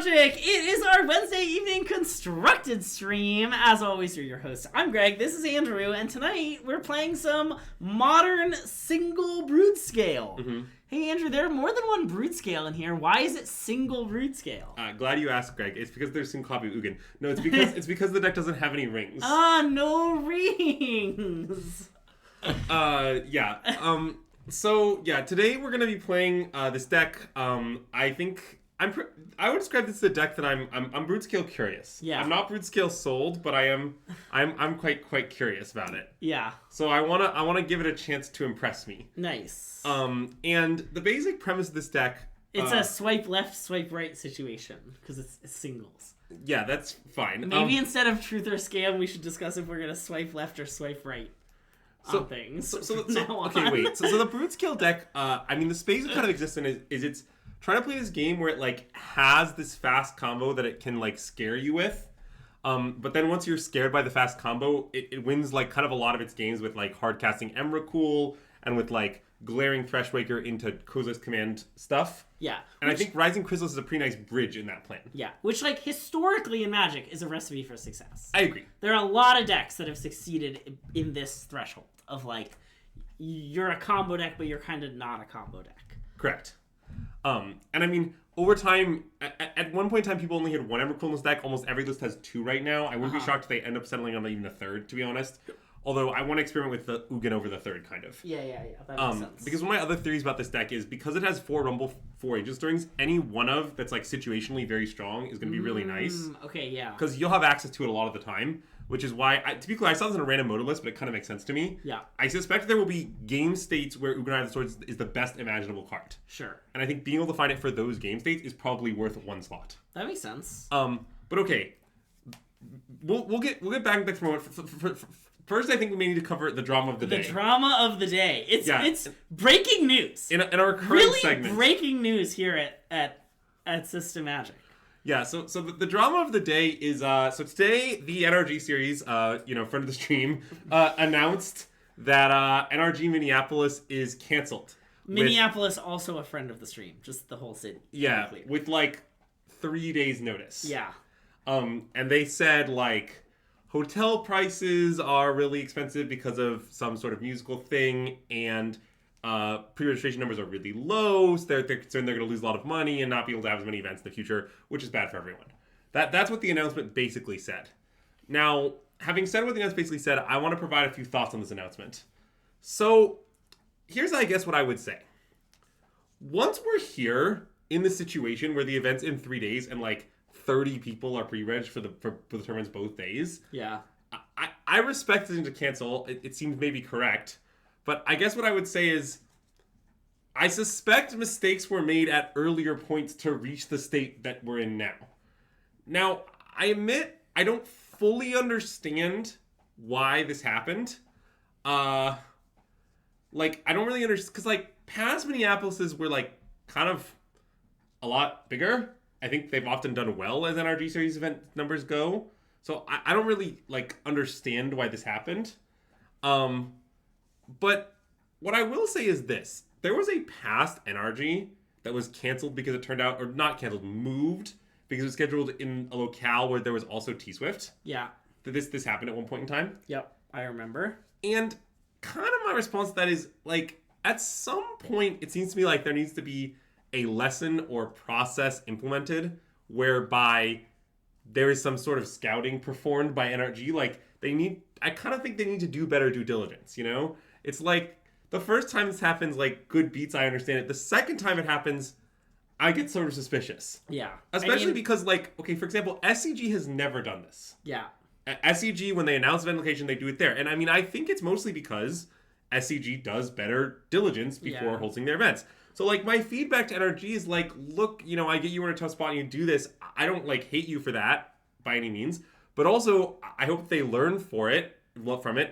SystemMagic! It is our Wednesday evening constructed stream. As always, you're your host. I'm Greg, this is Andrew, and tonight we're playing some modern single Broodscale. Mm-hmm. Hey Andrew, there are more than one Broodscale in here. Why is it single Broodscale? Glad you asked, Greg. It's because there's some copy Ugin. No, it's because the deck doesn't have any rings. No rings! Yeah. So yeah, today we're gonna be playing this deck. I think I would describe this as a deck that I'm Broodscale curious. Yeah. I'm not Broodscale sold, but I'm quite curious about it. Yeah. So I wanna give it a chance to impress me. Nice. And the basic premise of this deck. It's a swipe left, swipe right situation because it's singles. Yeah, that's fine. Maybe instead of truth or scam, we should discuss if we're gonna swipe left or swipe right. Things. So okay, wait. So the Broodscale deck, I mean, the space it kind of exists in is it's trying to play this game where it like has this fast combo that it can like scare you with. But then once you're scared by the fast combo, it wins like kind of a lot of its games with like hard casting Emrakul and with like glaring Threshwaker into Kozilek's command stuff. Yeah. And I think Writhing Chrysalis is a pretty nice bridge in that plan. Yeah. Which like historically in Magic is a recipe for success. I agree. There are a lot of decks that have succeeded in this threshold of like you're a combo deck but you're kind of not a combo deck. Correct. And I mean, over time, at one point in time, people only had one Emrakul in this deck. Almost every list has two right now. I wouldn't be shocked if they end up settling on even a third, to be honest. Although I want to experiment with the Ugin over the third, kind of. Yeah, that makes sense. Because one of my other theories about this deck is because it has 4 Rumble, 4 Aegis Stirrings, any one of that's like situationally very strong is going to be really nice. Okay, yeah. Because you'll have access to it a lot of the time, which is why, to be clear, I saw this in a random modal list, but it kind of makes sense to me. Yeah. I suspect there will be game states where Ugin Eye of the Swords is the best imaginable card. Sure. And I think being able to find it for those game states is probably worth 1 slot. That makes sense. But okay, we'll get back to the moment. First, I think we may need to cover the drama of the day. The drama of the day. It's breaking news. In our current really segment. Breaking news here at SystemMagic. Yeah, so the drama of the day is so today the NRG series, friend of the stream, announced that NRG Minneapolis is canceled. Minneapolis also a friend of the stream, just the whole city. Yeah, with like 3 days notice. Yeah. And they said like hotel prices are really expensive because of some sort of musical thing, and pre-registration numbers are really low, so they're concerned they're going to lose a lot of money and not be able to have as many events in the future, which is bad for everyone. That's what the announcement basically said. Now, having said what the announcement basically said, I want to provide a few thoughts on this announcement. So, here's, I guess, what I would say. Once we're here in the situation where the event's in 3 days and, like, 30 people are pre-reg for the tournaments both days. Yeah. I respect it to cancel. It seems maybe correct. But I guess what I would say is I suspect mistakes were made at earlier points to reach the state that we're in now. Now, I admit I don't fully understand why this happened. I don't really understand, because, like, past Minneapolises were, like, kind of a lot bigger. I think they've often done well as NRG series event numbers go. So I don't really, like, understand why this happened. But what I will say is this. There was a past NRG that was canceled because it turned out, or not canceled, moved because it was scheduled in a locale where there was also T-Swift. Yeah. This happened at one point in time. Yep, I remember. And kind of my response to that is, like, at some point, it seems to me like there needs to be a lesson or process implemented whereby there is some sort of scouting performed by NRG. Like, I kind of think they need to do better due diligence, you know? It's like, the first time this happens, like, good beats, I understand it. The second time it happens, I get sort of suspicious. Yeah. Especially because, like, okay, for example, SCG has never done this. Yeah. At SCG, when they announce event location, they do it there. And I mean, I think it's mostly because SCG does better diligence before hosting their events. So, like, my feedback to NRG is, like, look, I get you in a tough spot and you do this. I don't, like, hate you for that by any means. But also, I hope they learn from it.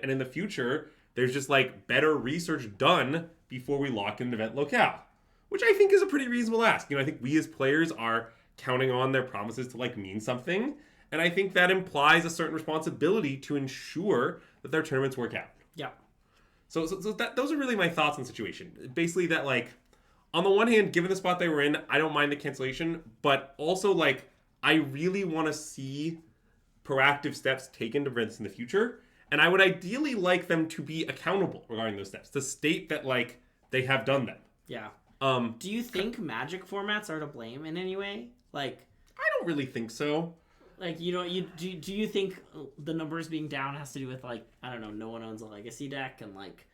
And in the future, there's just, like, better research done before we lock in an event locale. Which I think is a pretty reasonable ask. I think we as players are counting on their promises to, like, mean something. And I think that implies a certain responsibility to ensure that their tournaments work out. Yeah. So those are really my thoughts on the situation. Basically that, like, on the one hand, given the spot they were in, I don't mind the cancellation, but also, like, I really want to see proactive steps taken to prevent this in the future. And I would ideally like them to be accountable regarding those steps, to state that, like, they have done them. Yeah. Do you think Magic formats are to blame in any way? Like, I don't really think so. Like, do you think the numbers being down has to do with, like, I don't know, no one owns a Legacy deck, and, like,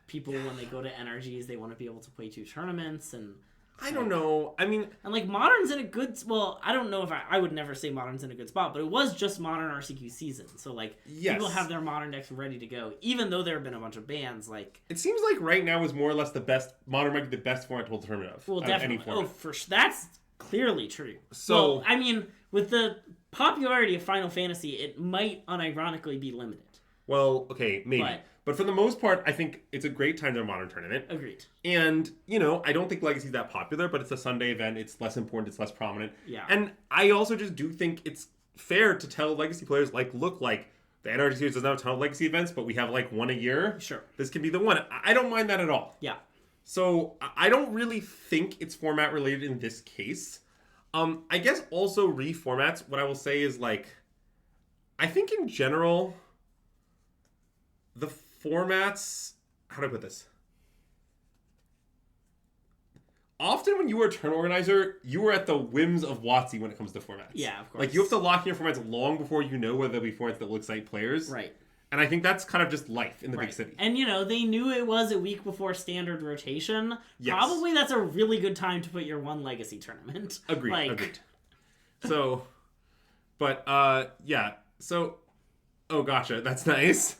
people, when they go to NRGs, they want to be able to play 2 tournaments, and... I don't know. I mean... And, like, Modern's in a good... Well, I don't know if I would never say Modern's in a good spot, but it was just Modern RCQ season. So, like, people have their Modern decks ready to go. Even though there have been a bunch of bans, like... It seems like right now is more or less the best... Modern might be the best format to hold tournament of. Well, definitely. Any format. That's clearly true. So... Well, I mean, with the popularity of Final Fantasy, it might unironically be limited. Well, okay, maybe. But for the most part, I think it's a great time to a Modern tournament. Agreed. And, you know, I don't think Legacy's that popular, but it's a Sunday event. It's less important. It's less prominent. Yeah. And I also just do think it's fair to tell Legacy players, like, look, like, the NRG series doesn't have a ton of Legacy events, but we have, like, one a year. Sure. This can be the one. I don't mind that at all. Yeah. So I don't really think it's format related in this case. I guess also reformats, what I will say is, like, I think in general, the formats, how do I put this? Often when you are a turn organizer, you are at the whims of WotC when it comes to formats. Yeah, of course. Like, you have to lock in your formats long before you know whether there'll be formats that will excite players. Right. And I think that's kind of just life in the big city. And, you know, they knew it was a week before standard rotation. Yes. Probably that's a really good time to put your one Legacy tournament. Agreed. So, but, yeah. So, oh, gotcha. That's nice.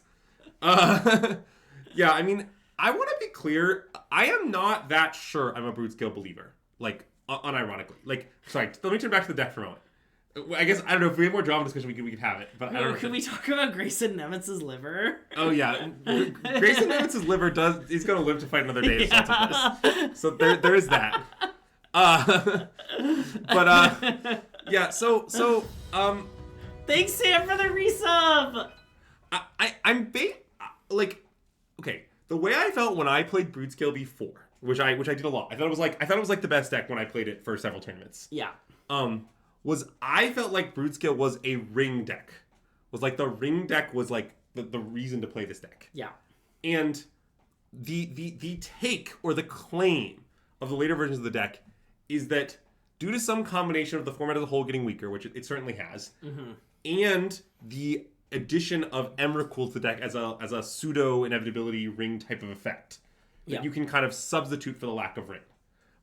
Yeah, I mean, I want to be clear. I am not that sure I'm a Broodscale believer. Like, unironically. Like, sorry, let me turn back to the deck for a moment. I guess, I don't know, if we have more drama discussion, we could have it. But I don't know. Can we talk about Grayson Nemetz's liver? Oh, yeah. Grayson Nemetz's liver he's going to live to fight another day. Yeah. So there is that. Yeah, so, thanks, Sam, for the resub! I'm like, okay, the way I felt when I played Broodscale before, which I did a lot. I thought it was like the best deck when I played it for several tournaments. Yeah. I felt like Broodscale was a ring deck. Was like the ring deck was like the reason to play this deck. Yeah. And the take or the claim of the later versions of the deck is that due to some combination of the format as a whole getting weaker, which it certainly has, and the addition of Emrakul to the deck as a pseudo inevitability ring type of effect, that you can kind of substitute for the lack of ring.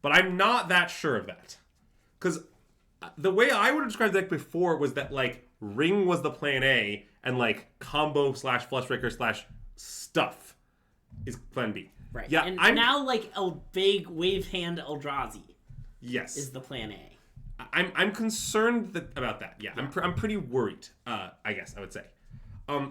But I'm not that sure of that, because the way I would have described the deck before was that, like, ring was the plan A, and, like, combo / flushbreaker / stuff is plan B. Right. Yeah. And now, like, a big wave hand Eldrazi. Yes. Is the plan A. I'm concerned about that. Yeah. I'm pretty worried. I guess I would say.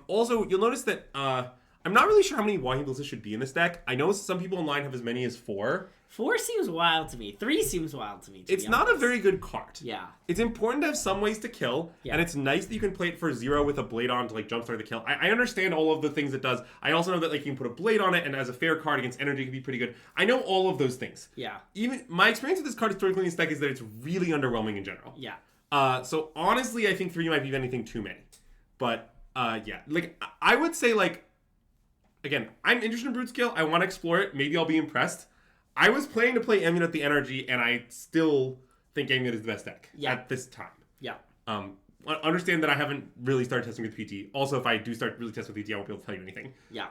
Also, you'll notice that I'm not really sure how many walking blizzards should be in this deck. I know some people online have as many as 4. 4 seems wild to me. 3 seems wild to me. It's not a very good card. Yeah. It's important to have some ways to kill, and it's nice that you can play it for 0 with a blade on to, like, jumpstart the kill. I understand all of the things it does. I also know that, like, you can put a blade on it, and as a fair card against energy, it can be pretty good. I know all of those things. Yeah. Even my experience with this card historically in this deck is that it's really underwhelming in general. Yeah. So honestly, I think 3 might be anything too many. But yeah, like, I would say, like, again, I'm interested in Broodscale. I want to explore it. Maybe I'll be impressed. I was planning to play Amulet at the NRG, and I still think Amulet is the best deck at this time. Yeah. Understand that I haven't really started testing with PT. Also, if I do start really testing with PT, I won't be able to tell you anything. Yeah.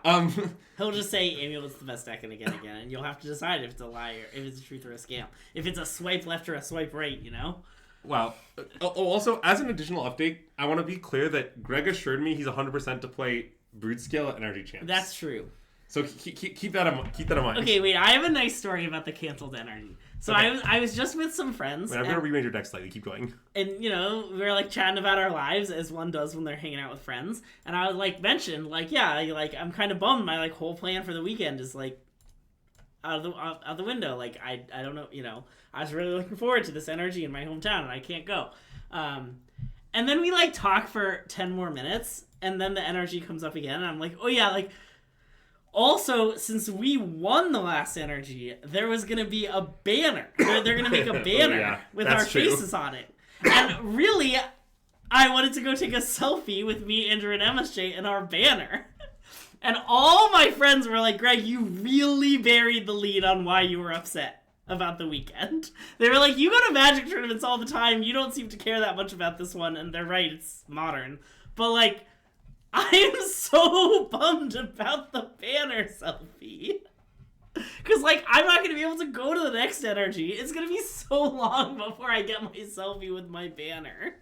He'll just say Amulet's the best deck and again, and you'll have to decide if it's a lie or if it's a truth or a scam. If it's a swipe left or a swipe right, you know? Well, also, as an additional update, I want to be clear that Greg assured me he's 100% to play Broodscale at NRG Champs. That's true. So keep that in mind. Okay, wait. I have a nice story about the canceled NRG. So okay. I was just with some friends. Wait, I'm gonna rearrange your deck slightly. Keep going. And we were like chatting about our lives as one does when they're hanging out with friends. And I would like mention like, yeah, like I'm kind of bummed. My like whole plan for the weekend is like out the window. Like I don't know. I was really looking forward to this NRG in my hometown, and I can't go. And then we like talk for 10 more minutes, and then the NRG comes up again, and I'm like, oh yeah, like. Also, since we won the last NRG, there was going to be a banner. They're going to make a banner with our faces on it. And really, I wanted to go take a selfie with me, Andrew, and MSJ in our banner. And all my friends were like, Greg, you really buried the lead on why you were upset about the weekend. They were like, you go to Magic tournaments all the time. You don't seem to care that much about this one. And they're right, it's modern. But, like, I am so bummed about the banner selfie. Because, like, I'm not going to be able to go to the next NRG. It's going to be so long before I get my selfie with my banner.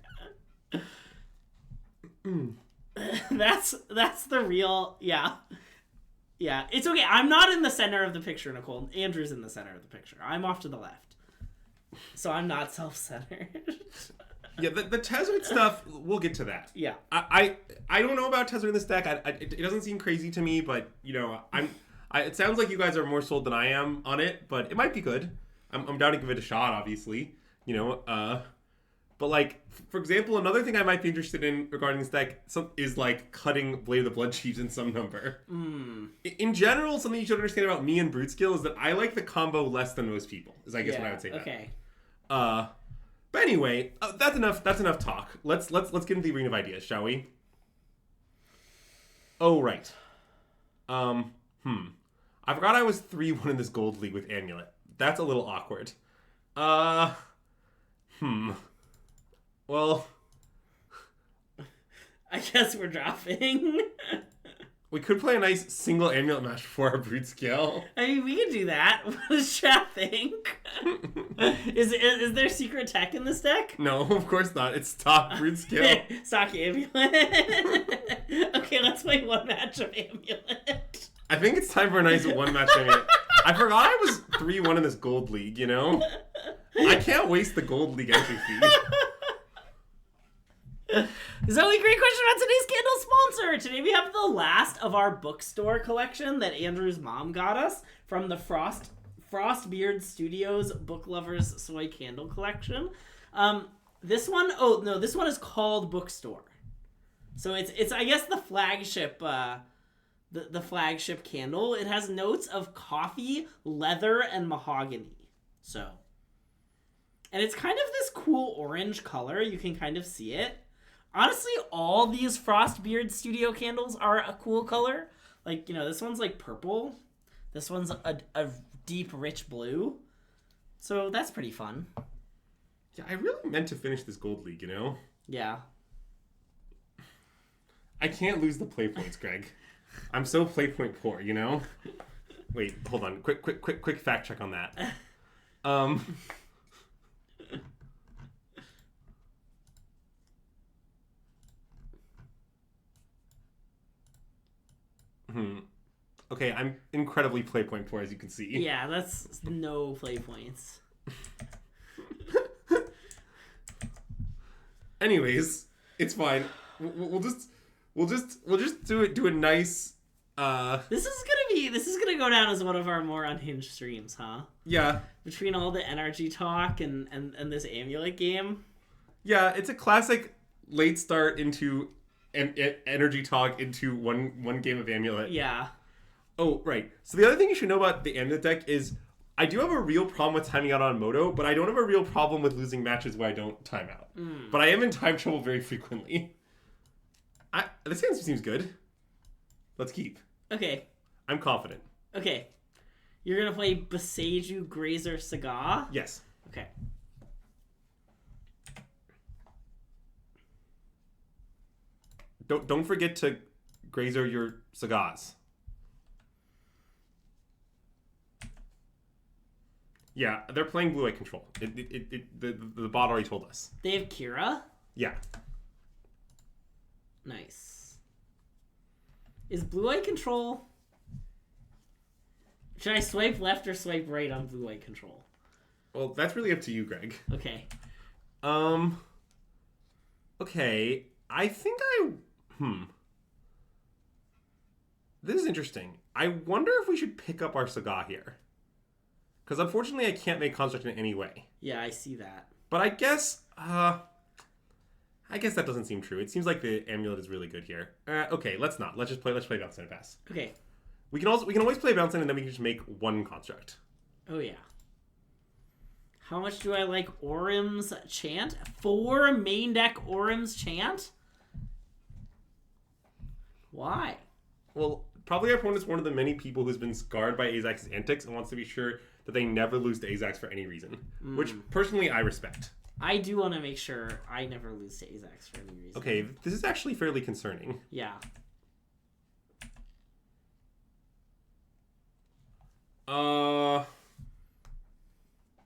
That's the real, yeah. Yeah, it's okay. I'm not in the center of the picture, Nicole. Andrew's in the center of the picture. I'm off to the left. So I'm not self-centered. Yeah, the Tezzeret stuff, we'll get to that. Yeah. I don't know about Tezzeret in this deck. It doesn't seem crazy to me, but, you know, it sounds like you guys are more sold than I am on it, but it might be good. I'm down to give it a shot, obviously. You know, but, like, for example, another thing I might be interested in regarding this deck is, like, cutting Blade of the Blood Chiefs in some number. In general, something you should understand about me and Broodscale is that I like the combo less than most people, is I guess what I would say. Okay. But anyway, that's enough talk. Let's get into the Arena of Ideas, shall we? Oh, right. I forgot I was 3-1 in this gold league with Amulet. That's a little awkward. Well, I guess we're dropping. we could play a nice single Amulet match before our Broodscale. I mean, we could do that. What does chat think? Is there secret tech in this deck? No, of course not. It's stock Broodscale. Stock Amulet. Okay, let's play one match of Amulet. I think it's time for a nice one match Amulet. I forgot I was 3-1 in this gold league, you know? I can't waste the gold league entry fee. Zoe, great question about today's candle sponsor. Today we have the last of our bookstore collection that Andrew's mom got us from the Frostbeard Studios Book Lovers Soy Candle Collection. This one is called Bookstore. So it's I guess the flagship the flagship candle. It has notes of coffee, leather, and mahogany. So, and it's kind of this cool orange color. You can kind of see it. Honestly, all these Frostbeard Studio candles are a cool color. Like, you know, this one's like purple. This one's a deep, rich blue. So that's pretty fun. Yeah, I really meant to finish this gold league, you know? Yeah. I can't lose the play points, Greg. I'm so play point poor, you know? Wait, hold on. Quick fact check on that. Okay, I'm incredibly play point poor, as you can see. Yeah, that's no play points. Anyways, it's fine. We'll just do a nice. This is gonna go down as one of our more unhinged streams, huh? Yeah. Between all the NRG talk and this Amulet game. Yeah, it's a classic late start into energy talk into one game of Amulet. Yeah. Oh, right. So the other thing you should know about the Amulet deck is I do have a real problem with timing out on Moto, but I don't have a real problem with losing matches where I don't time out. But I am in time trouble very frequently. This answer seems good. Let's keep. Okay. I'm confident. Okay. You're gonna play Beseju Grazer Saga? Yes. Okay. Don't forget to grazer your Sagas. Yeah, they're playing Blue Eye Control. The bot already told us. They have Kira? Yeah. Nice. Is Blue Eye Control... Should I swipe left or swipe right on Blue Eye Control? Well, that's really up to you, Greg. Okay. Okay. I think This is interesting. I wonder if we should pick up our Saga here. Because unfortunately I can't make construct in any way. Yeah, I see that. But I guess that doesn't seem true. It seems like the Amulet is really good here. Okay, let's not. Let's play Bounce and Pass. Okay. We can always play Bounce and then we can just make one construct. Oh yeah. How much do I like Orim's Chant? 4 main deck Orim's Chant? Why? Well, probably our opponent is one of the many people who's been scarred by Azax's antics and wants to be sure that they never lose to Azax for any reason. Which, personally, I respect. I do want to make sure I never lose to Azax for any reason. Okay, this is actually fairly concerning. Yeah.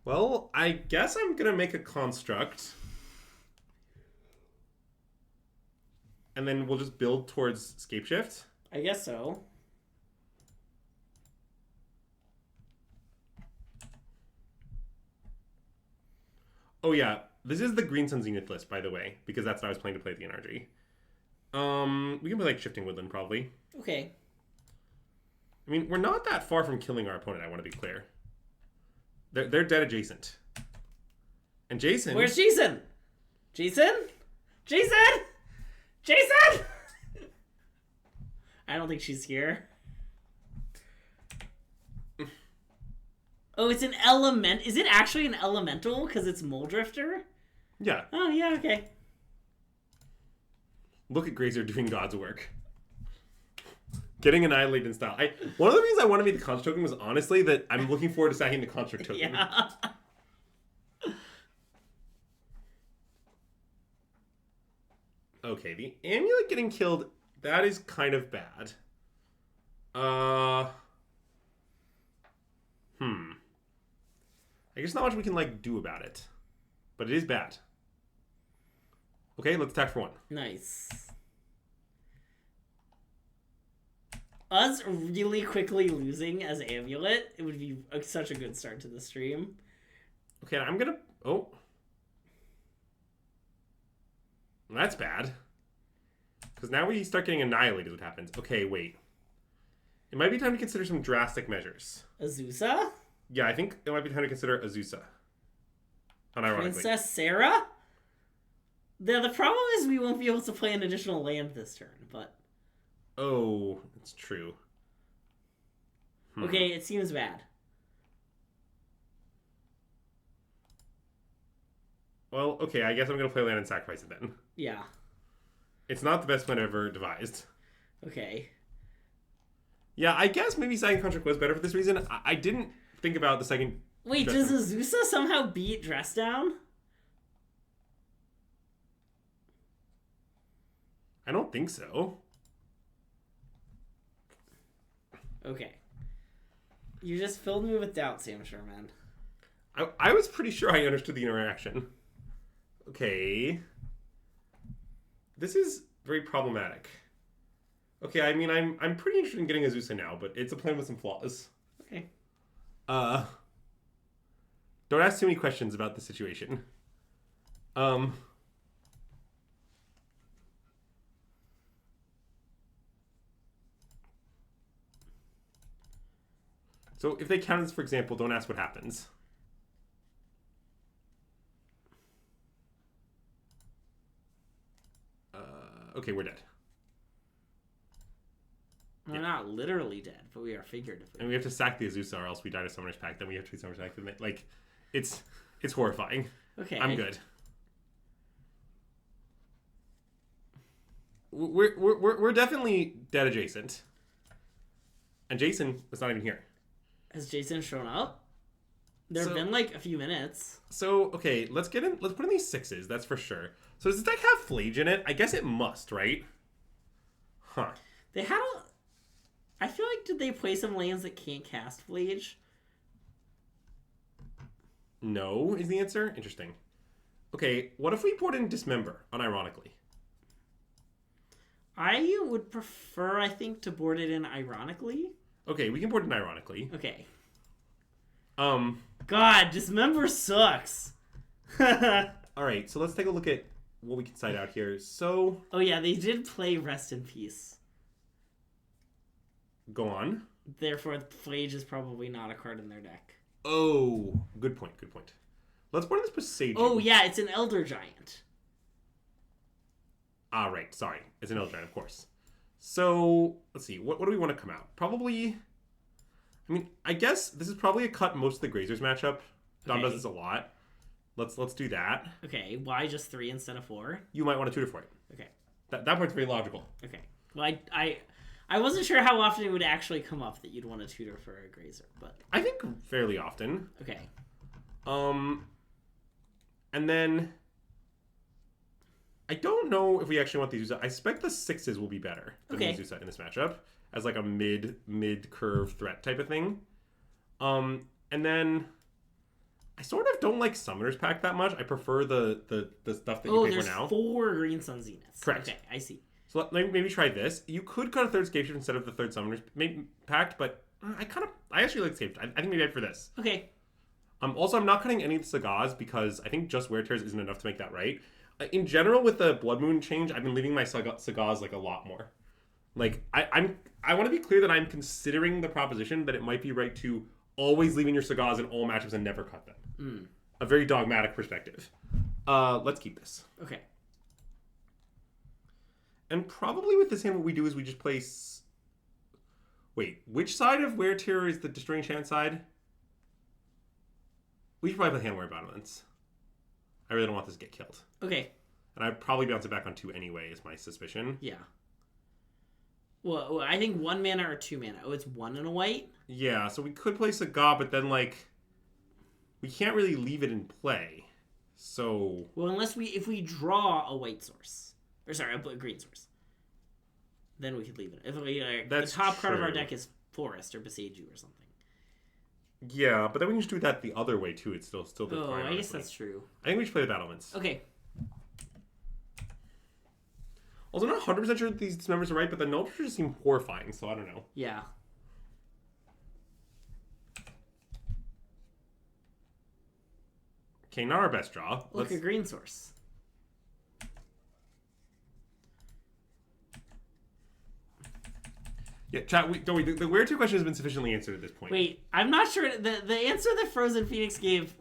Well, I guess I'm gonna make a construct. And then we'll just build towards Scapeshift. I guess so. Oh yeah, this is the Green Sun Zenith list, by the way, because that's what I was planning to play at the NRG. We can play like Shifting Woodland, probably. Okay. I mean, we're not that far from killing our opponent, I want to be clear. They're dead adjacent. And Jason... Where's Jason? Jason? Jason? Jason? I don't think she's here. Oh, it's an element. Is it actually an elemental? Because it's Muldrifter? Yeah. Oh, yeah, okay. Look at Grazer doing God's work. Getting annihilated in style. One of the reasons I want to make the Construct token was honestly that I'm looking forward to sacking the Construct token. Yeah. Okay, the Amulet getting killed, that is kind of bad. I guess not much we can, like, do about it. But it is bad. Okay, let's attack for 1. Nice. Us really quickly losing as Amulet, it would be such a good start to the stream. Okay, I'm gonna... Oh. That's bad. Because now we start getting annihilated, what happens. Okay, wait. It might be time to consider some drastic measures. Azusa? Yeah, I think it might be time to consider Azusa. Unironically. Princess Sarah? The problem is we won't be able to play an additional land this turn, but... Oh, it's true. Okay, it seems bad. Well, okay, I guess I'm going to play land and sacrifice it then. Yeah. It's not the best plan ever devised. Okay. Yeah, I guess maybe Second Contract was better for this reason. I didn't think about the second... Wait, does Azusa somehow beat Dress Down? I don't think so. Okay. You just filled me with doubt, Sam Sherman. I was pretty sure I understood the interaction. Okay. This is very problematic. Okay, I mean, I'm pretty interested in getting Azusa now, but it's a plan with some flaws. Okay. Don't ask too many questions about the situation. So if they count as, for example, don't ask what happens. Okay, we're dead. We're not literally dead, but we are figuratively. And we have to sack the Azusa or else we die to Summoner's Pact. Then we have to be Summoner's Pact. Like, it's horrifying. Okay. I'm good. We're definitely dead adjacent. And Jason was not even here. Has Jason shown up? There have been like a few minutes. So, okay, let's put in these 6s, that's for sure. So does this deck have Flage in it? I guess it must, right? Huh. They had I feel like, did they play some lands that can't cast Flage? No, is the answer? Interesting. Okay, what if we put in Dismember, unironically? I would prefer, I think, to board it in ironically. Okay, we can board it ironically. Okay. God, Dismember sucks. Alright, so let's take a look at what we can cite out here. So... Oh yeah, they did play Rest in Peace. Go on. Therefore, Flage is probably not a card in their deck. Oh, good point, good point. Let's board this Presage. Oh yeah, it's an Elder Giant. Ah, right, sorry. It's an Elder Giant, of course. So, let's see. What do we want to come out? Probably... I mean, I guess this is probably a cut most of the Grazers matchup. Dom does this a lot. Let's do that. Okay, why just 3 instead of 4? You might want to tutor for it. Okay. That part's very logical. Okay. Well, I wasn't sure how often it would actually come up that you'd want to tutor for a grazer, but I think fairly often. okay. And then I don't know if we actually want these. I expect the 6s will be better than the Zusa in this matchup as like a mid curve threat type of thing. And then I sort of don't like Summoner's Pact that much. I prefer the stuff that you pay for now. Oh, there's 4 Green Sun Zeniths. Correct. Okay, I see. So maybe try this. You could cut a 3rd Scape Shift instead of the 3rd Summoner's Pact, but I actually like Scape Shift. I think maybe I'd for this. Okay. Also, I'm not cutting any of the Sagaz because I think just Wear Tears isn't enough to make that right. In general, with the Blood Moon change, I've been leaving my Sagaz like a lot more. Like I want to be clear that I'm considering the proposition that it might be right to always leave in your Sagaz in all matchups and never cut them. A very dogmatic perspective. Let's keep this. Okay. And probably with this hand, what we do is we just place. Wait, which side of Wear Tear is the Destroying Enchant side? We should probably play Handwear Battlements. I really don't want this to get killed. Okay. And I'd probably bounce it back on 2 anyway, is my suspicion. Yeah. Well, I think 1 mana or 2 mana. Oh, it's 1 and a white? Yeah, so we could play Saga, but then, like, we can't really leave it in play. So... Well, unless if we draw a white source. Or, sorry, a green source. Then we could leave it. If the top card of our deck is Forest or Besage You or something. Yeah, but then we can just do that the other way, too. It's still the Oh, fine, I guess honestly. that's true. I think we should play the Battlements. Okay. Also, I'm not 100% sure that these numbers are right, but the numbers just seem horrifying, so I don't know. Yeah. Okay, not our best draw. Look, a green source. Yeah, chat. Don't worry. The Wear Tear question has been sufficiently answered at this point. Wait, I'm not sure. The answer that Frozen Phoenix gave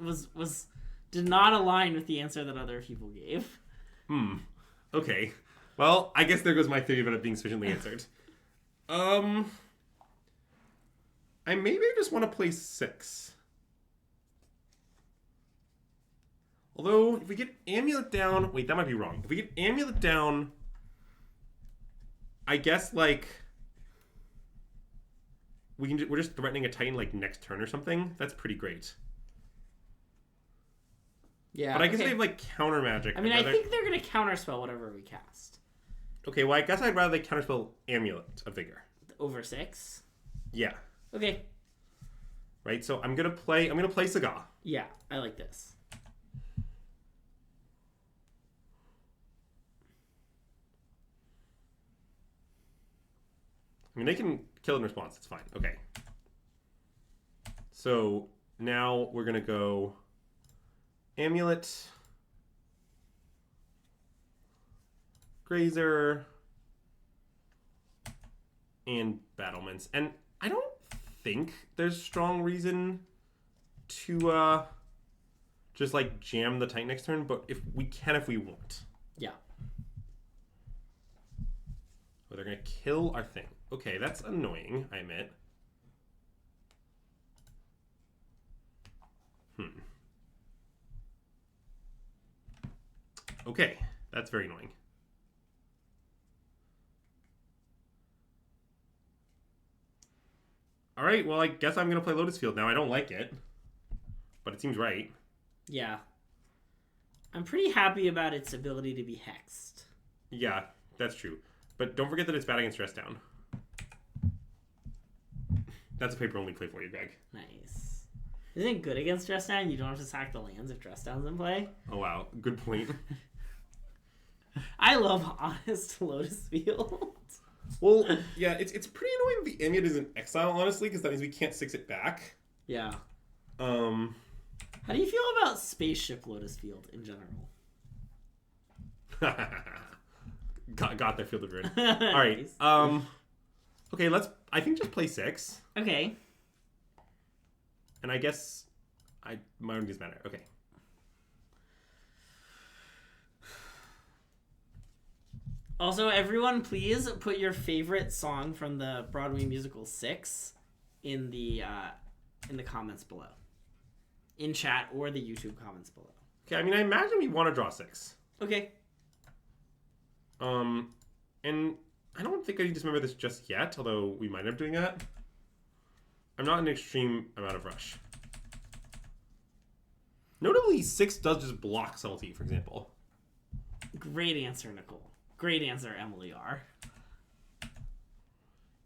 did not align with the answer that other people gave. Okay. Well, I guess there goes my theory about it being sufficiently answered. I maybe just want to play 6. Although, if we get Amulet down... Wait, that might be wrong. If we get Amulet down... I guess, like... We're just threatening a Titan, like, next turn or something. That's pretty great. Yeah, but I guess they have, like, counter magic. I mean, I think they're going to counterspell whatever we cast. Okay, well, I guess I'd rather they counterspell Amulet of Vigor. Over 6? Yeah. Okay. Right, so I'm gonna play Saga. Yeah, I like this. I mean, they can kill in response. It's fine. Okay. So now we're gonna go Amulet, Grazer, and Battlements. And I don't think there's strong reason to just like jam the Titan next turn, but if we want. Yeah. Oh, they're gonna kill our thing. Okay, that's annoying, I admit. Okay, that's very annoying. Alright, well, I guess I'm gonna play Lotus Field now. I don't like it, but it seems right. Yeah. I'm pretty happy about its ability to be hexed. Yeah, that's true. But don't forget that it's bad against Dress Down. That's a paper-only play for you, Greg. Nice. Isn't it good against Dress Down? You don't have to sack the lands if Dress Down's in play? Oh, wow. Good point. I love Honest Lotus Field. Well, yeah, it's pretty annoying the Amulet is in exile, honestly, because that means we can't 6 it back. Yeah. How do you feel about Spaceship Lotus Field in general? got their Field of Ruin. All right. Nice. Okay, I think just play 6. Okay. And I guess my own doesn't matter. Okay. Also, everyone, please put your favorite song from the Broadway musical 6 in the comments below. in chat or the YouTube comments below. Okay, I mean, I imagine we want to draw 6. Okay. And I don't think I need to remember this just yet, although we might end up doing that. I'm not in an extreme amount of rush. Notably, 6 does just block subtlety, for example. Great answer, Nicole. Great answer, Emily R.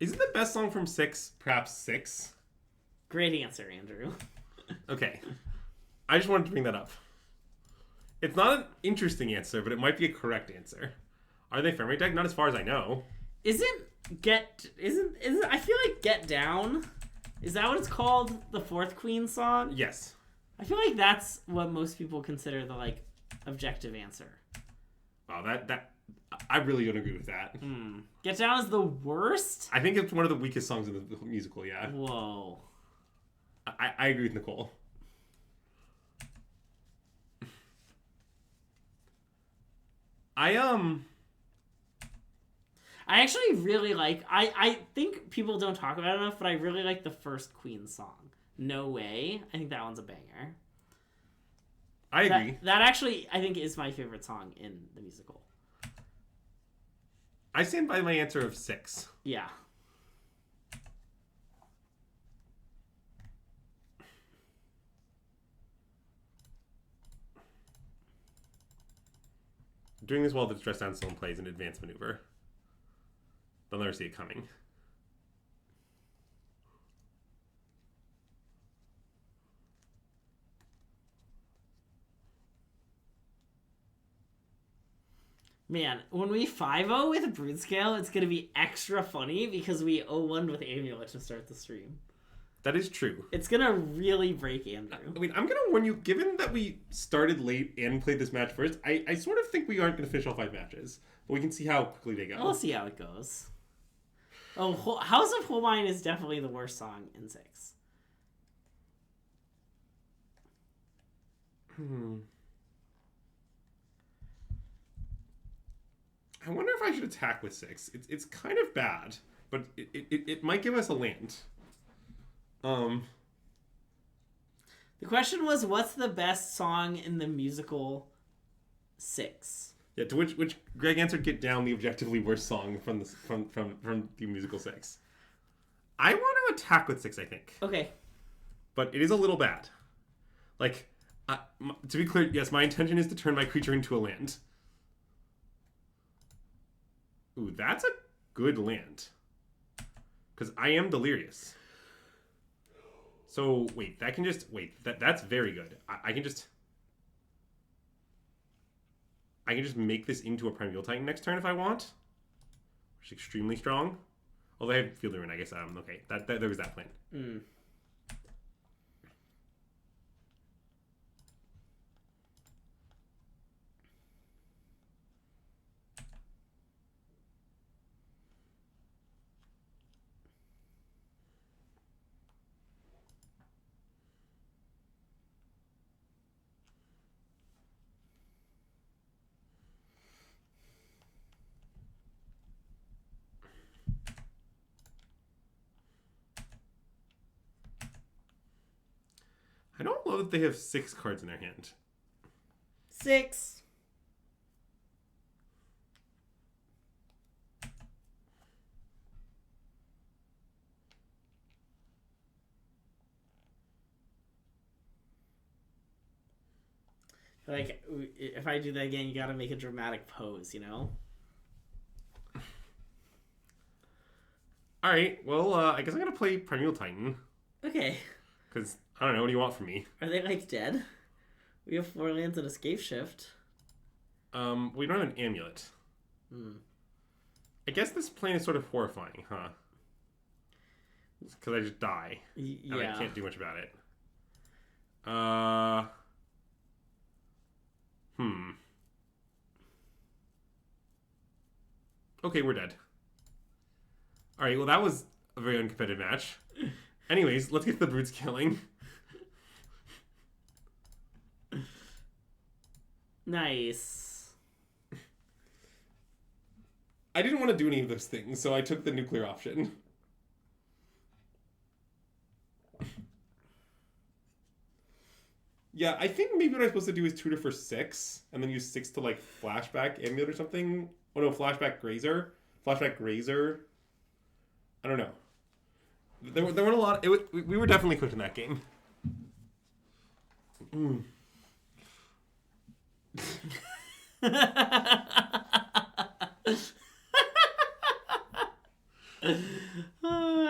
Isn't the best song from 6 perhaps 6? Great answer, Andrew. Okay. I just wanted to bring that up. It's not an interesting answer, but it might be a correct answer. Are they Fermi deck? Not as far as I know. Isn't I feel like Get Down? Is that what it's called? The 4th Queen song? Yes. I feel like that's what most people consider the like objective answer. Oh, that I really don't agree with that. Get Down is the worst? I think it's one of the weakest songs in the musical, yeah. Whoa. I agree with Nicole. I actually really like I think people don't talk about it enough, but I really like the first Queen song. No Way. I think that one's a banger. I agree. That actually I think is my favorite song in the musical. I stand by my answer of 6. Yeah. Doing this while the Dress Down Stone plays an advanced maneuver. They'll never see it coming. Man, when we 5-0 with Broodscale, it's going to be extra funny because we 0-1 with Amulet to start the stream. That is true. It's going to really break Andrew. I mean, I'm going to warn you, given that we started late and played this match first, I sort of think we aren't going to finish all 5 matches. But we can see how quickly they go. We'll see how it goes. Oh, House of Holbein is definitely the worst song in 6. I wonder if I should attack with 6. It's kind of bad, but it might give us a land. The question was, what's the best song in the musical 6? Yeah, to which Greg answered "Get Down," the objectively worst song from the musical 6. I want to attack with 6, I think. Okay. But it is a little bad. Like, to be clear, yes, my intention is to turn my creature into a land. Ooh, that's a good land. Because I am delirious. So, wait, that can just... Wait, that's very good. I can just make this into a Primeval Titan next turn if I want. Which is extremely strong. Although I have Field of Ruin, I guess. Okay, there was that plan. I don't love that they have 6 cards in their hand. 6. Like, if I do that again, you gotta make a dramatic pose, you know? Alright, well, I guess I'm gonna play Primeval Titan. Okay. Because, I don't know, what do you want from me? Are they, like, dead? We have 4 lands and Escape Shift. We don't have an Amulet. I guess this plane is sort of horrifying, huh? Because I just die. Yeah. And I can't do much about it. Okay, we're dead. Alright, well that was a very uncompetitive match. Anyways, let's get to the Broodscaling. Nice. I didn't want to do any of those things, so I took the nuclear option. Yeah, I think maybe what I'm supposed to do is tutor for 6, and then use 6 to, like, flashback Amulet or something. Oh, no, flashback Grazer. Flashback Grazer. I don't know. There weren't a lot... we were definitely cooked in that game.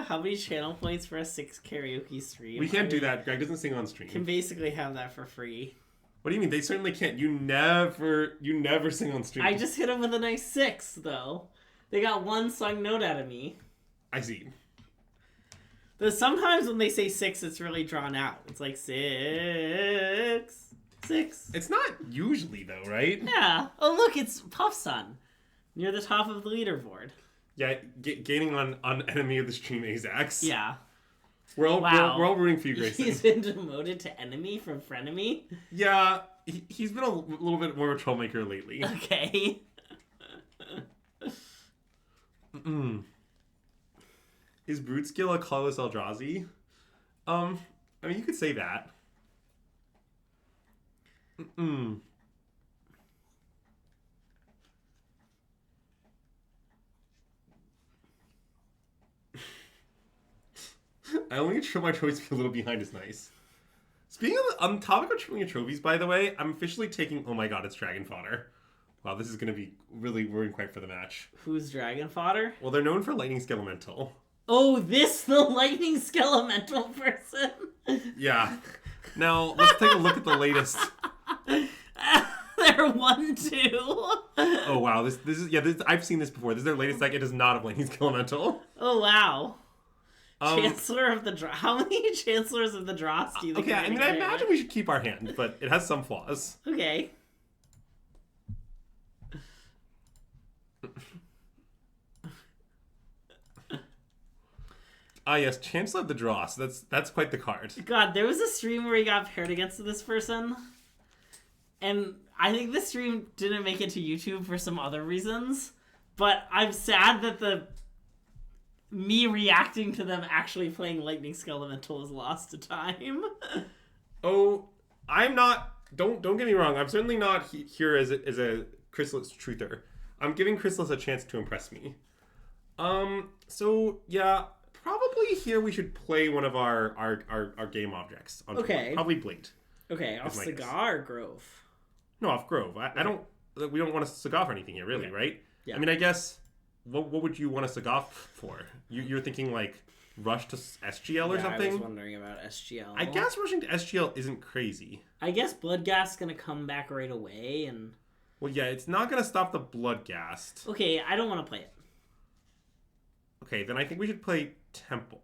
How many channel points for a 6 karaoke stream? We can't do that. Greg doesn't sing on stream. Can basically have that for free. What do you mean? They certainly can't. You never sing on stream. I just hit them with a nice 6, though. They got one sung note out of me. I see. Though sometimes when they say 6, it's really drawn out. It's like 6. It's not usually, though, right? Yeah. Oh, look, it's Puff Sun. Near the top of the leaderboard. Yeah, gaining on enemy of the stream Azax. Yeah. We're all rooting for you, Grayson. He's been demoted to enemy from frenemy? Yeah, he's been a little bit more of a troublemaker lately. Okay. Is Broodscale a colorless Eldrazi? I mean, you could say that. I only get to show my trophies a little behind is nice. Speaking of on topic of showing your trophies, by the way, I'm officially taking. Oh my god, it's Dragon Fodder. Wow, this is going to be really worrying quite for the match. Who's Dragon Fodder? Well, they're known for Lightning Skelemental. Oh, the Lightning Skelemental person. Yeah. Now let's take a look at the latest. They're 1-2. Oh wow, this is I've seen this before. This is their latest deck. It does not have Lightning Skelemental. Oh wow. Chancellor of the Draw. How many Chancellors of the Dross do you think? Okay, I mean, I imagine we should keep our hand, but it has some flaws. Okay. Yes, Chancellor of the Dross. That's quite the card. God, there was a stream where he got paired against this person, and I think the stream didn't make it to YouTube for some other reasons, but I'm sad that me reacting to them actually playing Lightning Skelemental is lost to time. Oh, I'm not. Don't get me wrong. I'm certainly not here as a Chrysalis truther. I'm giving Chrysalis a chance to impress me. So yeah, probably here we should play one of our game objects. Okay. Probably Blade. Okay, off Cigar or Grove? No, off Grove. I don't. We don't want to cigar for anything here, really, right? Yeah. I mean, I guess. What would you want to cigar for? You're thinking like rush to SGL or something? I was wondering about SGL. I guess rushing to SGL isn't crazy. I guess Bloodghast gonna come back right away and. Well, yeah, it's not gonna stop the Bloodghast. Okay, I don't want to play it. Okay, then I think we should play Temple.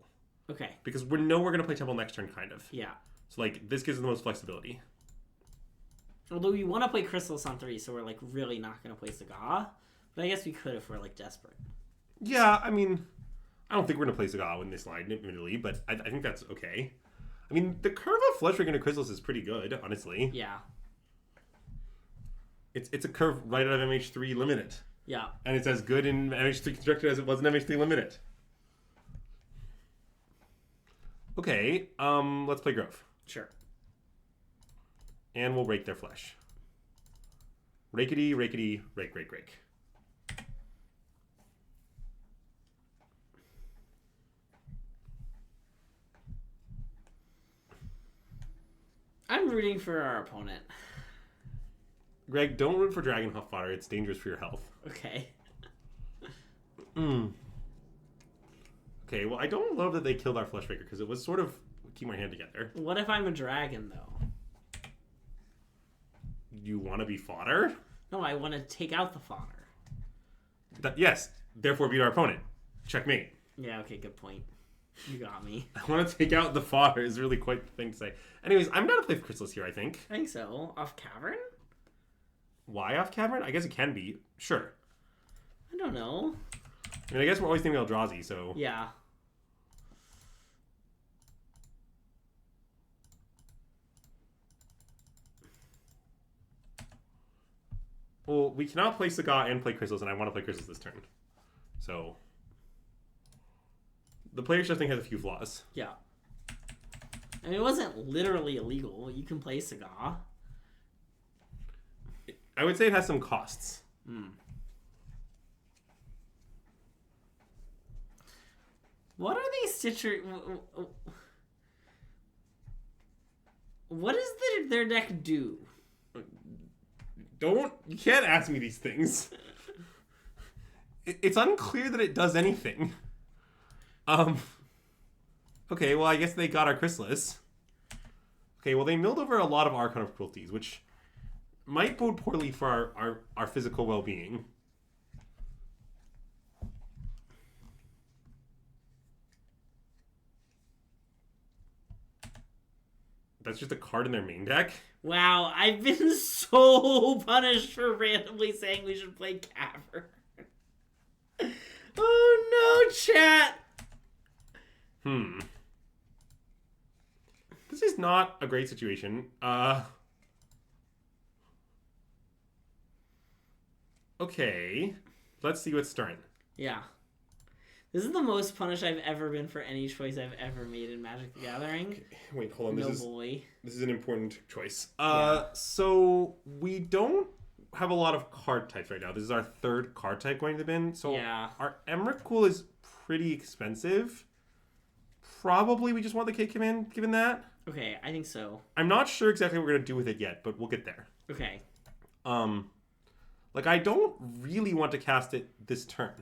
Okay. Because we're gonna play Temple next turn, kind of. Yeah. So like this gives us the most flexibility. Although we want to play Chrysalis on 3, so we're like really not gonna play Saga. But I guess we could if we're like desperate. Yeah, I mean, I don't think we're gonna play Saga in this line, admittedly, but I think that's okay. I mean, the curve of Fleshring into Chrysalis is pretty good, honestly. Yeah. It's a curve right out of MH3 Limited. Yeah. And it's as good in MH3 Constructed as it was in MH3 Limited. Okay, let's play Grove. Sure. And we'll rake their flesh. Rakety, rakety, rake, rake, rake. I'm rooting for our opponent. Greg, don't root for Dragon Huff Fodder. It's dangerous for your health. Okay. Okay, well, I don't love that they killed our Fleshbreaker because it was sort of keeping my hand together. What if I'm a dragon, though? You want to be fodder? No, I want to take out the fodder. Yes, therefore beat our opponent. Checkmate. Yeah, okay, good point. You got me. I want to take out the fodder is really quite the thing to say. Anyways, I'm down to play Chrysalis here, I think. I think so. Off Cavern? Why off Cavern? I guess it can be. Sure. I don't know. I mean, I guess we're always thinking Eldrazi, so... Yeah. Well, we cannot play Saga and play Chrysalis, and I want to play Chrysalis this turn. So... The player just think has a few flaws. Yeah. I mean, it wasn't literally illegal. You can play Saga. I would say it has some costs. What are these Stitcher... What does their deck do? You can't ask me these things. It's unclear that it does anything. Okay, well, I guess they got our Chrysalis. Okay, well, they milled over a lot of Archon of Cruelties, which might bode poorly for our physical well-being. That's just a card in their main deck? Wow, I've been so punished for randomly saying we should play Cavern. Oh no, chat! This is not a great situation. Okay. Let's see what's starting. Yeah. This is the most punished I've ever been for any choice I've ever made in Magic the Gathering. Okay. Wait, hold on. This is an important choice. So we don't have a lot of card types right now. This is our third card type going to the bin. So our Emrakul is pretty expensive. Probably we just want the K-Command given that. Okay, I think so. I'm not sure exactly what we're going to do with it yet, but we'll get there. Okay. Like, I don't really want to cast it this turn.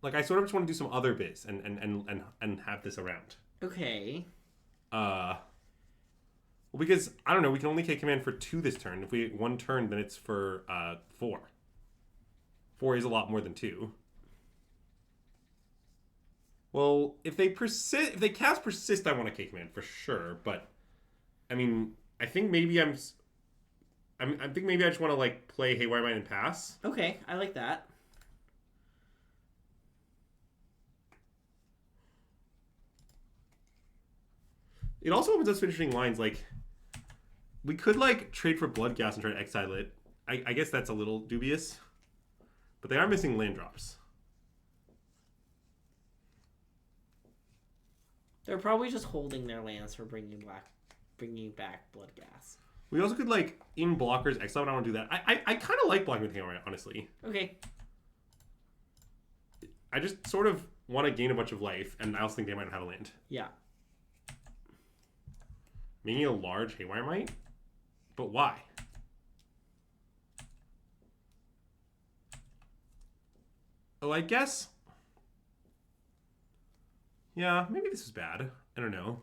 Like, I sort of just want to do some other bits and have this around. Okay. Well, because, I don't know, we can only K-Command for 2 this turn. If we one turn, then it's for 4. 4 is a lot more than 2. Well, if they cast Persist, I want to K-Command for sure, but I mean, I think maybe I just want to like play Haywire Mine and pass. Okay, I like that. It also opens up some interesting lines. Like, we could like trade for Bloodghast and try to exile it. I guess that's a little dubious, but they are missing land drops. They're probably just holding their lands for bringing back Bloodghast. We also could like in blockers exile. But I don't want to do that. I kind of like blocking with Haywire, honestly. Okay. I just sort of want to gain a bunch of life, and I also think they might not have a land. Yeah. Making a large Haywire Might? But why? Oh, I guess... Yeah, maybe this is bad. I don't know.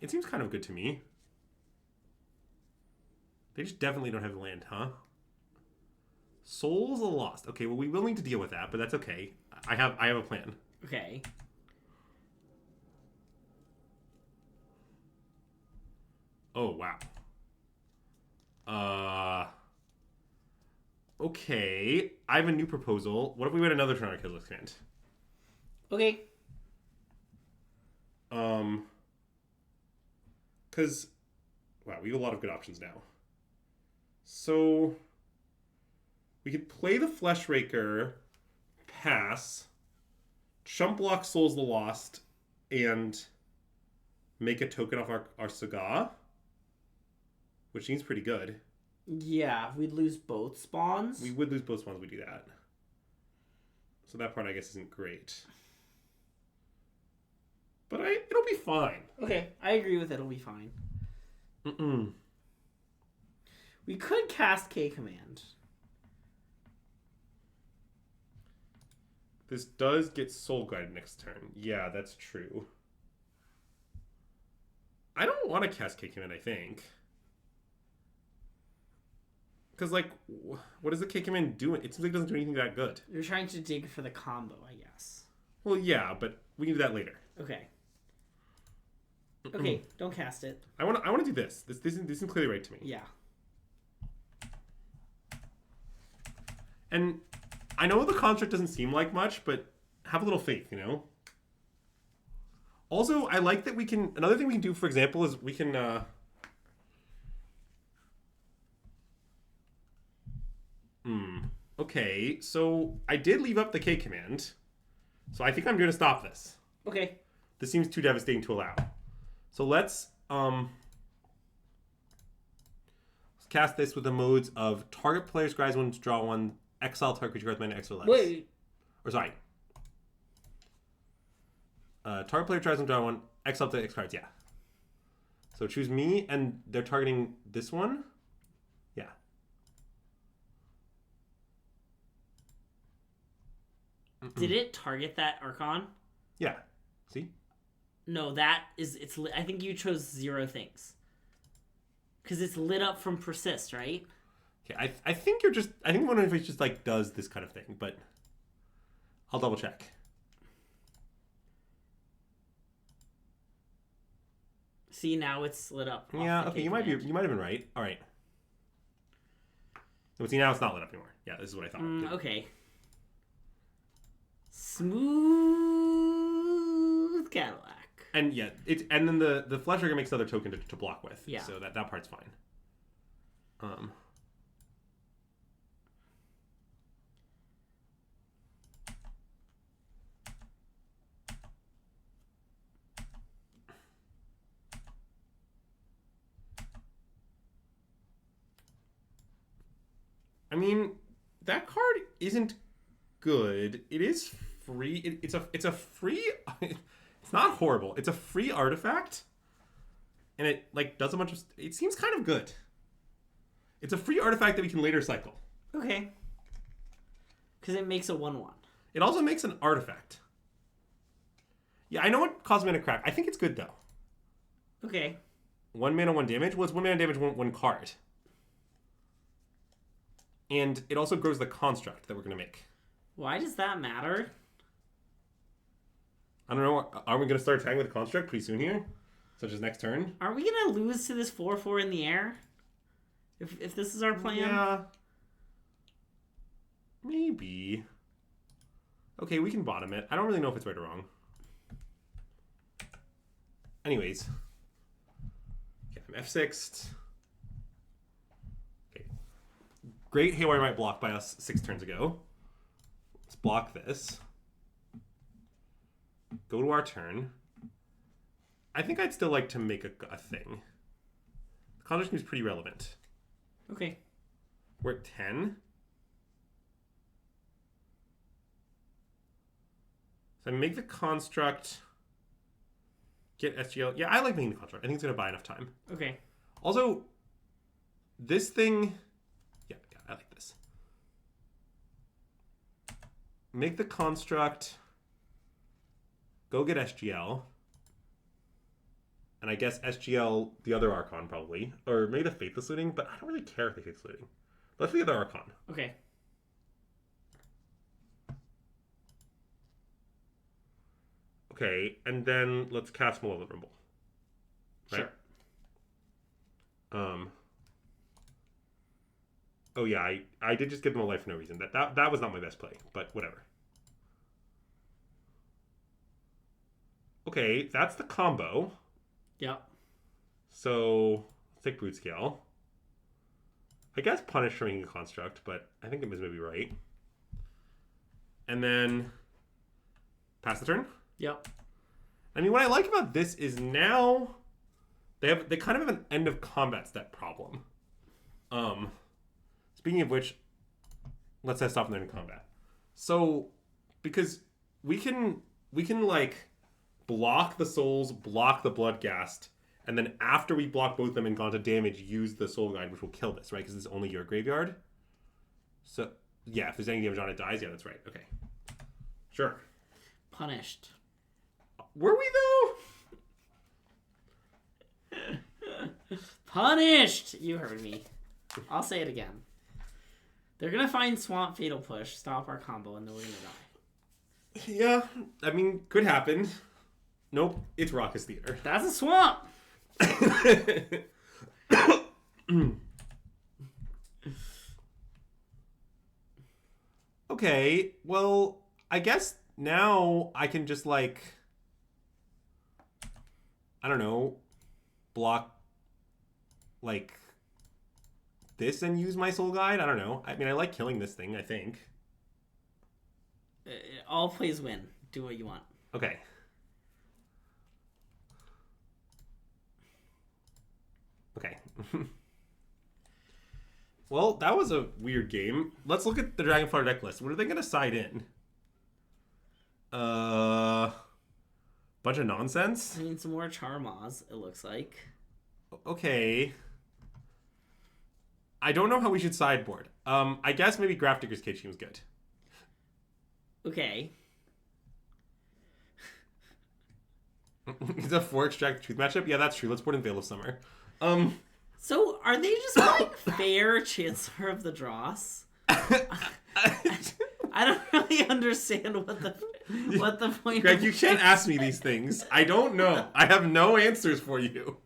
It seems kind of good to me. They just definitely don't have the land, huh? Souls Lost. Okay, well, we will need to deal with that, but that's okay. I have a plan. Okay. Oh, wow. Okay. I have a new proposal. What if we went another turn on our Kidless Command? Okay. Because, wow, we have a lot of good options now. So, we could play the Fleshraker, pass, chump block Souls the Lost, and make a token off our Saga, which seems pretty good. Yeah, we'd lose both spawns. We would lose both spawns if we do that. So that part, I guess, isn't great. But it'll be fine. Okay, I agree with it. It'll be fine. We could cast K-Command. This does get Soul Guide next turn. Yeah, that's true. I don't want to cast K-Command, I think. Because, like, what does the K-Command do? It seems like it doesn't do anything that good. You're trying to dig for the combo, I guess. Well, yeah, but we can do that later. Okay. Okay, don't cast it. I want to do this. This isn't clearly right to me. Yeah. And I know the construct doesn't seem like much, but have a little faith, you know? Also, I like that we can... Another thing we can do, for example, is we can... Okay, so I did leave up the K command. So I think I'm going to stop this. Okay. This seems too devastating to allow. So let's cast this with the modes of target player scries one to draw one, exile target creature cards mana X or less. Wait. Or sorry. Target player tries one, draw one, exile to X cards, yeah. So choose me, and they're targeting this one? Yeah. Did it target that Archon? Yeah. See? No, that is it's. I think you chose 0 things. Because it's lit up from persist, right? Okay, I think you're just. I think I'm wondering if it just like does this kind of thing, but I'll double check. See, now it's lit up. Yeah. Okay. You might have been right. All right. So see, now it's not lit up anymore. Yeah, this is what I thought. Okay. Smooth Cadillac. And yeah, and then the flesh trigger makes another token to block with. Yeah. So that part's fine. I mean, that card isn't good. It is free. It's a free. It's not horrible. It's a free artifact, and it like does a bunch of. It seems kind of good. It's a free artifact that we can later cycle. Okay. Because it makes a 1/1. It also makes an artifact. Yeah, I know what causes mana crack. I think it's good though. Okay. 1 mana, 1 damage. Well, it's 1 mana damage, one card. And it also grows the construct that we're going to make. Why does that matter? I don't know. Are we going to start attacking with the construct pretty soon here? Such as next turn? Are we going to lose to this 4/4 in the air? If this is our plan? Yeah. Maybe. Okay, we can bottom it. I don't really know if it's right or wrong. Anyways. Okay, I'm F6'd. Okay. Great Haywire might block by us 6 turns ago. Let's block this. Go to our turn. I think I'd still like to make a thing. The construct seems pretty relevant. Okay. We're at 10. So I make the construct. Get SGL. Yeah, I like making the construct. I think it's going to buy enough time. Okay. Also, this thing. Yeah, I like this. Make the construct. Go get SGL. And I guess SGL, the other Archon probably. Or maybe the Faithless Looting, but I don't really care if they Faithless Looting. Let's do the other Archon. Okay. Okay, and then let's cast Malevolent Rumble. Right? Sure. Oh yeah, I did just give them a life for no reason. That was not my best play, but whatever. Okay, that's the combo. Yep. So let's take Broodscale. I guess punish for making a construct, but I think it was maybe right. And then pass the turn. Yep. I mean, what I like about this is now they kind of have an end of combat step problem. Speaking of which, let's set stop and end combat. So because we can like block the souls, block the Bloodghast, and then after we block both of them and gone to damage, use the Soul Guide, which will kill this, right? Because it's only your graveyard. So yeah, if there's any damage on it, dies. Yeah, that's right. Okay, sure. Punished. Were we though? Punished! You heard me. I'll say it again. They're gonna find Swamp Fatal Push, stop our combo, and then we're gonna die. Yeah, I mean, could happen. Nope, it's Raucous Theater. That's a swamp! Okay, well, I guess now I can just like, I don't know, block like this and use my Soul Guide. I don't know. I mean, I like killing this thing, I think. All plays win. Do what you want. Okay. Okay. Well, that was a weird game. Let's look at the Dragonflower deck list. What are they going to side in? Bunch of nonsense? I mean, some more Charmaws, it looks like. Okay. I don't know how we should sideboard. I guess maybe Grafdigger's Cage seems good. Okay. It's a 4 Extract Truth matchup? Yeah, that's true. Let's board in Veil of Summer. So, are they just playing fair Chancellor of the Dross? I don't really understand what the point Greg, you can't ask me these things. I don't know. I have no answers for you.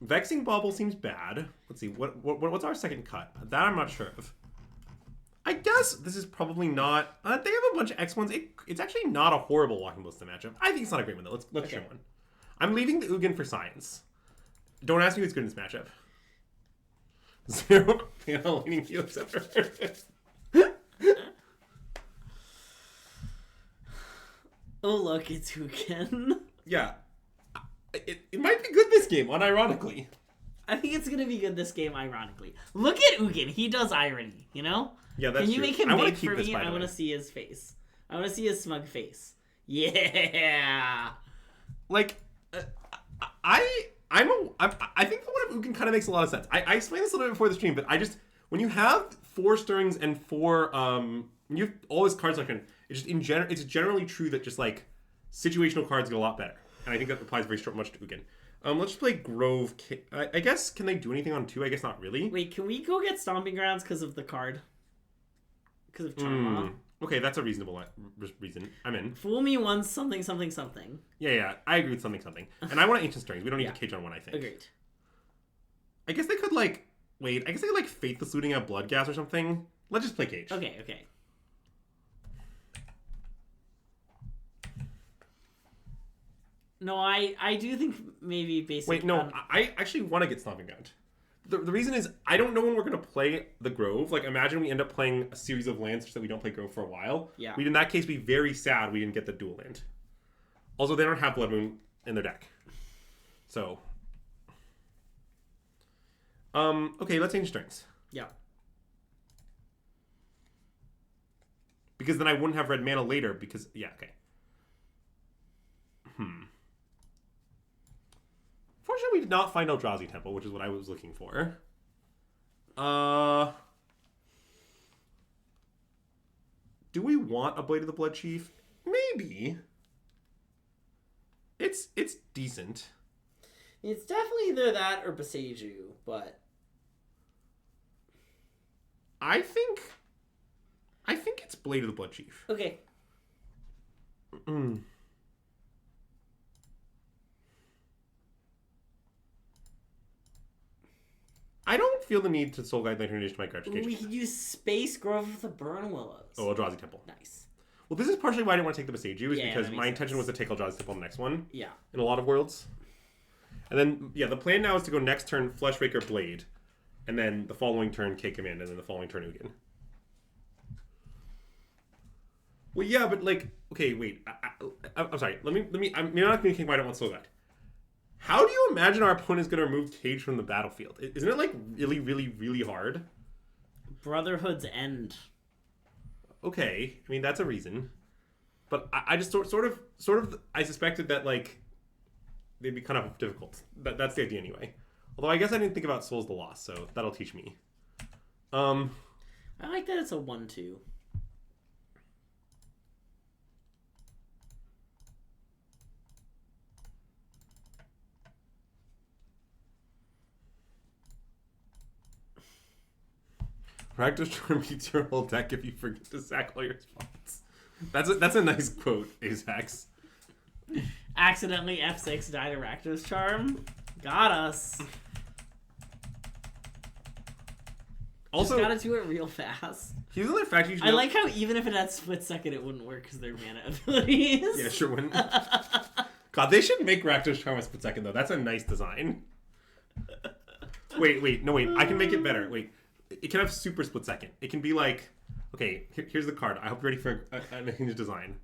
Vexing Bauble seems bad. Let's see. What's our second cut? That I'm not sure of. I guess this is probably not... they have a bunch of X1s. It's actually not a horrible Walking Ballista matchup. I think it's not a great one, though. Let's try one. I'm leaving the Ugin for Science. Don't ask me who's good in this matchup. 0 Lightning Field Center. Oh, look, it's Ugin. Yeah. It might be good this game, unironically. I think it's going to be good this game, ironically. Look at Ugin. He does irony, you know? Yeah, that's Can you true. make him big for me? I want to way. see his face. I want to see his smug face. Yeah. Like, I think the one of Ugin kind of makes a lot of sense. I explained this a little bit before the stream, but when you have 4 stirrings and 4 when you have all this card selection, it's generally true that just like situational cards get a lot better, and I think that applies very much to Ugin. Let's just play Grove. I guess, can they do anything on 2? I guess not really. Wait, can we go get Stomping Grounds because of the card? Because of Charma? Okay, that's a reasonable reason. I'm in. Fool me once, something, something, something. Yeah, I agree with something. And I want Ancient Stirrings. We don't need to cage on 1, I think. Agreed. I guess they could, Faithless Looting out Bloodghast or something. Let's just play cage. Okay. No, I do think maybe basically... Wait, no, I actually want to get Stomping Ground. The reason is, I don't know when we're going to play the Grove. Like, imagine we end up playing a series of lands such that we don't play Grove for a while. Yeah. We'd, in that case, be very sad we didn't get the dual land. Also, they don't have Blood Moon in their deck. So... okay, let's change strings. Yeah. Because then I wouldn't have red mana later because... Yeah, okay. Fortunately, we did not find Eldrazi Temple, which is what I was looking for. Do we want a Blade of the Blood Chief? Maybe. It's decent. It's definitely either that or Boseiju, but... I think it's Blade of the Blood Chief. Okay. I don't feel the need to Soul Guide Lantern Edition to my Grudge Cage. We could use Space Grove of the Burn Willows. Oh, Eldrazi Temple. Nice. Well, this is partially why I didn't want to take the Boseiju, is Yeah, because that my makes intention sense. was to take Eldrazi Temple on the next one. Yeah. In a lot of worlds. And then, yeah, the plan now is to go next turn Fleshraker Blade, and then the following turn K Command, and then the following turn Ugin. Well, yeah, but like, okay, wait. I'm sorry. Let me. I'm not communicating why I don't want Soul Guide. How do you imagine our opponent is going to remove Cage from the battlefield? Isn't it like really, really, really hard? Brotherhood's End. Okay, I mean that's a reason, but I just sort of I suspected that like they'd be kind of difficult. That's the idea anyway. Although I guess I didn't think about Souls the Lost, so that'll teach me. I like that it's a 1/2. Practice Charm beats your whole deck if you forget to sack all your spots. That's a nice quote, Azax. Accidentally F6 died a Rakdos Charm. Got us. Also, just gotta do it real fast. Here's another fact you should I know. like how even if it had split second, it wouldn't work because they're mana abilities. Yeah, sure wouldn't. God, they should make Rakdos Charm a split second, though. That's a nice design. Wait. I can make it better. Wait. It can have super split second. It can be like... Okay, here's the card. I hope you're ready for a hinge design.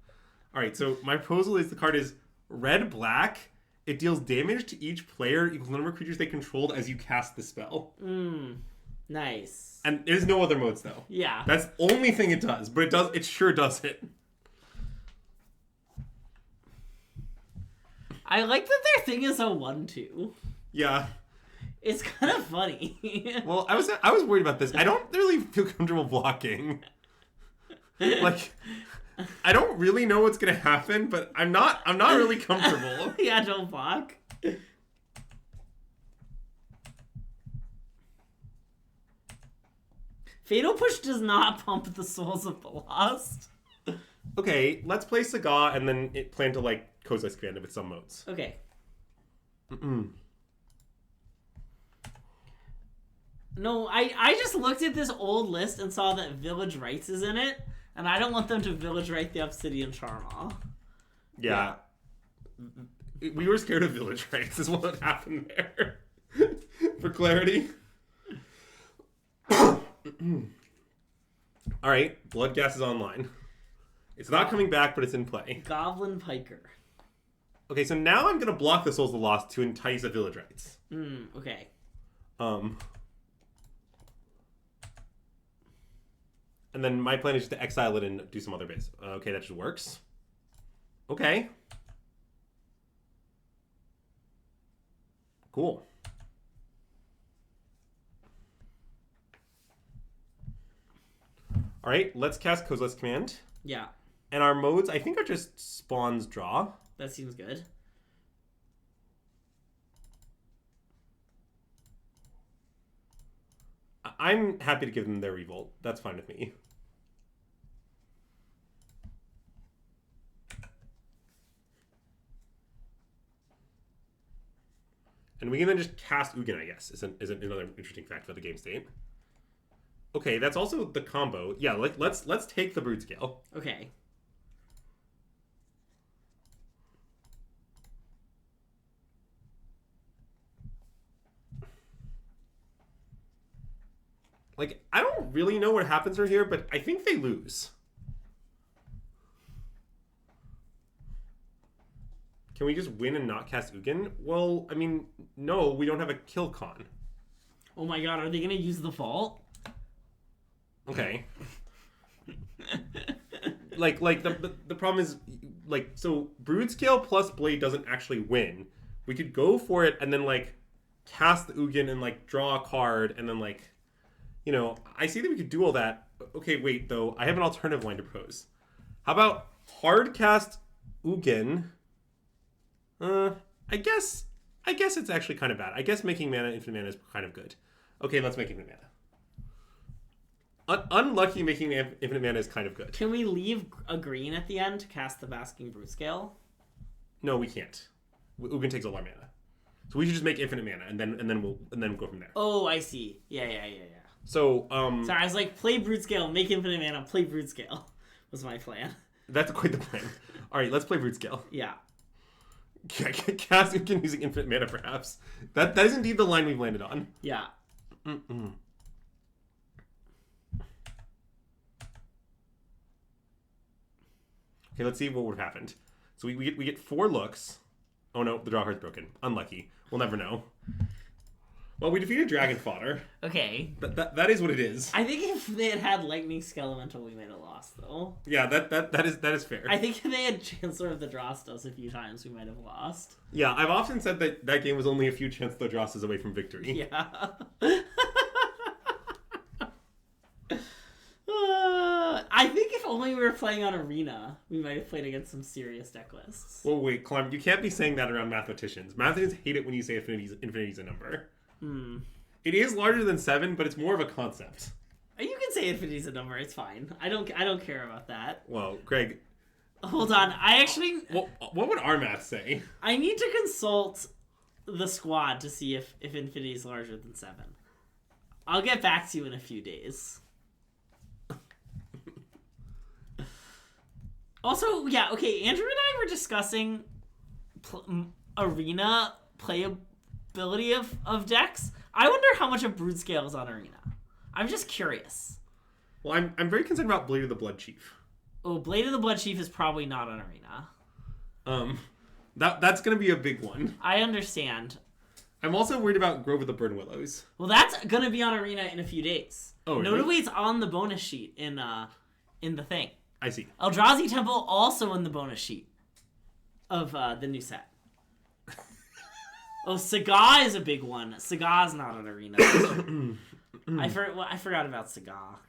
All right, so my proposal is the card is red-black. It deals damage to each player equals the number of creatures they controlled as you cast the spell. Nice. And there's no other modes, though. Yeah. That's the only thing it does, but it sure does it. I like that their thing is a 1/2. Yeah. It's kind of funny. Well, I was worried about this. I don't really feel comfortable blocking. Like, I don't really know what's gonna happen, but I'm not really comfortable. Yeah, don't block. Fatal Push does not pump the Souls of the Lost. Okay, let's play Saga and then plan to like Kozilek's Command with some modes. Okay. No, I just looked at this old list and saw that Village Rites is in it, and I don't want them to Village Rite the Obsidian Charma. Yeah. We were scared of Village Rites is what happened there. For clarity. Alright, Bloodghast is online. It's not coming back, but it's in play. Goblin Piker. Okay, so now I'm going to block the Souls of the Lost to entice a Village Rites. Okay. And then my plan is just to exile it and do some other base. Okay, that just works. Okay. Cool. All right, let's cast Kozilek's Command. Yeah. And our modes, I think, are just spawns draw. That seems good. I'm happy to give them their Revolt. That's fine with me. And we can then just cast Ugin, I guess, is another interesting fact about the game state. Okay, that's also the combo. Yeah, let's take the Broodscale. Okay. Like, I don't really know what happens from here, but I think they lose. Can we just win and not cast Ugin? Well, I mean, no, we don't have a kill con. Oh my god, are they gonna use the vault? Okay. like the problem is, like, so Broodscale plus Blade doesn't actually win. We could go for it and then, like, cast the Ugin and, like, draw a card and then, like, you know, I see that we could do all that. Okay, wait, though. I have an alternative line to propose. How about hard cast Ugin? I guess it's actually kind of bad. I guess making mana infinite mana is kind of good. Okay, let's make infinite mana. Unlucky making infinite mana is kind of good. Can we leave a green at the end to cast the Basking Broodscale? No, we can't. Ugin takes all our mana, so we should just make infinite mana and then we'll go from there. Oh, I see. Yeah. So sorry, I was like, play Broodscale, make infinite mana, play Broodscale. Was my plan. That's quite the plan. All right, let's play Broodscale. Yeah. Cast Ugin using infinite mana, perhaps. That is indeed the line we've landed on. Yeah. Okay, let's see what would have happened. So we get 4 looks. Oh no, the draw card's broken. Unlucky. We'll never know. Well, we defeated Dragon Fodder. Okay. That is what it is. I think if they had Lightning Skelemental, we might have lost, though. Yeah, that is fair. I think if they had Chancellor of the Drostos a few times, we might have lost. Yeah, I've often said that game was only a few Chancellor Drostos away from victory. Yeah. I think if only we were playing on Arena, we might have played against some serious deck lists. Well, wait, Clem, you can't be saying that around mathematicians. Mathematicians hate it when you say infinity's a number. It is larger than 7, but it's more of a concept. You can say infinity's a number. It's fine. I don't care about that. Well, Greg. Hold on. I actually. What would our math say? I need to consult the squad to see if infinity is larger than 7. I'll get back to you in a few days. Also, yeah, okay. Andrew and I were discussing Arena playability of decks. I wonder how much of Broodscale is on Arena. I'm just curious. Well, I'm very concerned about Blade of the Blood Chief. Oh, Blade of the Blood Chief is probably not on Arena. That's going to be a big one. I understand. I'm also worried about Grove of the Burn Willows. Well, that's going to be on Arena in a few days. Oh, really? Notably, it's on the bonus sheet in the thing. I see. Eldrazi Temple also in the bonus sheet of the new set. Oh, Saga is a big one. Saga's not on Arena. I forgot about Saga.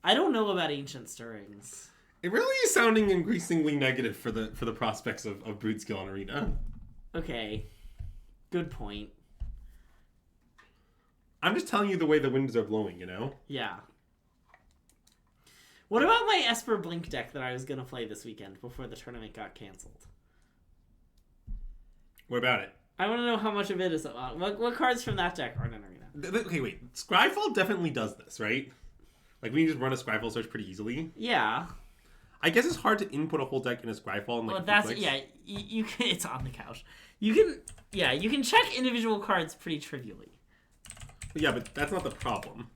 I don't know about Ancient Stirrings. It really is sounding increasingly negative for the prospects of Broodscale on Arena. Okay. Good point. I'm just telling you the way the winds are blowing, you know? Yeah. What about my Esper Blink deck that I was going to play this weekend before the tournament got canceled? What about it? I want to know how much of it is... what cards from that deck aren't in Arena? Okay, wait. Scryfall definitely does this, right? Like, we can just run a Scryfall search pretty easily. Yeah. I guess it's hard to input a whole deck in a Scryfall. Well, that's... Yeah, you can... It's on the couch. You can... Yeah, you can check individual cards pretty trivially. Yeah, but that's not the problem.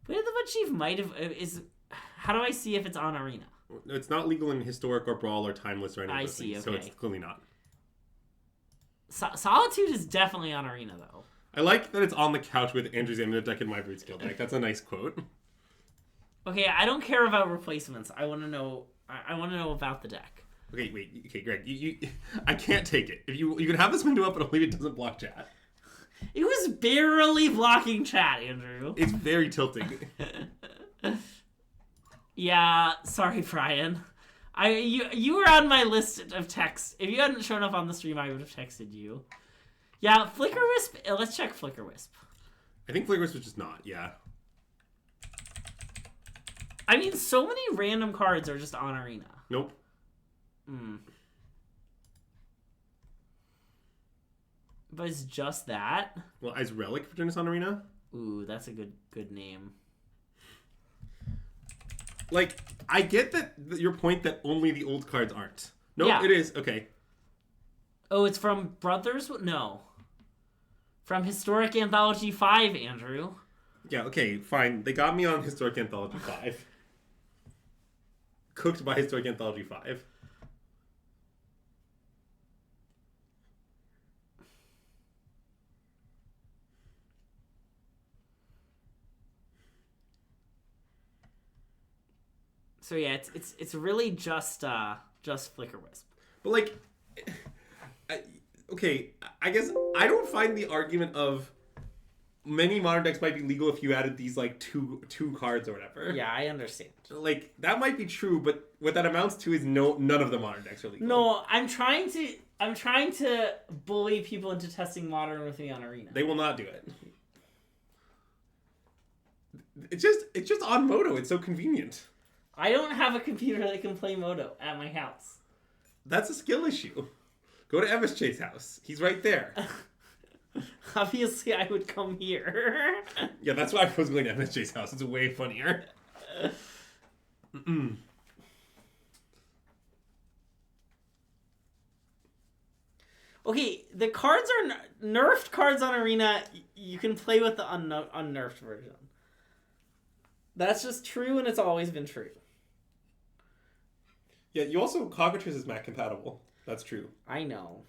Blade of the Blood Chief might have... How do I see if it's on Arena? It's not legal in Historic or Brawl or Timeless or anything. I see, okay. So it's clearly not. Solitude is definitely on Arena, though. I like that it's on the couch with Andrew's Amulet deck in my Broodscale deck. That's a nice quote. Okay, I don't care about replacements. I want to know... I want to know about the deck. Okay, wait. Okay, Greg. You I can't take it. If you can have this window up, but only if it doesn't block chat. It was barely blocking chat, Andrew. It's very tilting. Yeah, sorry, Brian. You were on my list of texts. If you hadn't shown up on the stream, I would have texted you. Yeah, Flicker Wisp. Let's check Flicker Wisp. I think Flicker Wisp was just not. Yeah. I mean, so many random cards are just on Arena. Nope. But it's just that. Well, is Relic for Genesis on Arena? Ooh, that's a good name. Like, I get that your point that only the old cards aren't. Nope, Yeah. It is. Okay. Oh, it's from Brothers? No. From Historic Anthology 5, Andrew. Yeah, okay, fine. They got me on Historic Anthology 5. Cooked by Historic Anthology 5. So yeah, it's really just Flicker Wisp. But like, okay, I guess I don't find the argument of many modern decks might be legal if you added these like two cards or whatever. Yeah, I understand. Like that might be true, but what that amounts to is none of the modern decks are legal. No, I'm trying to bully people into testing Modern with me on Arena. They will not do it. It's just on Moto. It's so convenient. I don't have a computer that can play Moto at my house. That's a skill issue. Go to MSJ's house. He's right there. Obviously, I would come here. Yeah, that's why I was going to MSJ's house. It's way funnier. Okay, the cards are nerfed cards on Arena. You can play with the unnerfed version. That's just true, and it's always been true. Yeah, you also Cockatrice is Mac compatible. That's true. I know.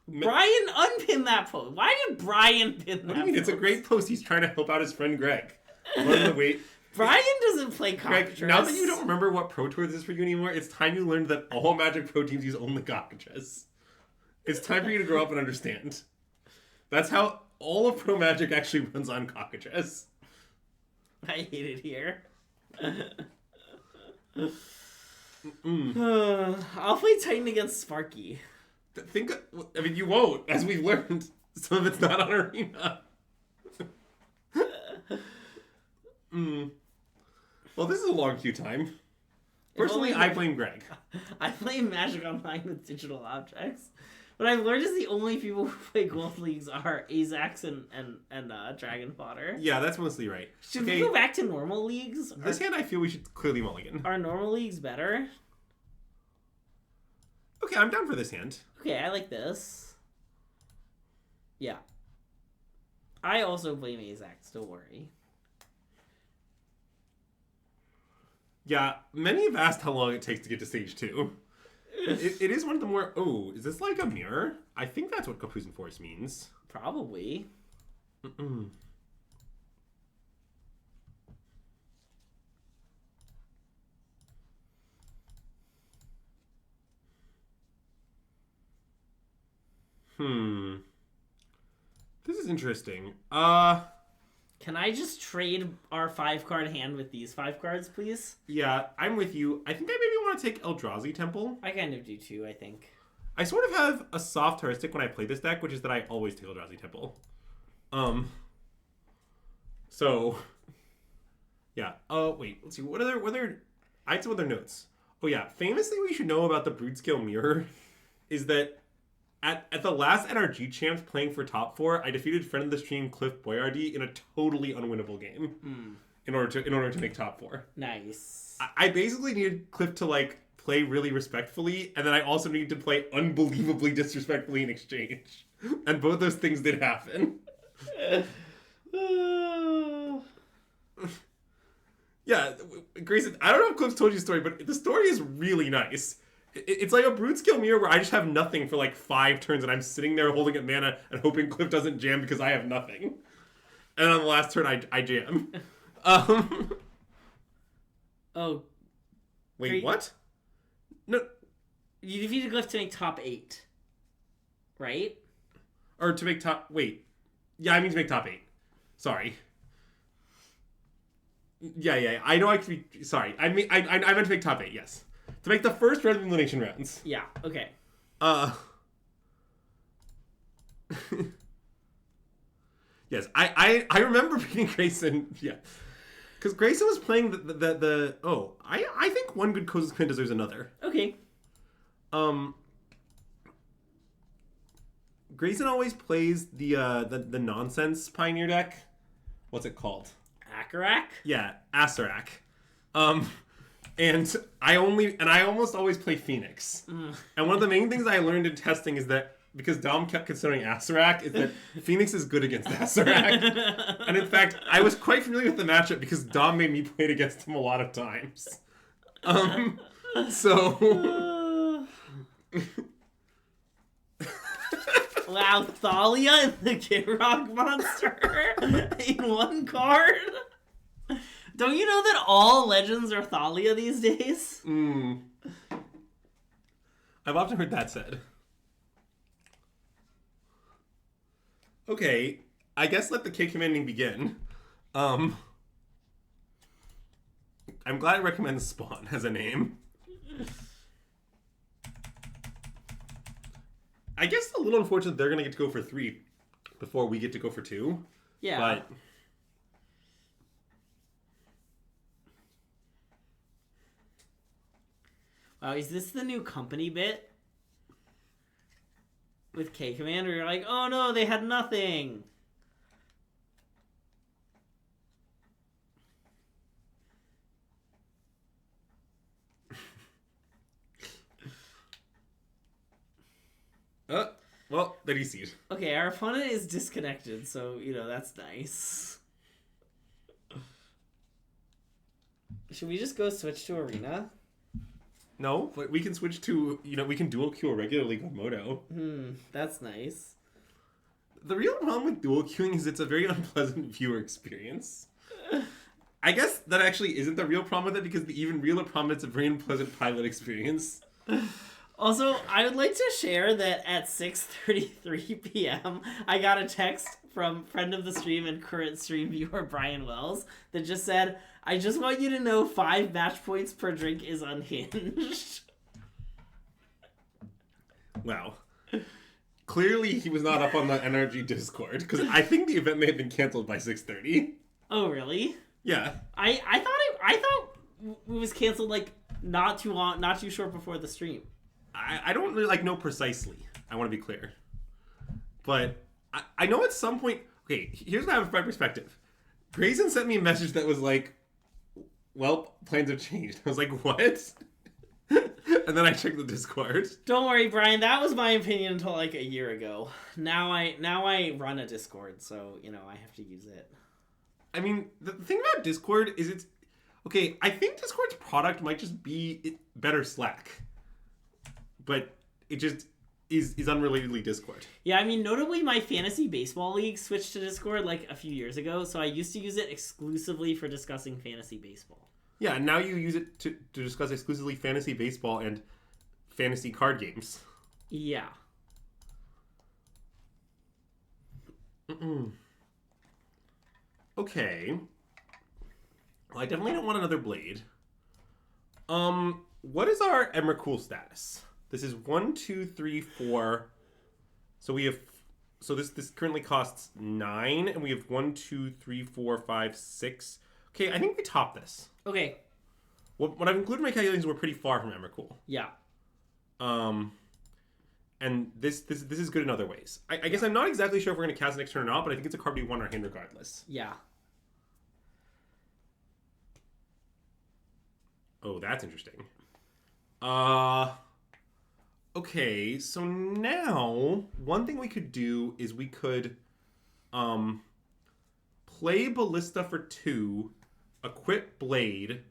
Brian unpinned that post. Why did Brian pin that What do you mean? post? It's a great post. He's trying to help out his friend Greg. Wait. Brian doesn't play Cockatrice. Greg, now that you don't remember what Pro Tour this is for you anymore, it's time you learned that all Magic Pro teams use only Cockatrice. It's time for you to grow up and understand. That's how all of Pro Magic actually runs on Cockatrice. I hate it here. I'll play Titan against Sparky. You won't, as we've learned. Some of it's not on Arena. Well, this is a long queue time. Personally, I blame Greg. I play Magic Online with digital objects. What I've learned is the only people who play Gold Leagues are Azax and Dragon Fodder. Yeah, that's mostly right. Should we go back to normal leagues? This hand, I feel we should clearly mulligan. Are normal leagues better? Okay, I'm down for this hand. Okay, I like this. Yeah. I also blame Azax, don't worry. Yeah, many have asked how long it takes to get to stage 2. It is one of the more... Oh, is this like a mirror? I think that's what Capuchin Force means. Probably. Mm-mm. This is interesting. Can I just trade our 5-card hand with these 5 cards, please? Yeah, I'm with you. I think I maybe want to take Eldrazi Temple. I kind of do too, I think. I sort of have a soft heuristic when I play this deck, which is that I always take Eldrazi Temple. So, yeah. Oh, wait. Let's see. What other... I had some other notes. Oh, yeah. Famously, what you should know about the Broodscale Mirror is that at the last NRG champs playing for top 4, I defeated friend of the stream Cliff Boyardee in a totally unwinnable game in order to make top 4. Nice. I basically needed Cliff to like play really respectfully, and then I also needed to play unbelievably disrespectfully in exchange. And both those things did happen. Yeah, Grayson, I don't know if Cliff's told you the story, but the story is really nice. It's like a Broodscale mirror where I just have nothing for like 5 turns, and I'm sitting there holding up mana and hoping Cliff doesn't jam because I have nothing. And on the last turn, I jam. Oh. Wait, what? No. You defeated Cliff to make top 8. Right? Or to make top... Wait. Yeah, I mean to make top 8. Sorry. Yeah. I know I could be... Sorry. I meant to make top 8, yes. To make the first round of elimination rounds. Yeah, okay. Yes, I remember beating Grayson. Yeah. Because Grayson was playing the oh, I think one good Kozil's Command deserves another. Okay. Grayson always plays the nonsense Pioneer deck. What's it called? Akarak? Yeah, Asarak. And I almost always play Phoenix. And one of the main things I learned in testing is that because Dom kept considering Asarak, is that Phoenix is good against Asarak. And in fact, I was quite familiar with the matchup because Dom made me play it against him a lot of times. So... Wow, Thalia and the Kid Rock monster in one card? Don't you know that all legends are Thalia these days? I've often heard that said. Okay, I guess let the K commanding begin. I'm glad it recommends Spawn as a name. I guess a little unfortunate they're gonna get to go for 3 before we get to go for 2. Yeah. But wow, is this the new company bit? With K Command, where you're like, oh no, they had nothing. Well, then he sees. Okay, our opponent is disconnected, so, you know, that's nice. Should we just go switch to Arena? No, but we can switch to, we can dual queue a regular League of Moto. That's nice. The real problem with dual queuing is it's a very unpleasant viewer experience. I guess that actually isn't the real problem with it because the even realer problem is it's a very unpleasant pilot experience. Also, I would like to share that at 6:33 p.m., I got a text from friend of the stream and current stream viewer Brian Wells that just said, I just want you to know 5 match points per drink is unhinged. Wow. Clearly he was not up on the NRG Discord, because I think the event may have been canceled by 6:30. Oh, really? Yeah. I thought it was canceled like not too short before the stream. I don't really know precisely. I want to be clear. But I know at some point... Okay, here's what I have from my perspective. Grayson sent me a message that was like, well, plans have changed. I was like, what? And and then I check the Discord. Don't worry, Brian. That was my opinion until like a year ago. Now I run a Discord, so I have to use it. I mean, the thing about Discord is it's okay. I think Discord's product might just be better Slack, but it just is unrelatedly Discord. Yeah, I mean, notably, my fantasy baseball league switched to Discord like a few years ago, so I used to use it exclusively for discussing fantasy baseball. Yeah, and now you use it to discuss exclusively fantasy baseball and fantasy card games. Yeah. Okay. Well, I definitely don't want another blade. What is our Emrakul status? This is 1, 2, 3, 4. So we have. So this currently costs 9, and we have 1, 2, 3, 4, 5, 6. Okay, I think we top this. Okay. What I've included in my calculations, we're pretty far from Emrakul. Yeah. And this is good in other ways. I guess I'm not exactly sure if we're going to cast next turn or not, but I think it's a card we want in our hand regardless. Yeah. Oh, that's interesting. Okay, so now one thing we could do is we could play Ballista for 2, equip Blade,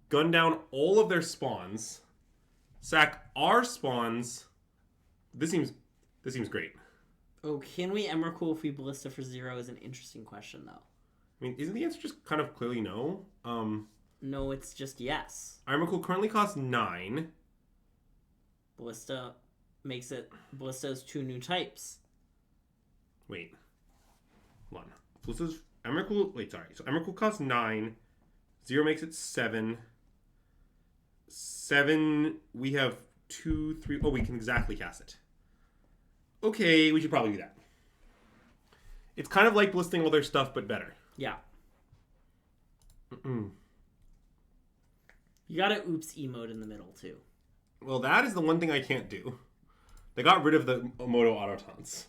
gun down all of their spawns, sack our spawns. This seems great. Oh, can we Emrakul if we Ballista for 0 is an interesting question, though. I mean, isn't the answer just kind of clearly no? No, it's just yes. Emrakul currently costs 9. Ballista has 2 new types. Wait. Hold on. Ballista's Emrakul. Wait, sorry. So Emrakul costs 9. 0 makes it 7. 7. We have 2, 3. Oh, we can exactly cast it. Okay, we should probably do that. It's kind of like listing all their stuff, but better. Yeah. You got a oops emote in the middle, too. Well, that is the one thing I can't do. They got rid of the Moto Autotons.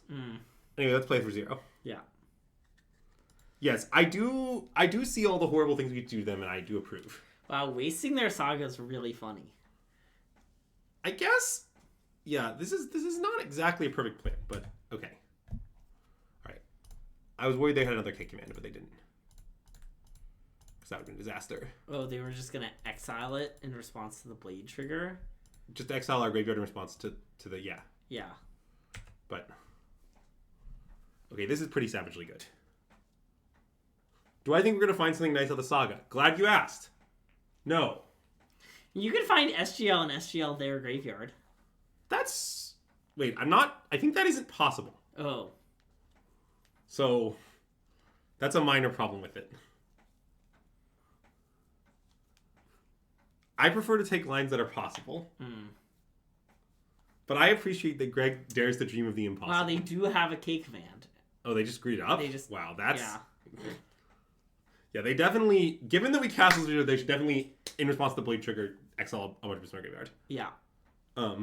Anyway, let's play for 0. Yeah. Yes, I do see all the horrible things we do to them, and I do approve. Wow, wasting their saga is really funny. I guess, yeah, this is not exactly a perfect plan, but okay. All right. I was worried they had another K command, but they didn't. Because that would have been a disaster. Oh, they were just going to exile it in response to the blade trigger? Just exile our graveyard in response to the, yeah. Yeah. But, okay, this is pretty savagely good. Do I think we're going to find something nice out of the saga? Glad you asked. No. You can find SGL and SGL their graveyard. That's... Wait, I think that isn't possible. Oh. So, that's a minor problem with it. I prefer to take lines that are possible. But I appreciate that Greg dares to dream of the impossible. Wow, they do have a K command. Oh, they just screwed it up? Wow, that's... Yeah. Yeah, they definitely... Given that we cast this video, they should definitely, in response to the Blade Trigger, exile a bunch of Smart Graveyard. Yeah. But...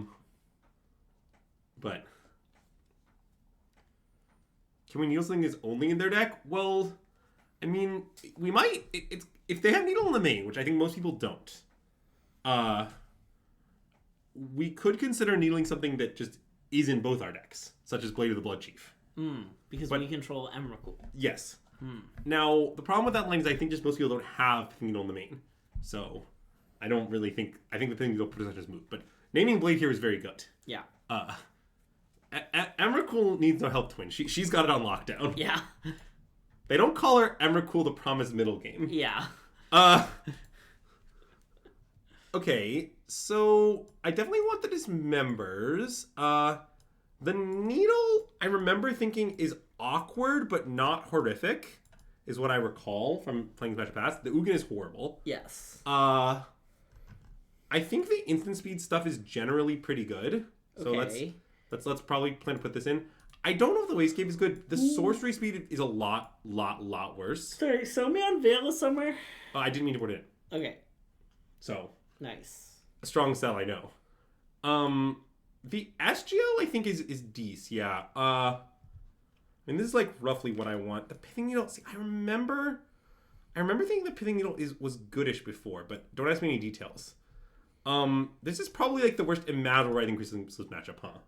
Can we Needle something that's only in their deck? Well, I mean, we might... If they have Needle in the main, which I think most people don't, we could consider needling something that just is in both our decks, such as Blade of the Blood Chief. Because we control Emrakul. Yes. Now, the problem with that line is I think just most people don't have Needle in the main. So, I don't really think... I think the thing will pretty much just move. But naming Blade here is very good. Yeah. Emrakul needs no help twin. She's got it on lockdown. Yeah. They don't call her Emrakul the Promised Middle Game. Yeah. Okay, so I definitely want the Dismembers. The Needle, I remember thinking, is awkward but not horrific, is what I recall from playing Smash Pass. The Ugin is horrible. Yes. I think the instant speed stuff is generally pretty good. So okay. let's probably plan to put this in. I don't know if the Wastecape is good. The sorcery speed is a lot worse. Sorry, show me on Veil somewhere. I didn't mean to put it in. Okay. So. Nice. A strong sell, I know. The SGL, I think, is decent, yeah. I mean, this is, like, roughly what I want. The Pithing Needle, see, I remember thinking the Pithing Needle was goodish before, but don't ask me any details. This is probably like the worst imaginable Writhing Chrysalis matchup, huh?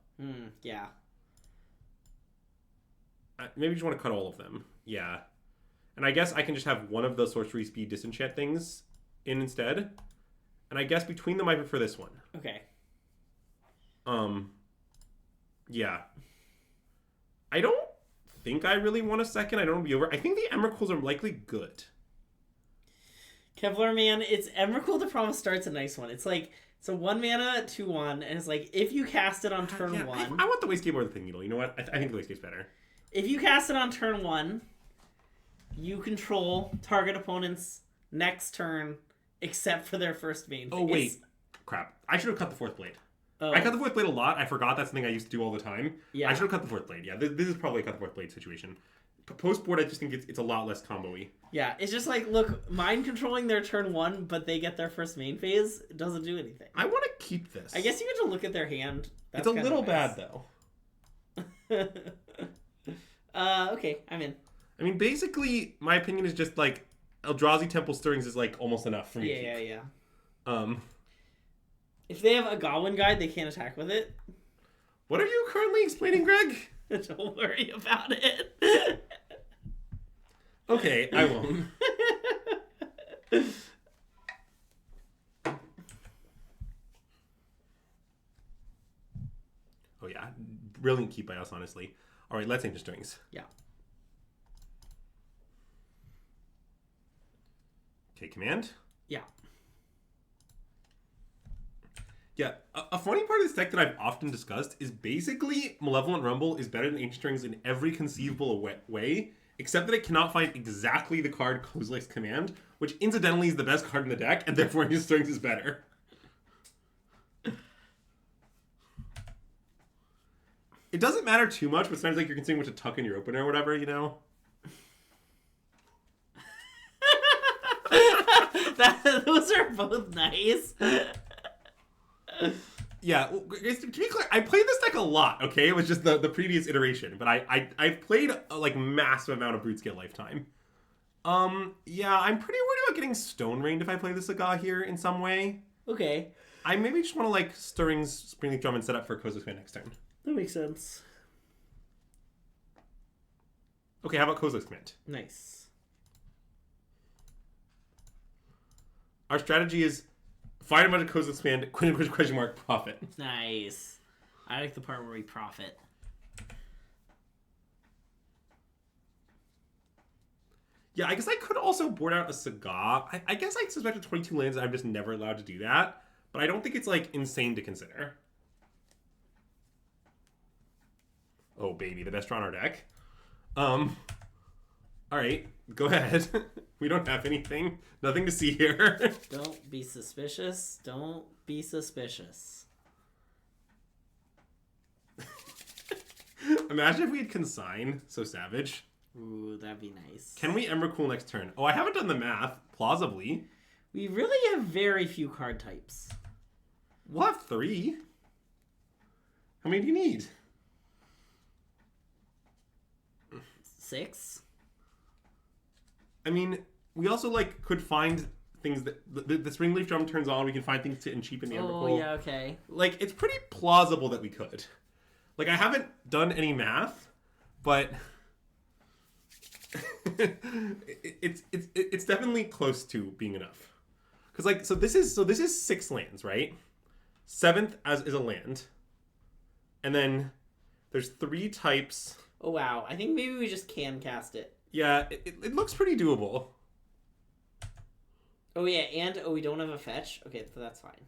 Yeah. Maybe you just want to cut all of them. Yeah. And I guess I can just have one of the sorcery speed disenchant things in instead. And I guess between them I prefer this one. Okay. Yeah. I don't think I really want a second. I don't want to be over. I think the Emrakul's are likely good. Kevlar Man, it's Emrakul the Promise starts a nice one. It's like, it's a 1 mana, 2/1, and it's like, if you cast it on turn 1... I want the Wastecape over the Thing Needle. You know what? I think the Wastecape's better. If you cast it on turn 1, you control target opponent's next turn, except for their first main phase. Oh, wait. Crap. I should have cut the 4th blade. Oh. I cut the 4th blade a lot. I forgot that's something I used to do all the time. Yeah. I should have cut the 4th blade. Yeah, this is probably a cut the 4th blade situation. Post-board, I just think it's a lot less combo-y. Yeah, it's just like, look, mind controlling their turn 1, but they get their first main phase, it doesn't do anything. I want to keep this. I guess you get to look at their hand. That's it's a little nice. bad, though. Okay, I'm in. I mean, basically, my opinion is just, like, Eldrazi Temple Stirrings is, like, almost enough for me to keep. Yeah. If they have a Goblin Guide, they can't attack with it. What are you currently explaining, Greg? Don't worry about it. Okay, I won't. Oh, yeah. Brilliant keep by us, honestly. All right, let's Ancient Stirrings. Yeah. Okay, command. Yeah. Yeah, a funny part of this deck that I've often discussed is basically Malevolent Rumble is better than Ancient Stirrings in every conceivable way, except that it cannot find exactly the card Kozilek's Command, which incidentally is the best card in the deck, and therefore Ancient Stirrings is better. It doesn't matter too much, but sometimes like you're considering what to tuck in your opener or whatever, you know? Those are both nice. Yeah, well, to be clear, I played this deck a lot, okay? It was just the previous iteration, but I've played a like massive amount of Broodscale lifetime. Yeah, I'm pretty worried about getting Stone Rained if I play the Saga here in some way. Okay. I maybe just want to like Stirrings, Springleaf Drum, and set up for Kozilek's Command next turn. That makes sense. Okay, how about Kozilek's Command? Nice. Our strategy is find a bunch of Kozilek's Command, question mark, profit. Nice. I like the part where we profit. Yeah, I guess I could also board out a Saga. I guess I suspect with 22 lands I'm just never allowed to do that. But I don't think it's, like, insane to consider. Oh, baby, the best draw on our deck. Alright, go ahead. We don't have anything. Nothing to see here. Don't be suspicious. Don't be suspicious. Imagine if we had Consign. So savage. Ooh, that'd be nice. Can we Emrakul next turn? Oh, I haven't done the math. Plausibly. We really have very few card types. We'll have 3. How many do you need? 6? I mean, we also, like, could find things that... The Springleaf Drum turns on, we can find things to cheapen the Emrakul. Oh, yeah, okay. Like, it's pretty plausible that we could. Like, I haven't done any math, but... it's definitely close to being enough. Because, like, so this is 6 lands, right? 7th is a land. And then there's 3 types. Oh, wow. I think maybe we just can cast it. Yeah, it looks pretty doable. Oh, yeah, and, we don't have a fetch? Okay, so that's fine.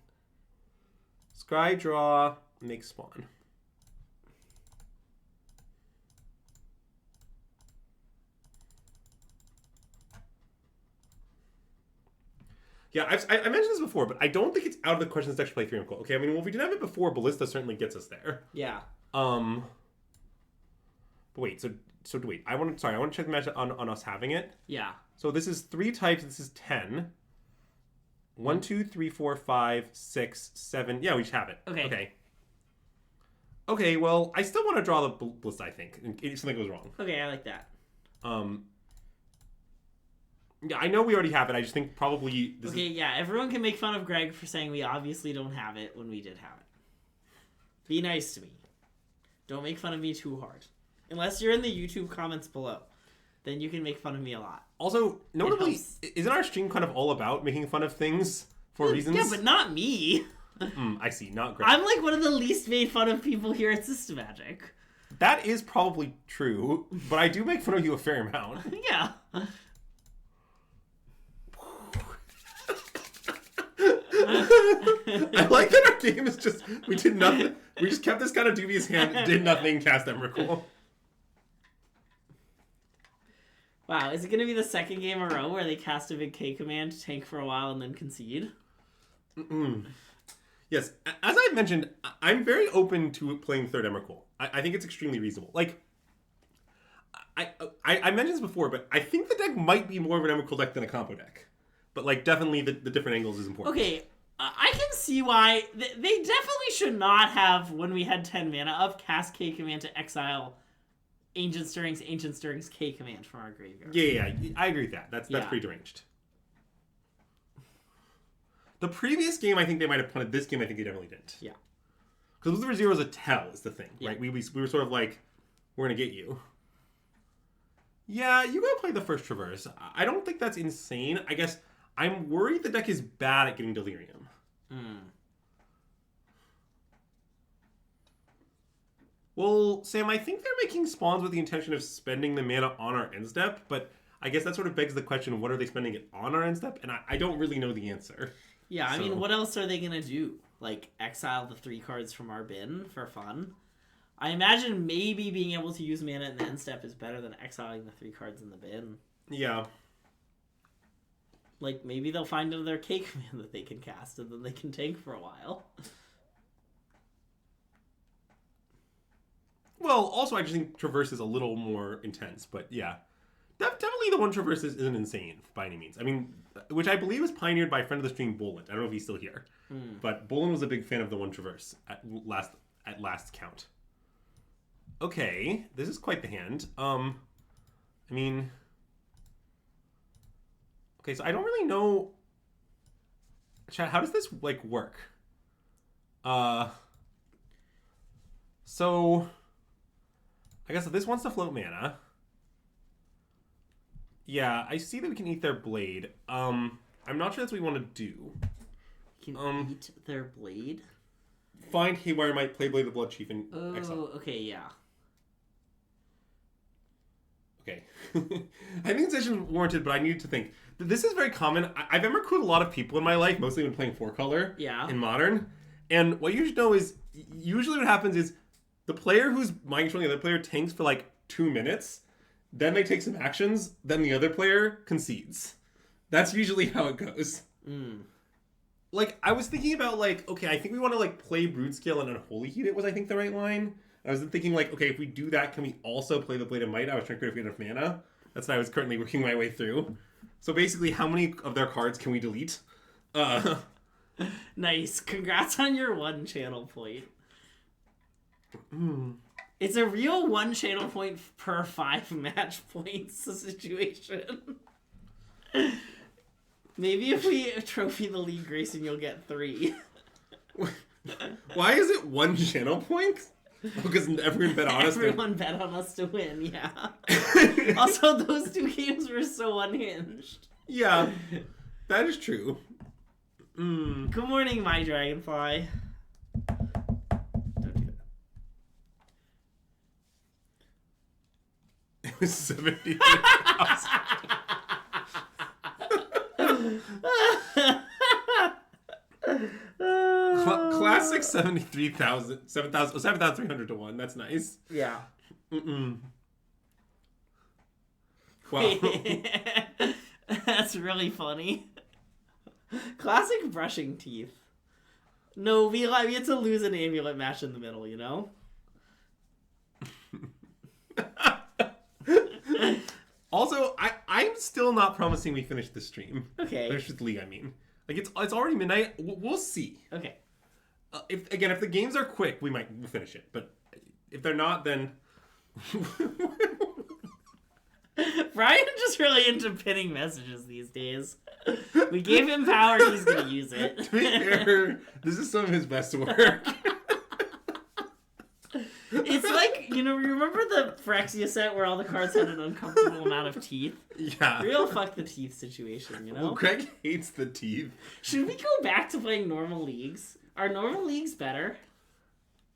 Scry, draw, make spawn. Yeah, I mentioned this before, but I don't think it's out of the question to actually play 3-Uncle. Okay, I mean, well, if we didn't have it before, Ballista certainly gets us there. Yeah. But wait, so wait, I want to check the match on us having it. Yeah. So this is 3 types, this is 10. 1, 2, 3, 4, 5, 6, 7. Yeah, we just have it. Okay. Okay, well, I still want to draw the Ballista, I think, if something goes wrong. Okay, I like that. Yeah, I know we already have it. I just think probably... Everyone can make fun of Greg for saying we obviously don't have it when we did have it. Be nice to me. Don't make fun of me too hard. Unless you're in the YouTube comments below. Then you can make fun of me a lot. Also, notably, isn't our stream kind of all about making fun of things for reasons? Yeah, but not me. I see. Not Greg. I'm like one of the least made fun of people here at SystemMagic. That is probably true, but I do make fun of you a fair amount. Yeah. I like that our game is just, we did nothing. We just kept this kind of dubious hand, did nothing, cast Emrakul. Wow, is it going to be the second game in a row where they cast a big K command, tank for a while, and then concede? Yes, as I mentioned, I'm very open to playing third Emrakul. I think it's extremely reasonable. Like, I mentioned this before, but I think the deck might be more of an Emrakul deck than a combo deck. But, like, definitely the different angles is important. Okay, I can see why. They definitely should not have, when we had 10 mana up, cast K command to exile Ancient Stirrings, K command from our graveyard. Yeah, I agree with that. That's pretty deranged. The previous game, I think they might have punted. This game, I think they definitely didn't. Yeah. Because Luther Zero is a tell, is the thing, yeah. right? We were sort of like, we're going to get you. Yeah, you gotta play the first Traverse. I don't think that's insane. I guess I'm worried the deck is bad at getting Delirium. Well, Sam, I think they're making spawns with the intention of spending the mana on our end step, but I guess that sort of begs the question, what are they spending it on our end step? And I don't really know the answer. Yeah, I mean, what else are they going to do? Like, exile the 3 cards from our bin for fun? I imagine maybe being able to use mana in the end step is better than exiling the 3 cards in the bin. Yeah. Like, maybe they'll find another K command that they can cast, and then they can tank for a while. Well, also, I just think Traverse is a little more intense, but yeah. Definitely the one Traverse isn't insane by any means. I mean, which I believe was pioneered by a friend of the stream, Bolin. I don't know if he's still here. But Bolin was a big fan of the one Traverse at last count. Okay, this is quite the hand. I mean... Okay, so I don't really know... Chat, how does this, like, work? So... I guess if this wants to float mana... Yeah, I see that we can eat their blade. I'm not sure that's what we want to do. Can eat their blade? Find Haywire Might, play Blade of the Blood Chief, and exile. Oh, okay, yeah. Okay. I think this is warranted, but I needed to think. This is very common. I've recruited a lot of people in my life, mostly when playing 4-color in Modern. And what you should know is, usually what happens is, the player who's mind controlling the other player tanks for like 2 minutes, then they take some actions, then the other player concedes. That's usually how it goes. Like, I was thinking about, like, okay, I think we want to, like, play Broodscale and Unholy Heat it was, I think, the right line. I was thinking, like, okay, if we do that, can we also play the Blade of Might? I was trying to figure out if we had enough mana. That's what I was currently working my way through. So basically, how many of their cards can we delete? Nice. Congrats on your 1 channel point. It's a real 1 channel point per 5 match points situation. Maybe if we trophy the League Grayson, you'll get 3. Why is it 1 channel point? Because everyone bet on us. Everyone bet on us to win, yeah. Also, those 2 games were so unhinged. Yeah, that is true. Good morning, my dragonfly. Don't do that. It was 73,000. Classic 73,000, 7,300 to 1. That's nice. Yeah. Wow. That's really funny. Classic brushing teeth. No, we had to lose an amulet match in the middle, you know? Also, I'm still not promising we finish the stream. Okay. Finish the league, I mean. Like, it's already midnight. We'll see. Okay. If the games are quick, we'll finish it. But if they're not, then... Brian's just really into pinning messages these days. We gave him power, he's gonna use it. To be fair, this is some of his best work. It's like, remember the Phyrexia set where all the cards had an uncomfortable amount of teeth? Yeah. Real fuck the teeth situation, Well, Greg hates the teeth. Should we go back to playing normal leagues? Are normal leagues better?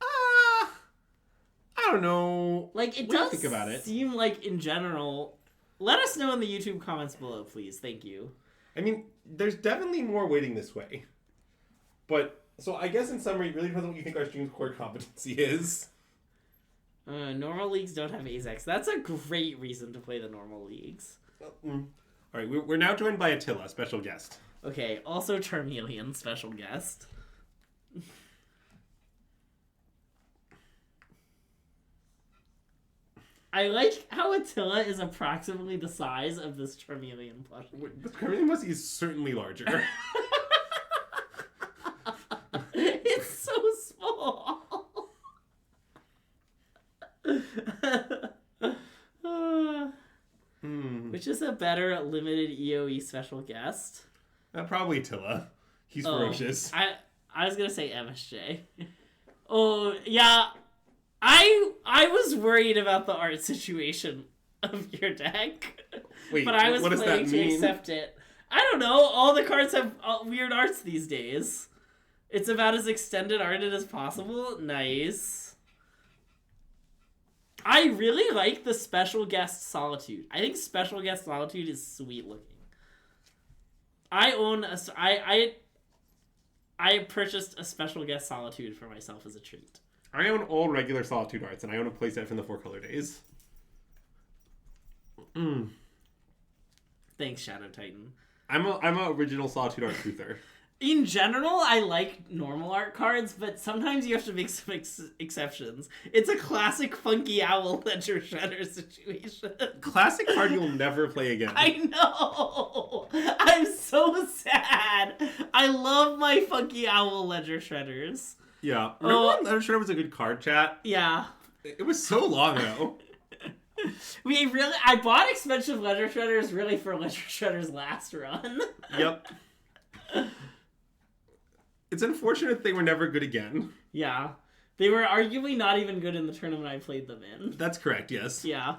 I don't know. Like, it What do you does think about it? seem like, in general... Let us know in the YouTube comments below, please. Thank you. I mean, there's definitely more weighting this way. But, so I guess in summary, it really depends on what you think our stream's core competency is. Normal leagues don't have AZEX. That's a great reason to play the normal leagues. Alright, we're now joined by Attila, special guest. Okay, also Charmeleon, special guest. I like how Attila is approximately the size of this Charmeleon plushie. The Charmeleon is certainly larger. It's so small. Which is a better limited EOE special guest? Probably Attila. He's ferocious. I was gonna say MSJ. Oh yeah, I was worried about the art situation of your deck. Wait, but I was what does planning that to mean? accept it. I don't know. All the cards have weird arts these days. It's about as extended arted as possible. Nice. I really like the Special Guest Solitude. I think Special Guest Solitude is sweet looking. I own a... I purchased a Special Guest Solitude for myself as a treat. I own all regular Solitude arts, and I own a playset from the 4 Color Days. Thanks, Shadow Titan. I'm a original Solitude art truther. In general, I like normal art cards, but sometimes you have to make some exceptions. It's a classic Funky Owl Ledger Shredder situation. Classic card you'll never play again. I know! I'm so sad! I love my Funky Owl Ledger Shredders. Yeah. Remember when Ledger Shredder was a good card, chat? Yeah. It was so long ago. I bought expensive Ledger Shredders really for Ledger Shredder's last run. Yep. It's unfortunate they were never good again. Yeah. They were arguably not even good in the tournament I played them in. That's correct, yes. Yeah.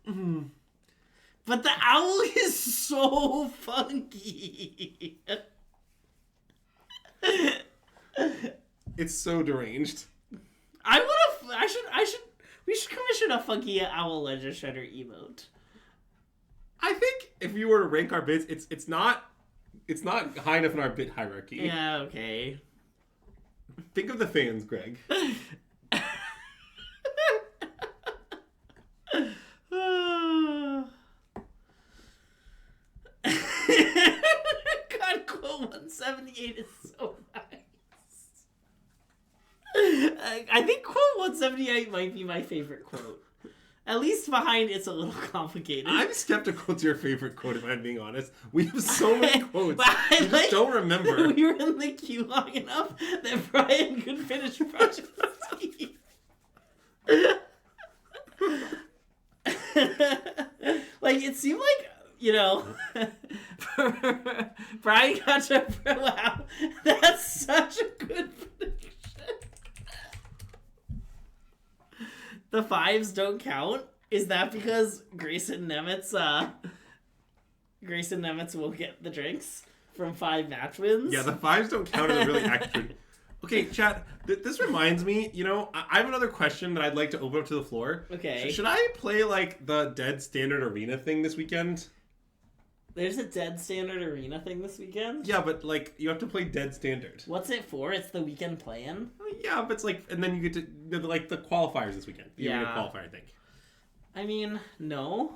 But the owl is so funky. It's so deranged. We should commission a Funky Owl Ledger Shredder emote. I think if you were to rank our bits, it's not high enough in our bit hierarchy. Yeah, okay. Think of the fans, Greg. God, quote 178 is so nice. I think quote 178 might be my favorite quote. At least behind It's a Little Complicated. I'm skeptical it's your favorite quote, if I'm being honest. We have so many quotes. I You just don't remember. We were in the queue long enough that Brian could finish Project Ski. Like, it seemed like, Brian got to throw out. That's such a good prediction. The 5s don't count? Is that because Grayson Nemitz will get the drinks from 5 match wins? Yeah, the 5s don't count as a really accurate. Okay, chat, this reminds me, I have another question that I'd like to open up to the floor. Okay. Should I play, the Dead Standard Arena thing this weekend? There's a Dead Standard Arena thing this weekend? Yeah, but, you have to play Dead Standard. What's it for? It's the weekend play-in? Yeah, but it's and then you get to, the qualifiers this weekend. The arena qualifier, I think. I mean, no.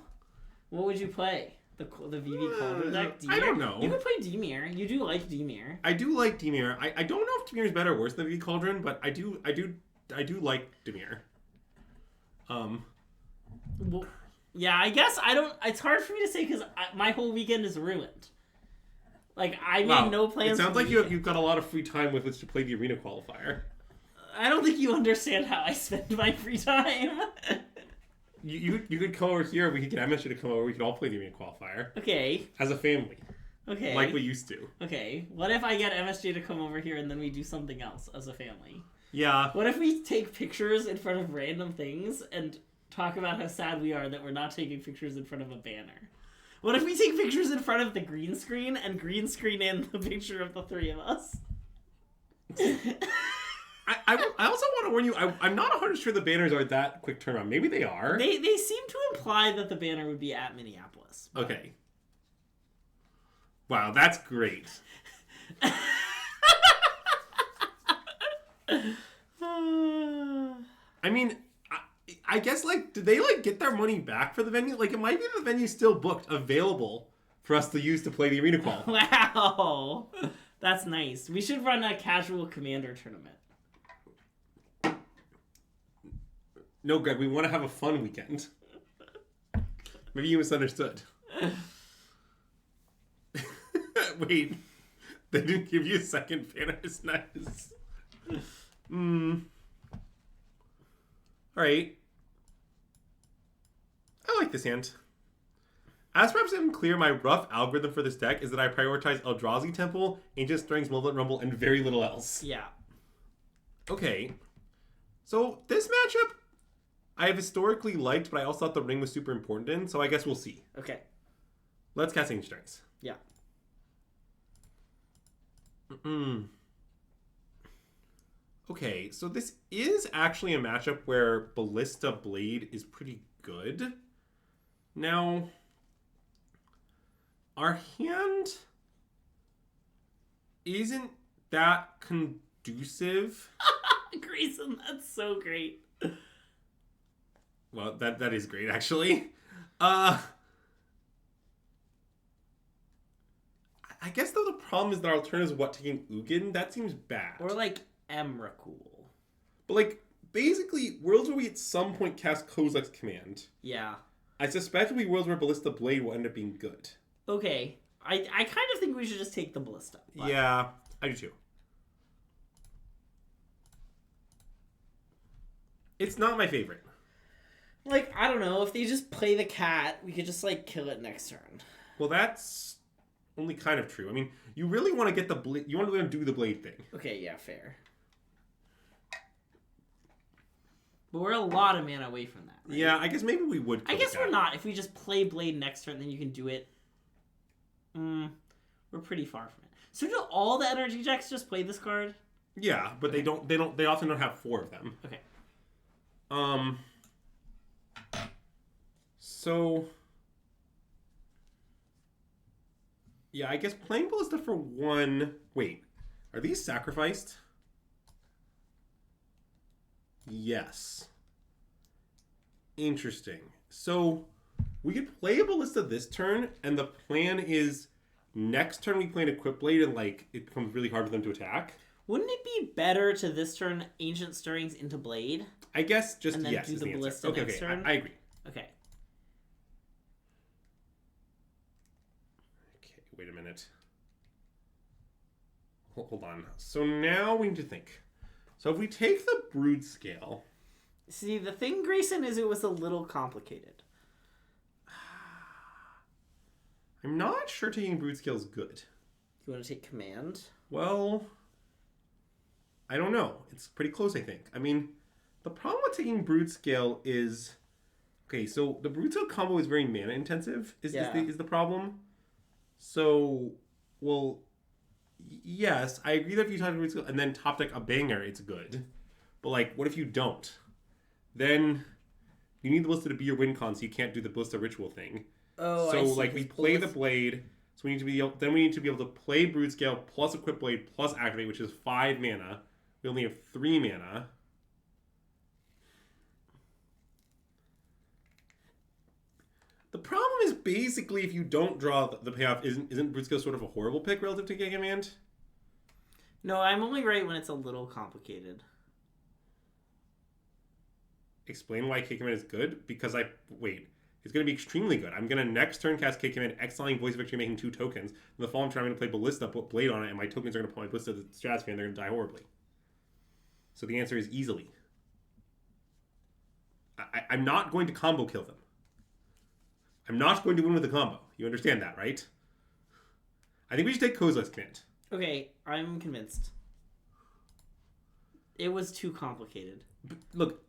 What would you play? The VV Cauldron deck? I don't know. You could play Dimir. You do like Dimir. I do like Dimir. I don't know if Dimir is better or worse than VV Cauldron, but I do like Dimir. Well, yeah, I guess I don't... It's hard for me to say because my whole weekend is ruined. I made no plans. It sounds like you've got a lot of free time with which to play the arena qualifier. I don't think you understand how I spend my free time. You could come over here. We could get MSG to come over. We could all play the Arena Qualifier Okay. as a family, Okay. like we used to. Okay. What if I get MSG to come over here and then we do something else as a family? Yeah. What if we take pictures in front of random things and talk about how sad we are that we're not taking pictures in front of a banner? What if we take pictures in front of the green screen and green screen in the picture of the three of us? I also want to warn you, I'm not 100% sure the banners are that quick turnaround. Maybe they are. They seem to imply that the banner would be at Minneapolis. But... Okay. Wow, that's great. I mean, I guess, like, did they, like, get their money back for the venue? Like, it might be the venue still booked, available for us to use to play the Arena Qual. Wow. That's nice. We should run a casual commander tournament. No, Greg, we want to have a fun weekend. Maybe you misunderstood. Wait, they didn't give you a second banner. It's nice. Alright. I like this hand. As perhaps I'm clear, my rough algorithm for this deck is that I prioritize Eldrazi Temple, Ancient Stirrings, Malevolent Rumble, and very little else. Yeah. Okay. So, this matchup, I have historically liked, but I also thought the ring was super important in, so I guess we'll see. Okay. Let's cast Ancient Stirrings. Yeah. Okay, so this is actually a matchup where Ballista Blade is pretty good. Now, our hand isn't that conducive. Grayson, that's so great. Well, that is great, actually. I guess, though, the problem is that our alternative is taking Ugin? That seems bad. Or, like, Emrakul. But, like, basically, worlds where we at some point cast Kozilek's Command. Yeah. I suspect it'll be worlds where Ballista Blade will end up being good. Okay. I kind of think we should just take the Ballista. But... Yeah, I do too. It's not my favorite. Like, I don't know. If they just play the cat, we could just, like, kill it next turn. Well, that's only kind of true. I mean, you really want to get the blade. You want to do the blade thing. Okay, yeah, fair. But we're a lot of mana away from that, right? Yeah, I guess maybe we would. I guess we're not. If we just play blade next turn, then you can do it. We're pretty far from it. So do all the NRG decks just play this card? Yeah, but they don't. They often don't have 4 of them. Okay. So. Yeah, I guess playing Ballista for 1... Wait, are these sacrificed? Yes. Interesting. So, we could play a Ballista this turn, and the plan is next turn we play an Equip Blade, and, like, it becomes really hard for them to attack. Wouldn't it be better to this turn Ancient Stirrings into Blade? I guess just and then yes do is the the answer. Ballista Okay, next turn? I agree. Okay. Okay, wait a minute. Hold on. So now we need to think. So if we take the Broodscale... See, the thing, Grayson, is it was a little complicated. I'm not sure taking Broodscale is good. You want to take Command? Well, I don't know. It's pretty close, I think. I mean, the problem with taking Broodscale is... Okay, so the Broodscale combo is very mana intensive, is the problem. So, well, yes, I agree that if you top deck Broodscale and then top deck a banger, it's good. But, like, what if you don't? Then you need the Ballista to be your win con, so you can't do the Ballista ritual thing. Oh, so, I see, like, we play the Blade... So we need to be able to play Broodscale plus Equip Blade plus Activate, which is 5 mana. We only have 3 mana. The problem is basically if you don't draw the payoff, isn't Broodscale sort of a horrible pick relative to Giga Command? No, I'm only right when it's a little complicated. Explain why Giga Command is good? Because it's going to be extremely good. I'm going to next turn cast Giga Command, exiling Voice of Victory, making 2 tokens. In the following turn, I'm going to play Ballista, put Blade on it, and my tokens are going to put my Ballista to the Stratosphere, and they're going to die horribly. So the answer is easily. I'm not going to combo kill them. I'm not going to win with a combo. You understand that, right? I think we should take Kozilek's command. Okay, I'm convinced. It was too complicated. But look,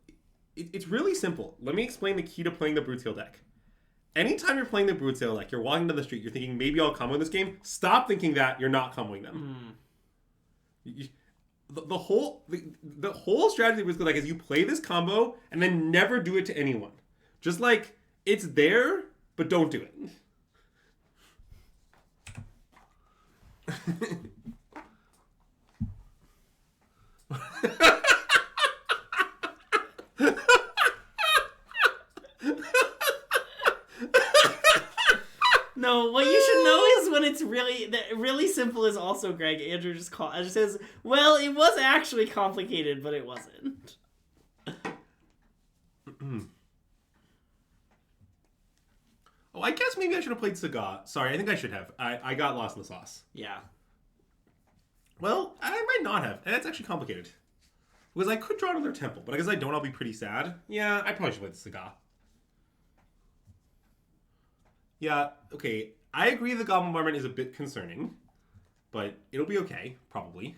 it's really simple. Let me explain the key to playing the Broodscale deck. Anytime you're playing the Broodscale deck, you're walking down the street, you're thinking, maybe I'll combo this game. Stop thinking that. You're not comboing them. The whole strategy of Broodscale deck is you play this combo and then never do it to anyone. Just like, it's there, but don't do it. No, what you should know is when it's really simple is also Greg. Andrew just says, well, it was actually complicated, but it wasn't. Oh, I guess maybe I should have played Saga. Sorry, I think I should have. I got lost in the sauce. Yeah. Well, I might not have. And that's actually complicated. Because I could draw another temple, but I guess I don't, I'll be pretty sad. Yeah, I probably should play the Saga. Yeah, okay. I agree the Goblin Bombardment is a bit concerning, but it'll be okay, probably.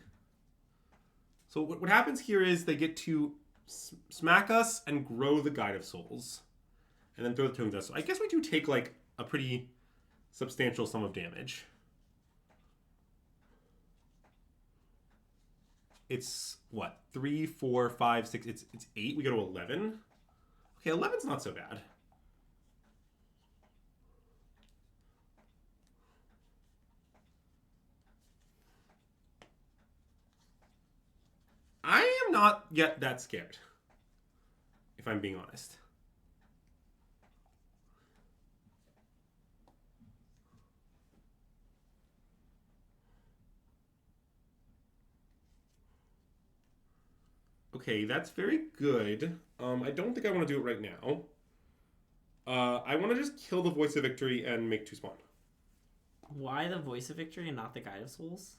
So what happens here is they get to smack us and grow the Guide of Souls. And then throw the tokens out. So I guess we do take, like, a pretty substantial sum of damage. It's, what, 3, 4, 5, 6, it's 8. We go to 11. Okay, 11's not so bad. I am not yet that scared, if I'm being honest. Okay, that's very good. I don't think I want to do it right now. I want to just kill the Voice of Victory and make 2 spawn. Why the Voice of Victory and not the Guide of Souls?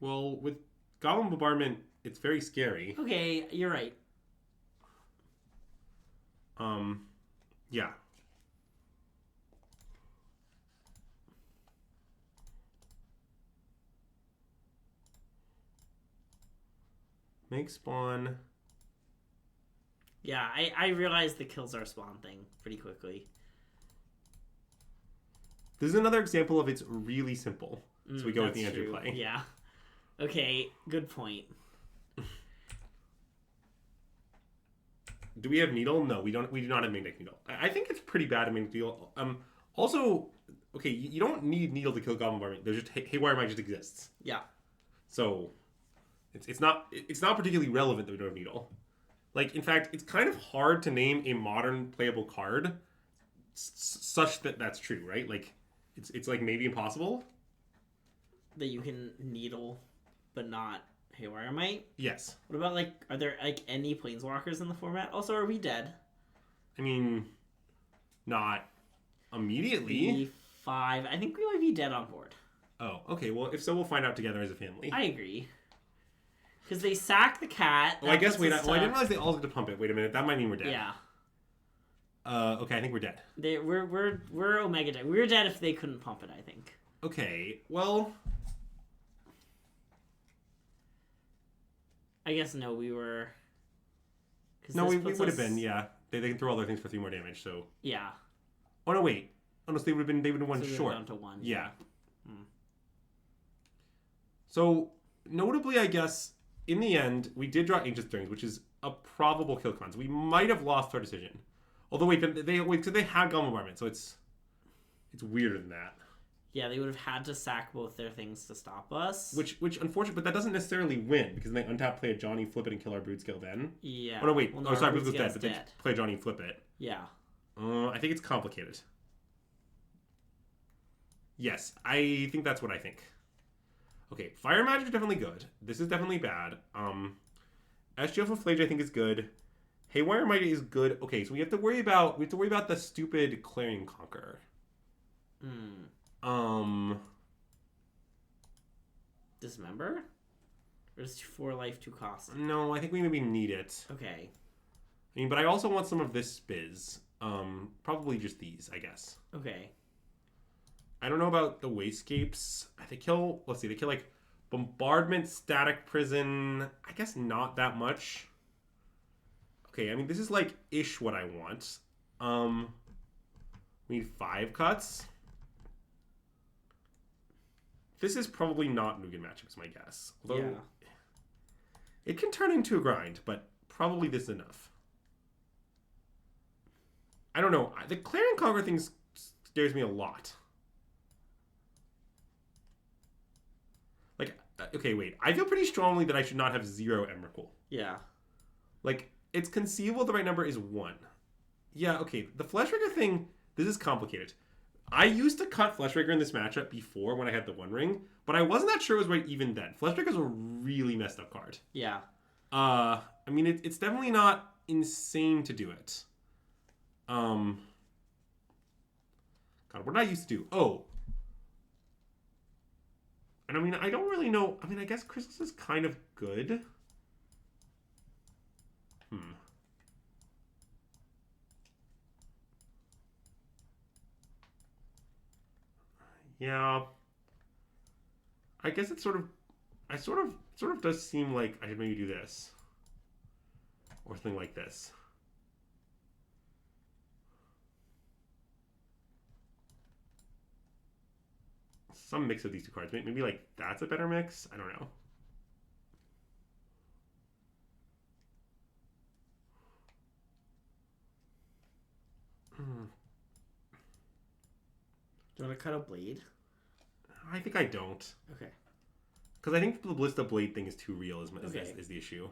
Well, with Goblin Bombardment, it's very scary. Okay, you're right. Yeah. Make spawn. Yeah, I realized the kills our spawn thing pretty quickly. This is another example of it's really simple. So we go with the Andrew play. Yeah. Okay, good point. Do we have Needle? No, we don't. We do not have Magnetic Needle. I think it's pretty bad. Magnetic Needle. Also, okay, you don't need Needle to kill Goblin Bombardment. There's just Haywire Might just exists. Yeah. So, it's not particularly relevant that we don't have Needle. Like, in fact, it's kind of hard to name a modern playable card such that that's true, right? Like, it's like maybe impossible. That you can Needle, but not Haywire Might? Yes. What about, like, are there, like, any Planeswalkers in the format? Also, are we dead? I mean, not immediately. 5. I think we might be dead on board. Oh, okay. Well, if so, we'll find out together as a family. I agree. Because they sack the cat. Oh, I guess, wait, I didn't realize they all get to pump it. Wait a minute, that might mean we're dead. Yeah. Okay, I think we're dead. We're Omega dead. We were dead if they couldn't pump it, I think. Okay, well... I guess no, we were... No, we would have been, yeah. They can throw all their things for 3 more damage, so... Yeah. Oh, no, wait. Oh, no, so they would have been 1 so short. Down to 1. Yeah. So, notably, I guess, in the end, we did draw Ancient Stirrings, which is a probable kill cons. We might have lost our decision. Although, wait, because they had Goblin Bombardment, so it's weirder than that. Yeah, they would have had to sack both their things to stop us. Which unfortunately, but that doesn't necessarily win, because they untap, play a Johnny, flip it, and kill our Broodscale then. Yeah. Oh, no, wait. Well, no, sorry, Broodscale's dead, but they play Johnny, flip it. Yeah. I think it's complicated. Yes, I think that's what I think. Okay, Fire Magic is definitely good. This is definitely bad. SGF of Flage I think is good. Haywire Might is good. Okay, so we have to worry about the stupid Clarion Conqueror. Dismember? Or is 4 life 2 cost? No, I think we maybe need it. Okay. I mean, but I also want some of this Spiz. Probably just these, I guess. Okay. I don't know about the Wastegapes. They kill, let's see, they kill like Bombardment, Static Prison. I guess not that much. Okay, I mean, this is like ish what I want. We need 5 cuts. This is probably not Nugan matchup, is my guess. Although Yeah. it can turn into a grind, but probably this is enough. I don't know. The Clarion Conqueror thing scares me a lot. Like, okay, wait. I feel pretty strongly that I should not have 0 Emrakul. Yeah. Like, it's conceivable the right number is 1. Yeah, okay. The Fleshraker thing, this is complicated. I used to cut Fleshraker in this matchup before when I had the One Ring, but I wasn't that sure it was right even then. Fleshraker's a really messed up card. Yeah. I mean, it's definitely not insane to do it. God, what did I used to do? Oh. And I mean, I don't really know. I mean, I guess Chrysalis is kind of good. Yeah. I guess it's sort of does seem like I should maybe do this. Or something like this. Some mix of these two cards. Maybe like that's a better mix? I don't know. Do you want to cut a blade? I think I don't. Okay. Because I think the Ballista Blade thing is too real is the issue.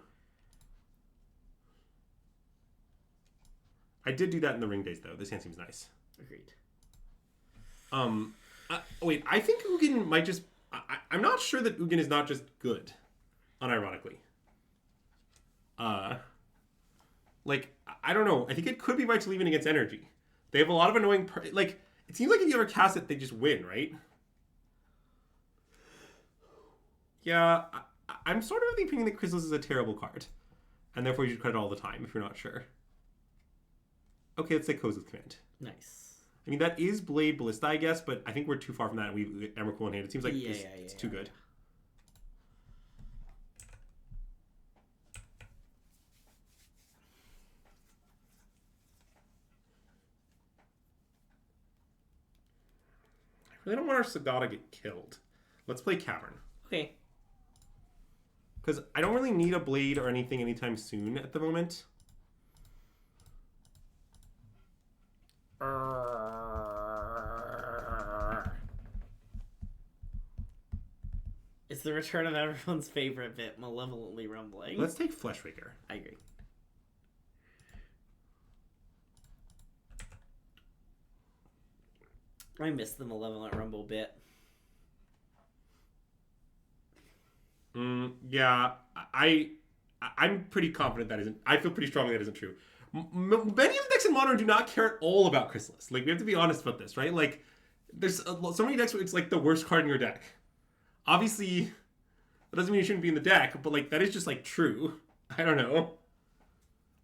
I did do that in the Ring Days, though. This hand seems nice. Agreed. Wait, I think Ugin might just... I'm not sure that Ugin is not just good, unironically. Like, I don't know. I think it could be right to leave it against NRG. They have a lot of annoying... Like, it seems like if you ever cast it, they just win, right? Yeah, I'm sort of of the opinion that Chrysalis is a terrible card. And therefore you should cut it all the time if you're not sure. Okay, let's say Kozil's Command. Nice. I mean, that is Blade Ballista, I guess, but I think we're too far from that and we Emrakul in hand. It seems like it's too good. I really don't want our Sagada to get killed. Let's play Cavern. Okay. Because I don't really need a Blade or anything anytime soon at the moment. It's the return of everyone's favorite bit, malevolently rumbling. Let's take Fleshraker. I agree. I miss the malevolent rumble bit. Yeah, I'm pretty confident that isn't. I feel pretty strongly that isn't true. Many of the decks in Modern do not care at all about Chrysalis. Like, we have to be honest about this, right? Like, there's so many decks where it's like the worst card in your deck. Obviously, that doesn't mean you shouldn't be in the deck, but like that is just like true. I don't know.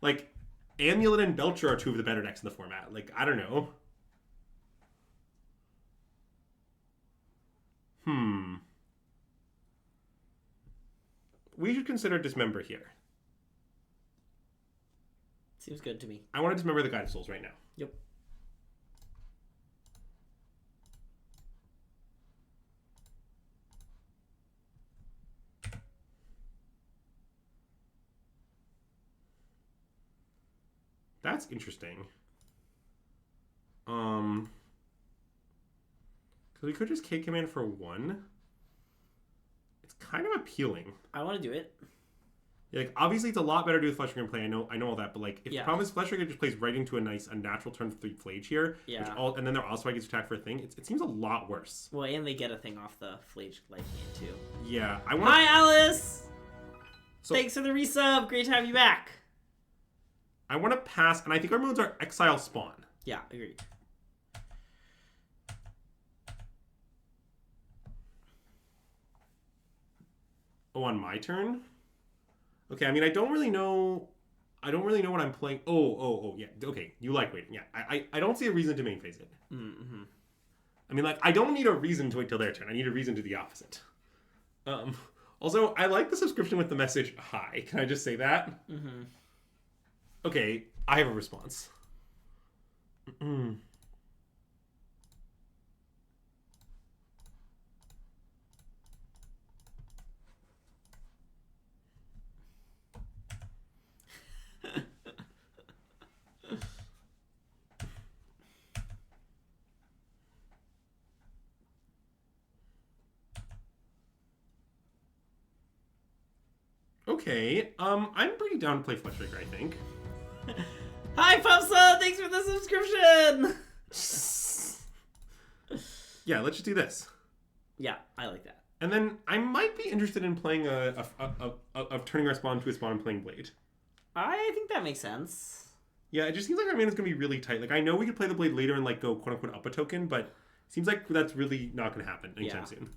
Like, Amulet and Belcher are two of the better decks in the format. Like, I don't know. We should consider Dismember here. Seems good to me. I want to Dismember the Guide of Souls right now. Yep. That's interesting. Because we could just K-Command for 1. It's kind of appealing. I want to do it. Yeah, like, obviously, it's a lot better to do with Fleshraker in play. I know all that, but like, if the problem is Fleshraker just plays right into a natural turn 3 Flage here, and then they're also gets attacked for a thing. It seems a lot worse. Well, and they get a thing off the Flage Lightning too. Yeah, I want. Hi, Alice. Thanks for the resub. Great to have you back. I want to pass, and I think our modes are Exile Spawn. Yeah, agreed. Oh, on my turn? Okay, I mean, I don't really know. I don't really know what I'm playing. Oh, yeah. Okay, you like waiting. Yeah, I don't see a reason to main phase it. Mm-hmm. I mean, like, I don't need a reason to wait till their turn. I need a reason to do the opposite. Also, I like the subscription with the message, hi. Can I just say that? Mm-hmm. Okay, I have a response. Okay, I'm pretty down to play Fleshbreaker, I think. Hi, Pupsa! Thanks for the subscription! Yeah, let's just do this. Yeah, I like that. And then I might be interested in playing of turning our spawn to a spawn and playing Blade. I think that makes sense. Yeah, it just seems like our mana's gonna be really tight. Like, I know we could play the Blade later and, like, go quote-unquote up a token, but it seems like that's really not gonna happen anytime soon.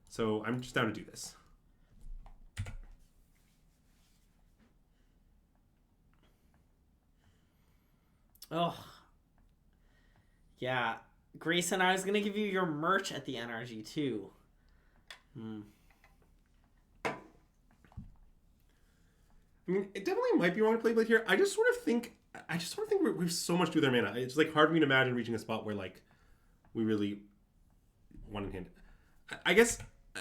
So I'm just down to do this. Oh. Yeah. Grayson, I was going to give you your merch at the NRG, too. I mean, it definitely might be wrong to play Blade here. I just sort of think we have so much to do with our mana. It's, like, hard for me to imagine reaching a spot where, like, we really want to hand. I guess,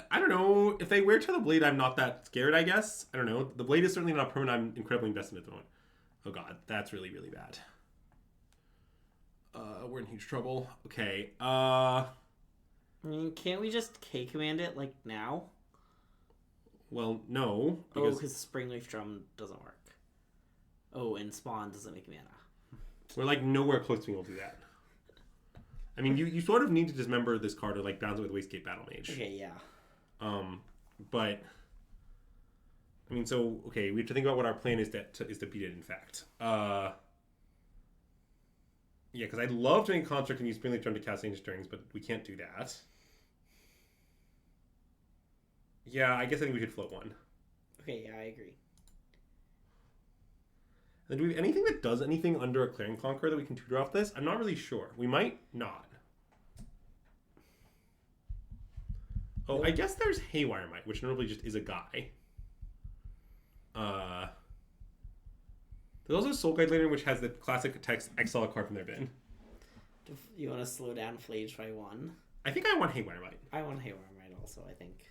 I don't know. If they wear to the Blade, I'm not that scared, I guess. I don't know. The Blade is certainly not permanent. I'm incredibly invested at the moment. Oh, God. That's really, really bad. We're in huge trouble. Okay. I mean, can't we just K-command it, like, now? Well, no. Because Springleaf Drum doesn't work. Oh, and Spawn doesn't make mana. We're, like, nowhere close to being able to do that. I mean, you sort of need to dismember this card or, like, bounce it with Wastegate Battle Mage. Okay, yeah. But... I mean, so, okay, we have to think about what our plan is to beat it, in fact. Yeah, because I'd love to make Construct and use Springleaf Drum to cast Ancient Stirrings, but we can't do that. Yeah, I guess I think we should float one. Okay, yeah, I agree. And do we have anything that does anything under a Clearing Conqueror that we can tutor off this? I'm not really sure. We might not. Oh, nope. I guess there's Haywire Might, which normally just is a guy. There's also Soul Guide Lantern, which has the classic text exile a card from their bin. You want to slow down Flage by 1? I think I want Haywire Might. I want Haywire Might also, I think.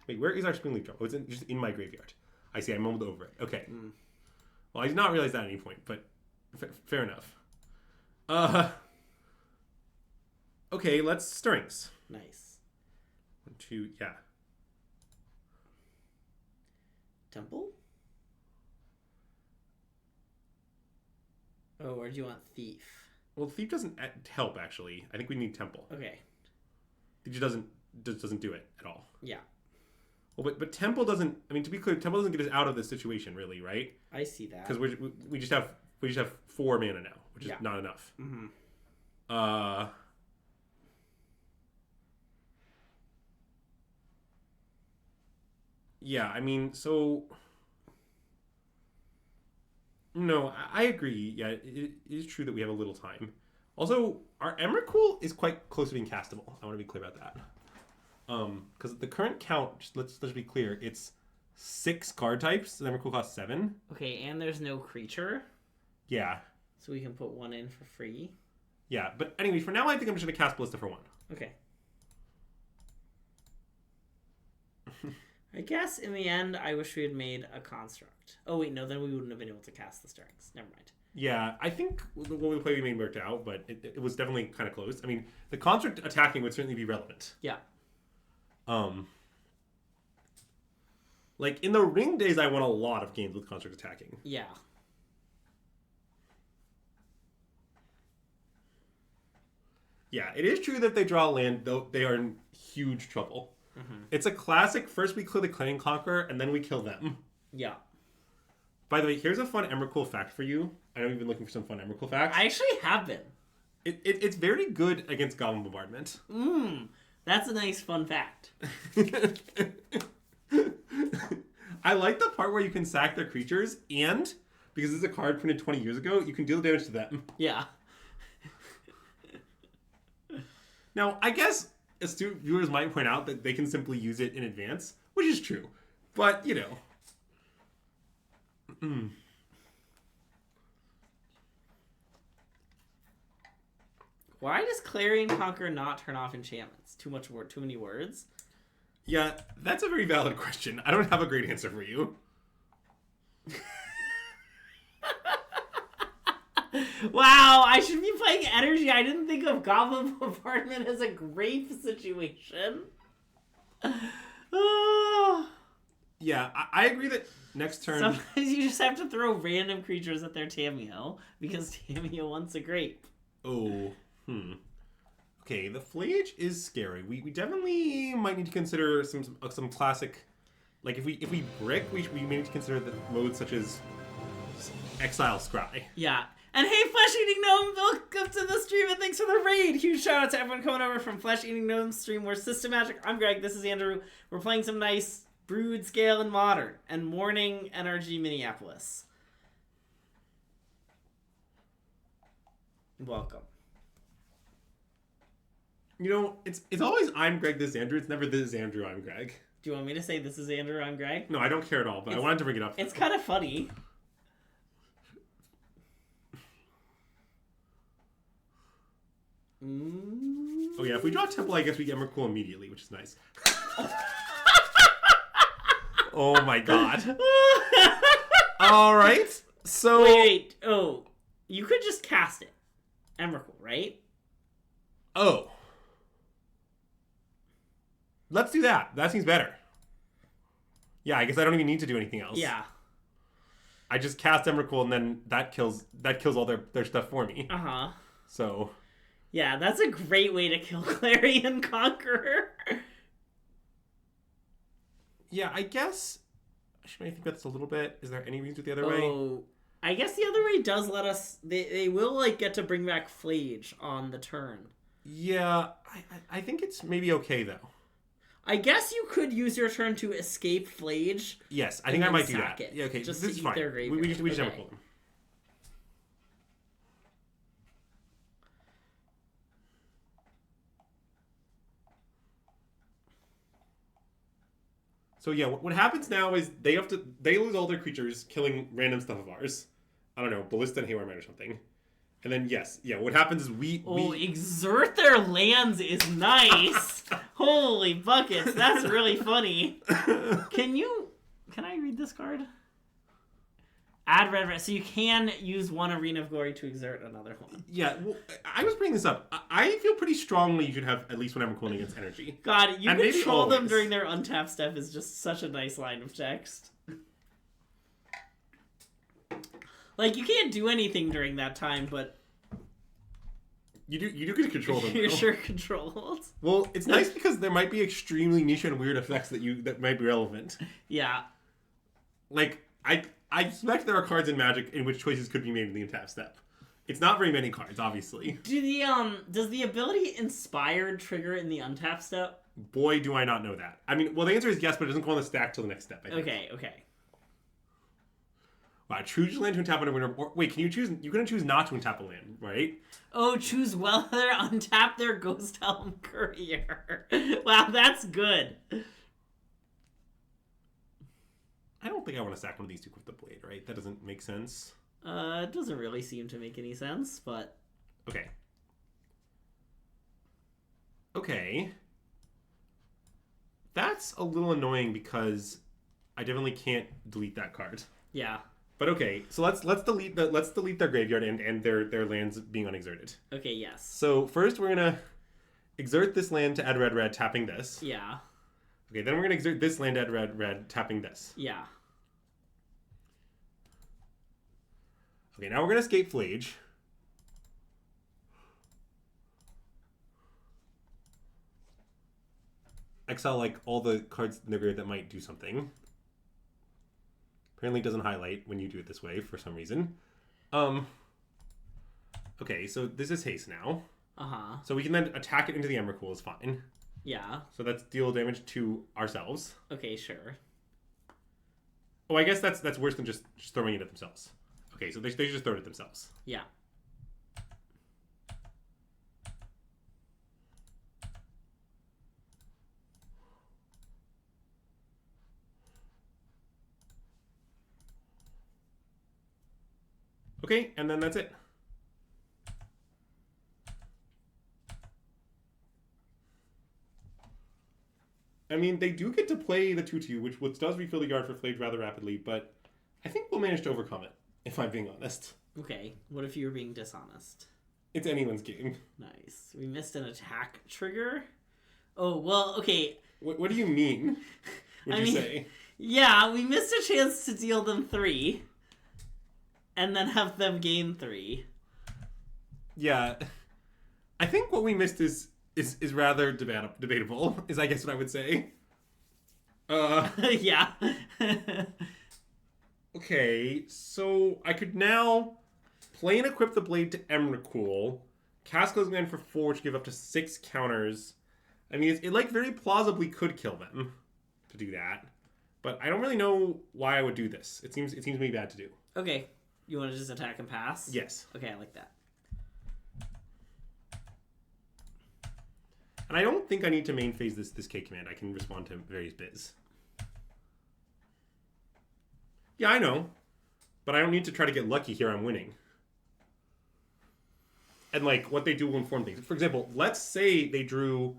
Wait, where is our Springleaf Drum? Oh, it's just in my graveyard. I see, I mumbled over it. Okay. Well, I did not realize that at any point, but fair enough. Okay, let's Stirrings. Nice. 1, 2, yeah. Temple? Oh, or do you want Thief? Well, Thief doesn't help, actually. I think we need Temple. Okay. Thief just doesn't do it at all. Yeah. Well, but Temple doesn't... I mean, to be clear, Temple doesn't get us out of this situation, really, right? I see that. Because we just have 4 mana now, which is not enough. Mm-hmm. Yeah, I mean, so... No, I agree. Yeah, it is true that we have a little time. Also, our Emrakul is quite close to being castable. I want to be clear about that. Because the current count, let's be clear, it's 6 card types. The Emrakul costs 7. Okay, and there's no creature. Yeah. So we can put 1 in for free. Yeah, but anyway, for now, I think I'm just going to cast Ballista for 1. Okay. I guess in the end, I wish we had made a construct. Oh wait, no, then we wouldn't have been able to cast the Stirrings. Never mind. Yeah, I think the play we made worked out, but it was definitely kind of close. I mean, the construct attacking would certainly be relevant. Yeah. Like, in the Ring days, I won a lot of games with construct attacking. Yeah. Yeah, it is true that if they draw land, though, they are in huge trouble. Mm-hmm. It's a classic, first we kill the Clan Conqueror, and then we kill them. Yeah. By the way, here's a fun Emrakul fact for you. I know you've been looking for some fun Emrakul facts. I actually have been. It's very good against Goblin Bombardment. That's a nice fun fact. I like the part where you can sack their creatures, and because it's a card printed 20 years ago, you can deal damage to them. Yeah. Now, I guess astute viewers might point out that they can simply use it in advance, which is true. But, you know. Why does Clarion Conqueror not turn off enchantments? Too many words? Yeah, that's a very valid question. I don't have a great answer for you. Wow, I should be playing energy. I didn't think of Goblin Bombardment as a grape situation. Yeah, I agree that next turn... Sometimes you just have to throw random creatures at their Tamiyo, because Tamiyo wants a grape. Oh, Okay, the Flage is scary. We definitely might need to consider some classic... Like, if we brick, we may need to consider the modes such as Exile Scry. Yeah. And hey, Flesh Eating Gnome, welcome to the stream and thanks for the raid. Huge shout out to everyone coming over from Flesh Eating Gnome stream. We're SystemMagic. I'm Greg. This is Andrew. We're playing some nice Broodscale and Modern and Morning NRG Minneapolis. Welcome. You know, it's always I'm Greg, this is Andrew. It's never this is Andrew, I'm Greg. Do you want me to say this is Andrew, I'm Greg? No, I don't care at all, but I wanted to bring it up. It's kind of funny. Oh yeah, if we draw Temple, I guess we get Emrakul immediately, which is nice. Oh my god. Alright, so... Wait. Oh, you could just cast it. Emrakul, right? Oh. Let's do that. That seems better. Yeah, I guess I don't even need to do anything else. Yeah. I just cast Emrakul and then that kills all their stuff for me. Uh-huh. So... Yeah, that's a great way to kill Clarion Conqueror. Yeah, I guess... Should I think about this a little bit? Is there any reason to the other way? I guess the other way does let us... They will, like, get to bring back Flage on the turn. Yeah, I think it's maybe okay, though. I guess you could use your turn to escape Flage. Yes, I think I might do that. It, yeah, okay, just this to is eat fine. Their graveyard. We just okay. have a them. So yeah, what happens now is they lose all their creatures, killing random stuff of ours. I don't know, Ballista and Haywire Mine or something. And then what happens is we exert their lands is nice. Holy buckets, that's really funny. Can I read this card? Add red. So you can use one Arena of Glory to exert another one. Yeah, well, I was bringing this up. I feel pretty strongly you should have at least one Emrakul against energy. God, you and control them during their untapped step is just such a nice line of text. Like, you can't do anything during that time, but... You do get to control them, You're though. sure controlled. Well, it's nice because there might be extremely niche and weird effects that might be relevant. Yeah. Like, I suspect there are cards in Magic in which choices could be made in the untap step. It's not very many cards, obviously. Does the ability Inspired trigger in the untap step? Boy, do I not know that. I mean, well, the answer is yes, but it doesn't go on the stack till the next step, I think. Okay. Wow, choose your land to untap on a winner. Or, wait, you can choose not to untap a land, right? Oh, choose whether untap their Ghost Helm Courier. Wow, that's good. I don't think I want to sack one of these two with the blade, right? That doesn't make sense. It doesn't really seem to make any sense, but... Okay. That's a little annoying because I definitely can't delete that card. Yeah. But okay, so let's delete their graveyard and their lands being unexerted. Okay, yes. So first we're gonna exert this land to add red, tapping this. Yeah. Okay, then we're gonna exert this land to add red, tapping this. Yeah. Okay, now we're gonna escape Flage. Exile like all the cards in the graveyard that might do something. Apparently it doesn't highlight when you do it this way for some reason. Okay, so this is haste now. Uh-huh. So we can then attack it into the Emrakul is fine. Yeah. So that's deal damage to ourselves. Okay, sure. Oh, I guess that's worse than just throwing it at themselves. Okay, so they just throw it at themselves. Yeah. Okay, and then that's it. I mean, they do get to play the 2/2, which does refill the yard for Flage rather rapidly, but I think we'll manage to overcome it, if I'm being honest. Okay, what if you were being dishonest? It's anyone's game. Nice. We missed an attack trigger. Oh, well, okay. What do you mean, would you say? Yeah, we missed a chance to deal them 3, and then have them gain 3. Yeah. I think what we missed is rather debatable, is I guess what I would say. Yeah. Okay, so I could now play and equip the blade to Emrakul, cast Closing Command for 4, which give up to 6 counters. I mean, it like very plausibly could kill them to do that, but I don't really know why I would do this. It seems to me bad to do. Okay, you want to just attack and pass? Yes. Okay, I like that. And I don't think I need to main phase this K command. I can respond to various biz. Yeah, I know. But I don't need to try to get lucky here. I'm winning. And, like, what they do will inform things. For example, let's say they drew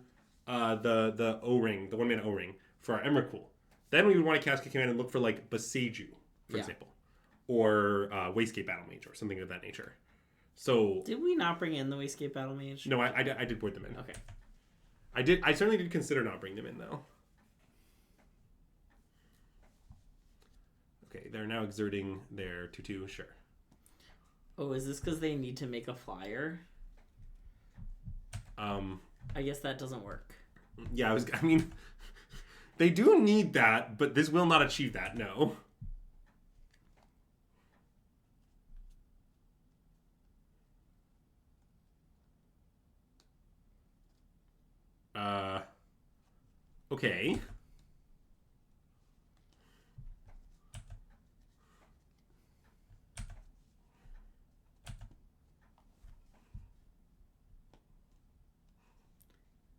the O-ring, the 1-mana O-ring, for our Emrakul. Then we would want to cast K command and look for, like, Boseiju, for example. Or Wastegate Battle Mage, or something of that nature. So... Did we not bring in the Wastegate Battle Mage? No, I did board them in. Okay. I certainly did consider not bringing them in, though. Okay, they're now exerting their 2/2, sure. Oh, is this because they need to make a flyer? I guess that doesn't work. Yeah, I mean, they do need that, but this will not achieve that, no. Okay.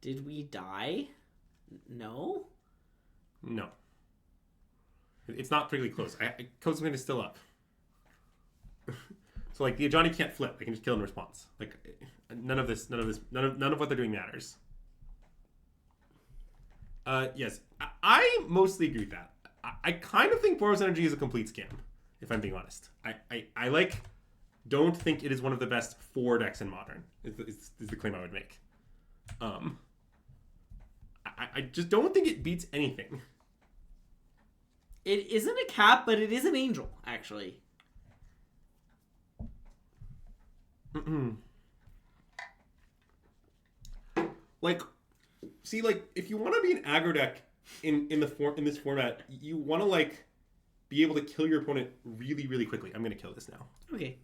Did we die? No? No. It's not particularly close. Close command is still up. So, like, the Johnny can't flip. I can just kill in response. Like, none of what they're doing matters. Yes. I mostly agree with that. I kind of think Boros Energy is a complete scam, if I'm being honest. I like, don't think it is one of the best 4 decks in Modern, is the claim I would make. I just don't think it beats anything. It isn't a cap, but it is an angel, actually. Like, see, like, if you want to be an aggro deck in this format, you want to, like, be able to kill your opponent really, really quickly. I'm gonna kill this now. Okay.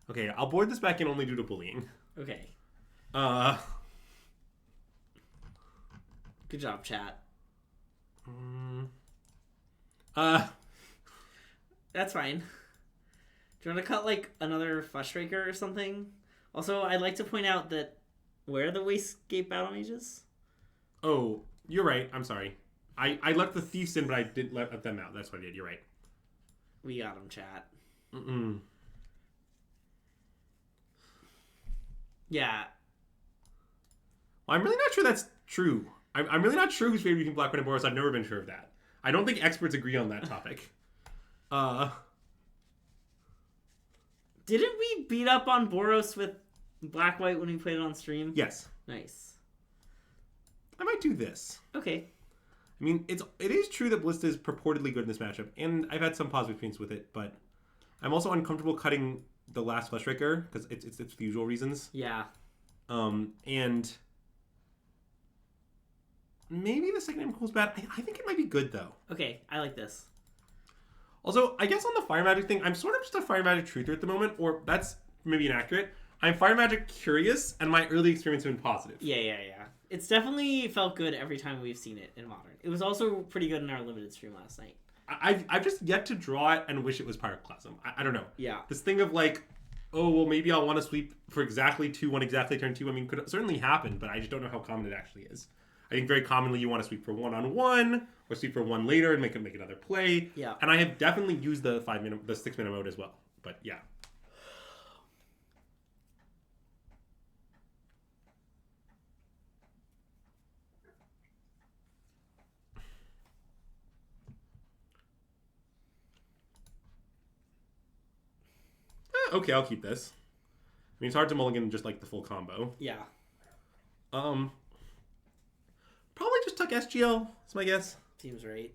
Okay, I'll board this back in only due to bullying. Okay. Good job, chat. That's fine. Do you want to cut, like, another Fleshraker or something? Also, I'd like to point out that where are the Wastegate Battle Mages? Oh, you're right. I'm sorry. I let the thieves in, but I didn't let them out. That's what I did. You're right. We got them, chat. Yeah. Well, I'm really not sure that's true. I'm really not sure who's favorite between Black White and Boros. I've never been sure of that. I don't think experts agree on that topic. Didn't we beat up on Boros with Black White when we played it on stream? Yes. Nice. I might do this. Okay. I mean, it is true that Ballista is purportedly good in this matchup, and I've had some positive experience with it, but I'm also uncomfortable cutting the last Fleshraker because it's the usual reasons. Yeah. And maybe the second Emrakul is bad. I think it might be good, though. Okay, I like this. Also, I guess on the Fire Magic thing, I'm sort of just a Fire Magic truther at the moment, or that's maybe inaccurate. I'm Fire Magic curious, and my early experience has been positive. Yeah. It's definitely felt good every time we've seen it in Modern. It was also pretty good in our limited stream last night. I've just yet to draw it and wish it was Pyroclasm. I don't know. Yeah. This thing of like, oh, well, maybe I'll want to sweep for exactly 2 on exactly turn 2. I mean, could certainly happen, but I just don't know how common it actually is. I think very commonly you want to sweep for 1/1, or sweep for 1 later and make another play. Yeah. And I have definitely used the 6-mana mode as well. But yeah. Okay, I'll keep this. I mean, it's hard to mulligan just like the full combo. Yeah. Probably just tuck SGL, is my guess. Seems right.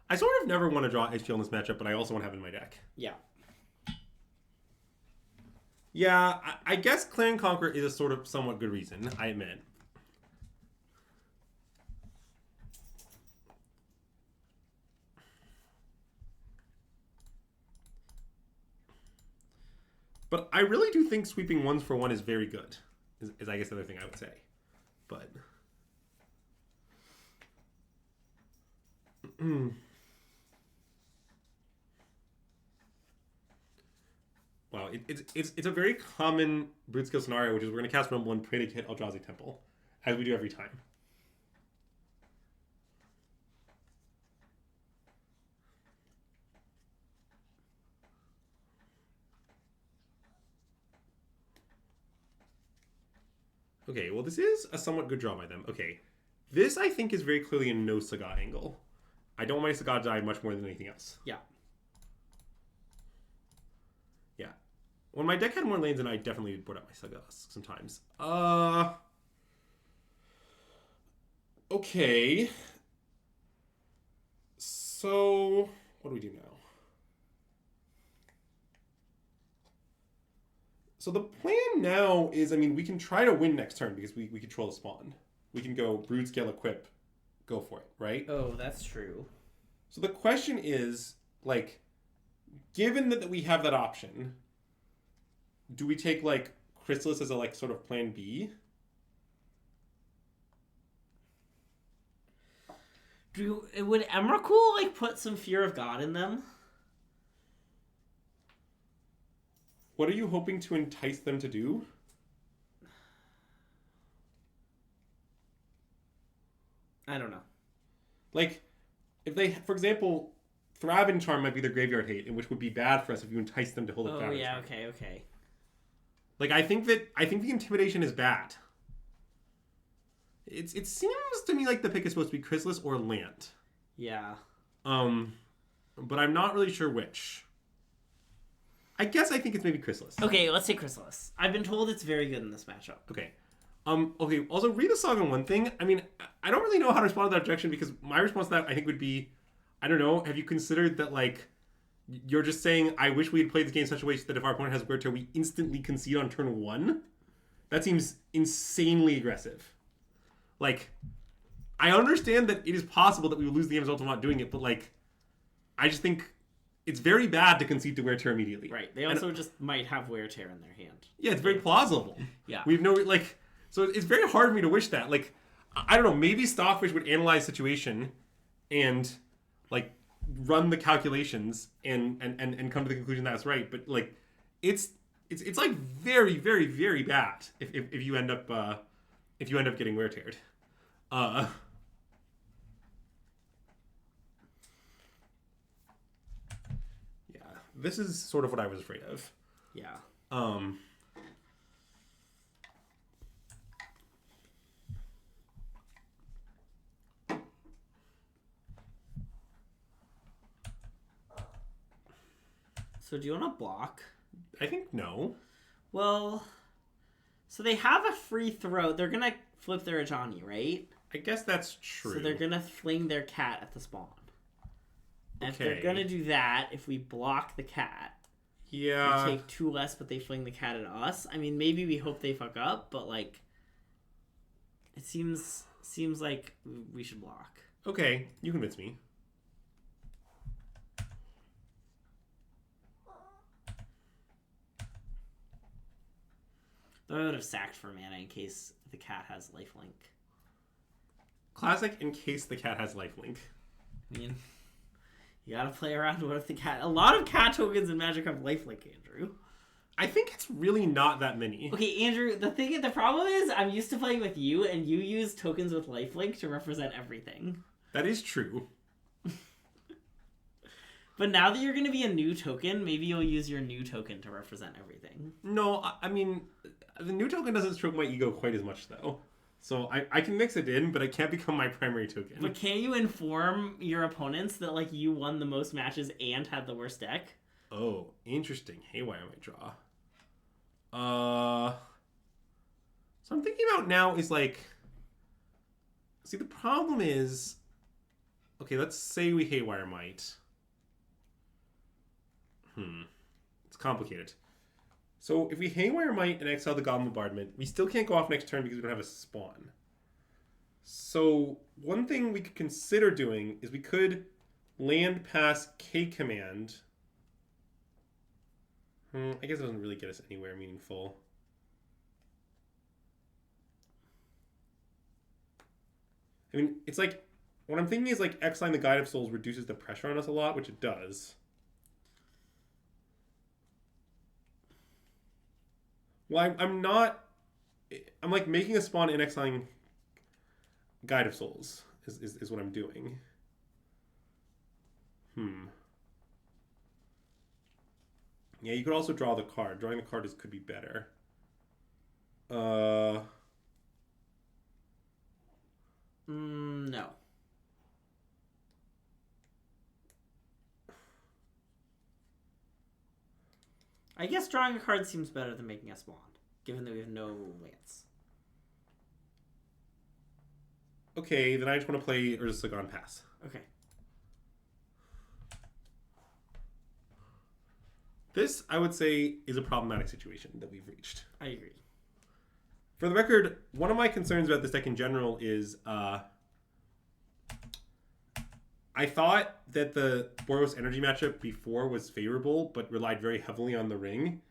I sort of never want to draw SGL in this matchup, but I also want to have it in my deck. Yeah. Yeah, I guess Clan Conqueror is a sort of somewhat good reason, I admit. But I really do think sweeping 1s for 1 is very good, is I guess the other thing I would say. But... Wow, it's a very common Broodscale scenario, which is we're going to cast Rumble and pray to hit Eldrazi Temple, as we do every time. Okay, well, this is a somewhat good draw by them. Okay, this, I think, is very clearly a no Sagat angle. I don't want my Sagat to die much more than anything else. Yeah. Yeah. When my deck had more lanes, then I definitely brought up my Sagas sometimes. Okay. So, what do we do now? So the plan now is, I mean, we can try to win next turn because we control the spawn. We can go Broodscale equip, go for it, right? Oh, that's true. So the question is, like, given that we have that option, do we take, like, Chrysalis as a, like, sort of plan B? Would Emrakul, like, put some Fear of God in them? What are you hoping to entice them to do? I don't know. Like, if they, for example, Thraben Charm might be their graveyard hate, and which would be bad for us if you entice them to hold up Thraben Charm. Oh, yeah, okay. Like, I think the intimidation is bad. It seems to me like the pick is supposed to be Chrysalis or Land. Yeah. But I'm not really sure which. I guess I think it's maybe Chrysalis. Okay, let's say Chrysalis. I've been told it's very good in this matchup. Okay. Okay, also read the song on one thing. I mean, I don't really know how to respond to that objection because my response to that I think would be, I don't know, have you considered that, like, you're just saying, I wish we had played this game in such a way that if our opponent has Weird Tear, we instantly concede on turn 1? That seems insanely aggressive. Like, I understand that it is possible that we will lose the game as a result of not doing it, but, like, I just think it's very bad to concede to Wear Tear immediately. Right. They also just might have Wear Tear in their hand. Yeah, it's very plausible. Yeah. We've no, like, so it's very hard for me to wish that. Like, I don't know, maybe Stockfish would analyze situation and, like, run the calculations and come to the conclusion that's right. But, like, it's like very, very, very bad if you end up getting Wear Teared. Yeah, this is sort of what I was afraid of. Yeah. So do you want to block? I think no. Well, so they have a free throw. They're going to flip their Ajani, right? I guess that's true. So they're going to fling their cat at the spawn. And Okay. if they're going to do that, if we block the cat, Yeah. we take 2 less, but they fling the cat at us. I mean, maybe we hope they fuck up, but, like, It seems like we should block. Okay, you convince me. Though I would have sacked for mana in case the cat has lifelink. Classic in case the cat has lifelink. I mean, you gotta play around. What if the cat... A lot of cat tokens in Magic have lifelink, Andrew. I think it's really not that many. Okay, Andrew, the problem is I'm used to playing with you, and you use tokens with lifelink to represent everything. That is true. But now that you're going to be a new token, maybe you'll use your new token to represent everything. No, I mean, the new token doesn't stroke my ego quite as much, though. So I can mix it in, but it can't become my primary token. But can you inform your opponents that, like, you won the most matches and had the worst deck? Oh, interesting. Haywire might draw. So I'm thinking about now is, like... See, the problem is... Okay, let's say we Haywire might. It's complicated. So if we Haywire Might and exile the Goblin Bombardment, we still can't go off next turn because we don't have a spawn. So one thing we could consider doing is we could land past K command. I guess it doesn't really get us anywhere meaningful. I mean, it's like, what I'm thinking is like exiling the Guide of Souls reduces the pressure on us a lot, which it does. Well, I'm not... I'm like making a spawn and exiling Guide of Souls is what I'm doing. Yeah, you could also draw the card. Drawing the card could be better. No. I guess drawing a card seems better than making a spawn, given that we have no lands. Okay, then I just want to play Urzagon Pass. Okay. This, I would say, is a problematic situation that we've reached. I agree. For the record, one of my concerns about this deck in general is I thought that the Boros Energy matchup before was favorable, but relied very heavily on the ring.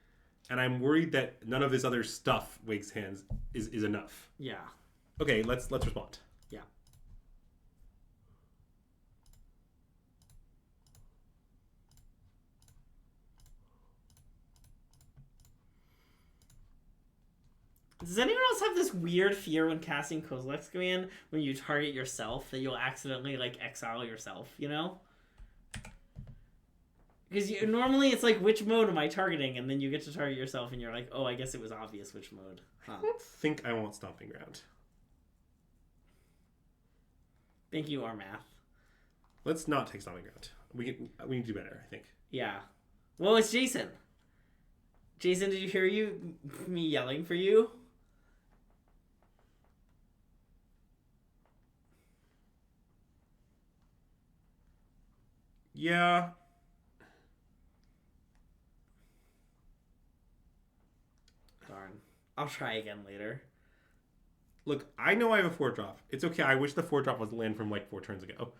And I'm worried that none of this other stuff, Wake's hands, is enough. Yeah. Okay, let's respond. Yeah. Does anyone else have this weird fear when casting Kozilek's command when you target yourself that you'll accidentally like exile yourself, you know? Because normally it's like, which mode am I targeting? And then you get to target yourself and you're like, oh, I guess it was obvious which mode. Huh. I don't think I want Stomping Ground. Thank you, Armath. Let's not take Stomping Ground. We need to do better, I think. Yeah. Well, it's Jason. Jason, did you hear me yelling for you? Yeah. Darn. I'll try again later. Look, I know I have a 4-drop. It's okay. I wish the 4-drop was land from like 4 turns ago.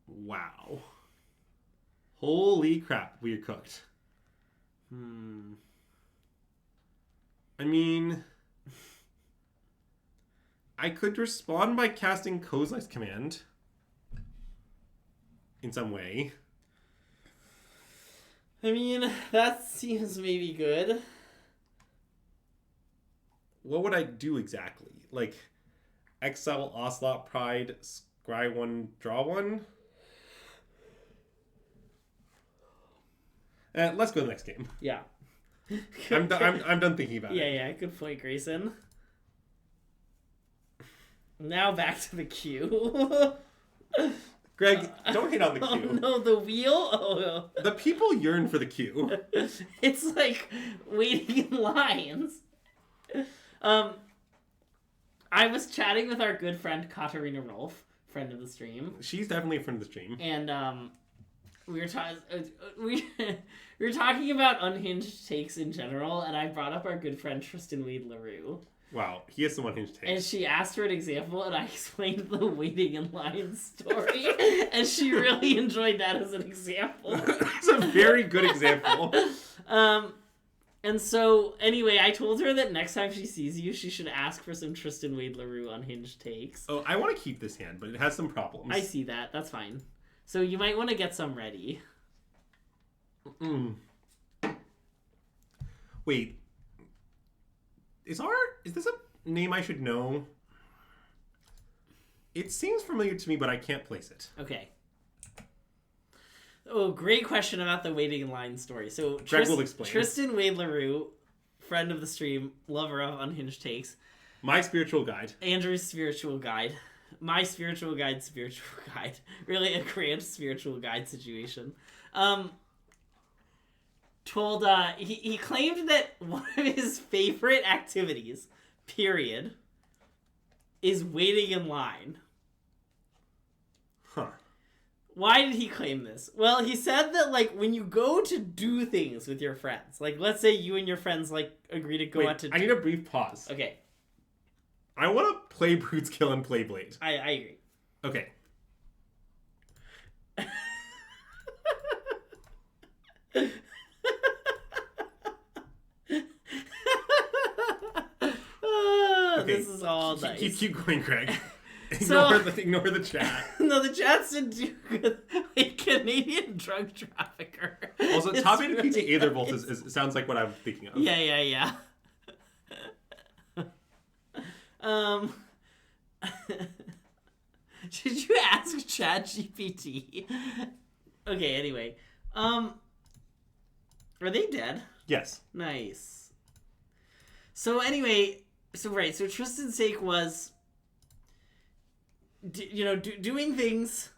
Wow. Holy crap, we are cooked. I mean, I could respond by casting Kozilek's command in some way. I mean, that seems maybe good. What would I do exactly? Like, exile Ocelot Pride, scry 1, draw 1? Let's go to the next game. Yeah. I'm done thinking about it. Yeah, good point, Grayson. Now back to the queue. Greg, don't hate on the queue. Oh no, the wheel? Oh. The people yearn for the queue. It's like waiting in lines. I was chatting with our good friend Katarina Rolf, friend of the stream. She's definitely a friend of the stream. And we were we were talking about unhinged takes in general, and I brought up our good friend Tristan Wade LaRue. Wow, he has some unhinged takes. And she asked for an example, and I explained the waiting in line story, and she really enjoyed that as an example. It's a very good example. And so, anyway, I told her that next time she sees you, she should ask for some Tristan Wade LaRue unhinged takes. Oh, I want to keep this hand, but it has some problems. I see that. That's fine. So you might want to get some ready. Wait. Is this a name I should know? It seems familiar to me, but I can't place it. Okay. Oh, great question about the waiting in line story. So Greg will explain. Tristan Wade LaRue, friend of the stream, lover of unhinged takes. My spiritual guide. Andrew's spiritual guide. My spiritual guide. Really a grand spiritual guide situation. He claimed that one of his favorite activities, period, is waiting in line. Huh. Why did he claim this? Well, he said that, like, when you go to do things with your friends, like, let's say you and your friends, like, agree to go out to... I need a brief pause. Okay. I want to play Broodscale and play Blade. I agree. Okay. This is all nice. Keep going, Craig. Ignore the chat. No, the chat's to do with a Canadian drug trafficker. Also, top 8 really PT Aetherbolt nice. sounds like what I'm thinking of. Yeah. Should you ask ChatGPT? Okay, anyway. Are they dead? Yes. Nice. So anyway, so Tristan's take was, doing things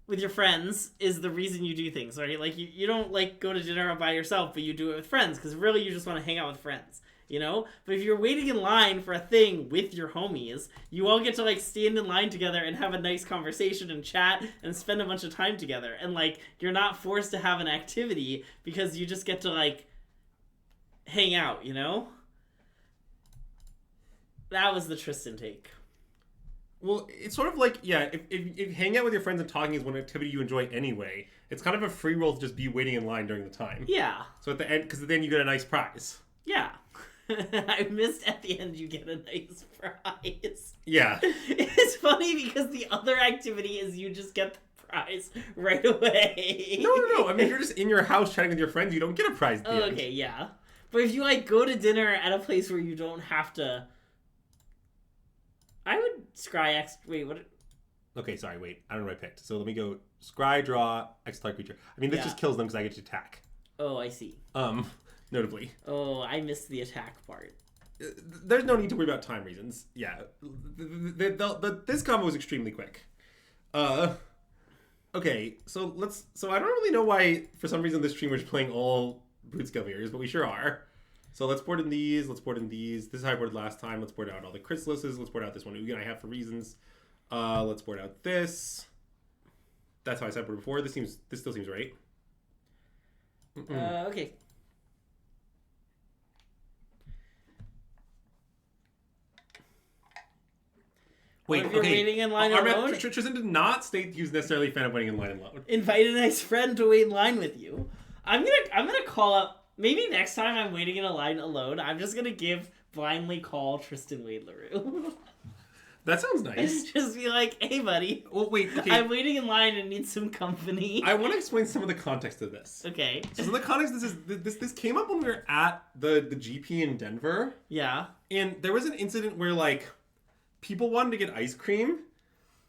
with your friends is the reason you do things, right? Like, you don't, like, go to dinner by yourself, but you do it with friends, because really you just want to hang out with friends, you know? But if you're waiting in line for a thing with your homies, you all get to, like, stand in line together and have a nice conversation and chat and spend a bunch of time together. And, like, you're not forced to have an activity because you just get to, like, hang out, you know? That was the Tristan take. Well, it's sort of like, yeah, if hanging out with your friends and talking is one activity you enjoy anyway, it's kind of a free roll to just be waiting in line during the time. Yeah. So at the end, because then you get a nice prize. Yeah. I missed at the end you get a nice prize. Yeah. It's funny because the other activity is you just get the prize right away. No. I mean, if you're just in your house chatting with your friends, you don't get a prize at the end. Okay, yeah. But if you, like, go to dinner at a place where you don't have to... I would scry X... Wait, what... Okay, sorry, wait. I don't know what I picked. So let me go scry, draw, X target creature. I mean, this just kills them because I get to attack. Oh, I see. Notably. Oh, I missed the attack part. There's no need to worry about time reasons. Yeah. This combo was extremely quick. Okay, so I don't really know why, for some reason, this streamer is playing all Broodscale mirrors, but we sure are. So let's board in these, This is how I boarded last time. Let's board out all the Chrysalises. Let's board out this one again I have for reasons. Let's board out this. That's how I said board before. This still seems right. Okay. Wait, if you're waiting in line alone? Tristan did not state he was necessarily a fan of waiting in line alone. Invite a nice friend to wait in line with you. I'm gonna call up. Maybe next time I'm waiting in a line alone, I'm just gonna blindly call Tristan Wade LaRue. That sounds nice. Just be like, hey buddy. Well, wait, okay. I'm waiting in line and need some company. I want to explain some of the context of this. Okay. So the context this came up when we were at the GP in Denver. Yeah. And there was an incident where, like, people wanted to get ice cream,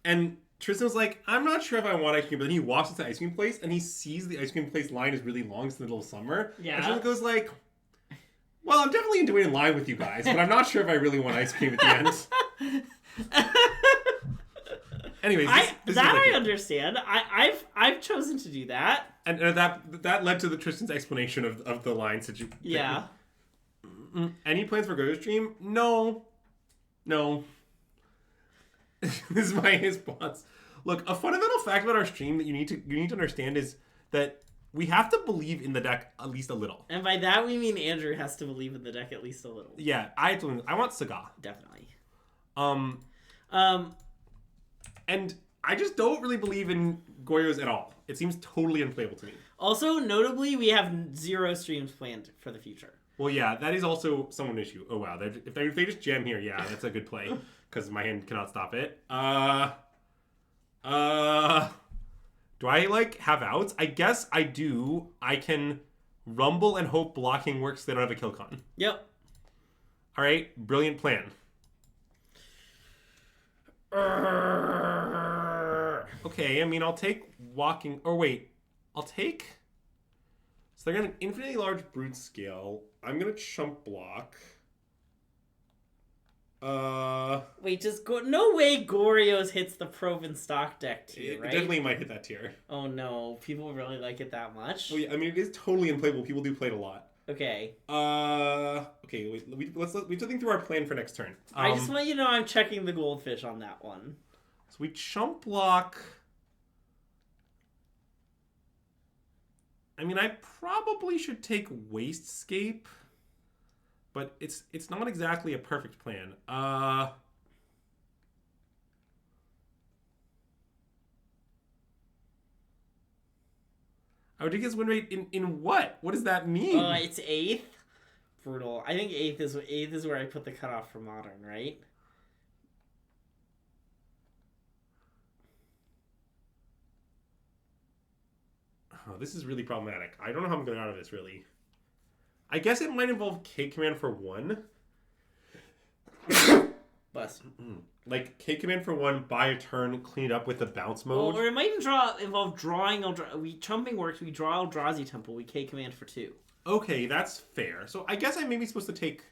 and Tristan was like, I'm not sure if I want ice cream, but then he walks into the ice cream place, and he sees the ice cream place line is really long, it's in the middle of summer. Yeah. And Tristan goes like, well, I'm definitely into waiting in line with you guys, but I'm not sure if I really want ice cream at the end. Anyways, I understand. I've chosen to do that. And that led to the Tristan's explanation of the line situation. Yeah. Any plans for Go to stream? No. This is my response. Look, a fundamental fact about our stream that you need to understand is that we have to believe in the deck at least a little. And by that we mean Andrew has to believe in the deck at least a little. Yeah, I want Saga. Definitely. And I just don't really believe in Goryos at all. It seems totally unplayable to me. Also, notably, we have 0 streams planned for the future. Well, yeah, that is also somewhat an issue. Oh, wow. If they just jam here, yeah, that's a good play. Because my hand cannot stop it. Do I, like, have outs? I guess I do. I can rumble and hope blocking works so they don't have a kill con. Yep. All right, brilliant plan. Okay, I mean, I'll take walking... Or wait, I'll take... So they're going to infinitely large Broodscale. I'm going to chump block. Wait, just go. No way Goryo's hits the proven stock deck tier, right? It definitely might hit that tier. Oh no, people really like it that much? Well, yeah, I mean, it is totally unplayable. People do play it a lot. Okay. Okay, wait, we have to think through our plan for next turn. I just want you to know I'm checking the goldfish on that one. So we chump block. I mean, I probably should take Wastescape, but it's not exactly a perfect plan. I would take his win rate in what? What does that mean? It's 8th. Brutal. I think 8th is where I put the cutoff for modern, right? Oh, this is really problematic. I don't know how I'm getting out of this, really. I guess it might involve K command for 1. Bust. Like, K command for 1, buy a turn, clean it up with the bounce mode. Or it might involve drawing chumping works, we draw Eldrazi Temple, we K command for 2. Okay, that's fair. So I guess I may be supposed to take...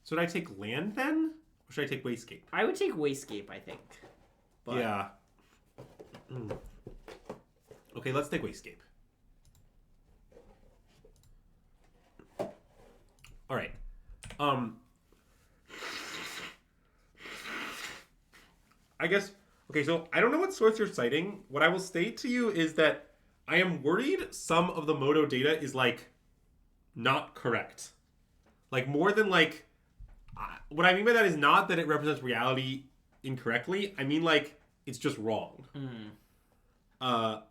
Should I take land then? Or should I take Wastegate? I would take Wastegate, I think. But... Yeah. Okay, let's take Wastegate. All right. I guess... Okay, so I don't know what source you're citing. What I will state to you is that I am worried some of the Moto data is, like, not correct. Like, more than, like... what I mean by that is not that it represents reality incorrectly. I mean, like, it's just wrong. Now,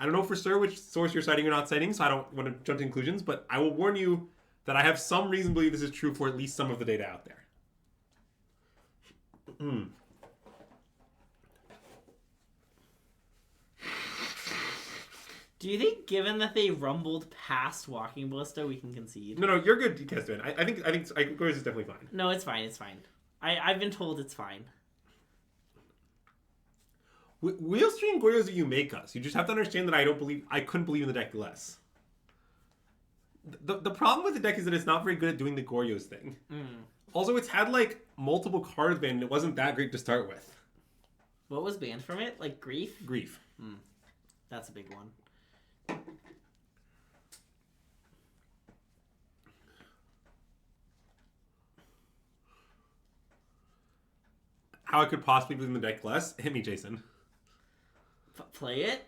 I don't know for sure which source you're citing or not citing, so I don't want to jump to conclusions, but I will warn you that I have some reason to believe this is true for at least some of the data out there. Do you think, given that they rumbled past Walking Ballista, we can concede? No, you're good, Keston. I think Goryos is definitely fine. No, it's fine. It's fine. I've been told it's fine. We'll stream Goryos that you make us. You just have to understand that I couldn't believe in the deck less. The problem with the deck is that it's not very good at doing the Goryos thing. Also, it's had, like, multiple cards banned, and it wasn't that great to start with. What was banned from it? Like, Grief? Grief. That's a big one. How I could possibly believe in the deck less? Hit me, Jason. Play it?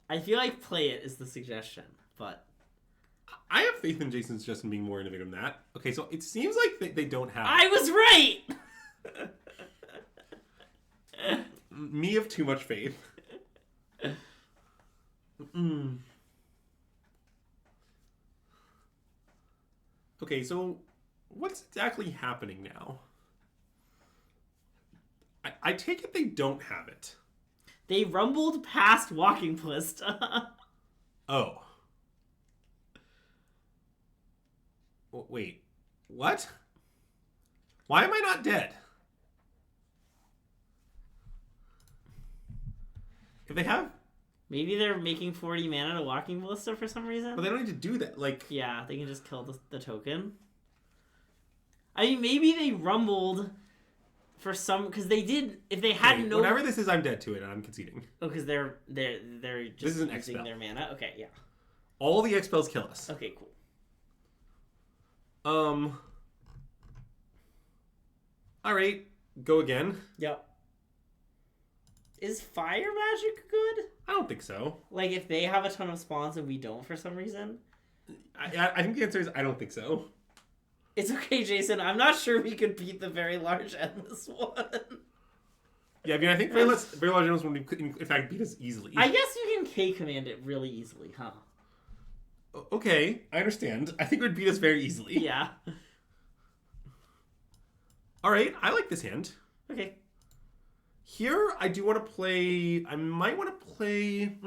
I feel like play it is the suggestion, but... I have faith in Jason's suggestion being more innovative than that. Okay, so it seems like they don't have... I was right! Me of too much faith. Okay, so what's exactly happening now? I take it they don't have it. They rumbled past Walking Ballista. Oh. Wait. What? Why am I not dead? If they have... Maybe they're making 40 mana to Walking Ballista for some reason? But they don't need to do that, like... Yeah, they can just kill the token. I mean, maybe they rumbled for some... Because they did... If they had no... Whatever this is, I'm dead to it, and I'm conceding. Oh, because they're just this is an using X-spell. their mana? Okay, yeah. All the X-spells kill us. Okay, cool. All right, go again. Yep. Is Fire Magic good? I don't think so. Like, if they have a ton of spawns and we don't for some reason? I think the answer is I don't think so. It's okay, Jason. I'm not sure we could beat the very large endless one. Yeah, I mean, I think very large animals would in fact beat us easily. I guess you can K command it really easily, huh? Okay, I understand. I think it would beat us very easily. Yeah. All right, I like this hand. Okay. Here, I do want to play... I might want to play...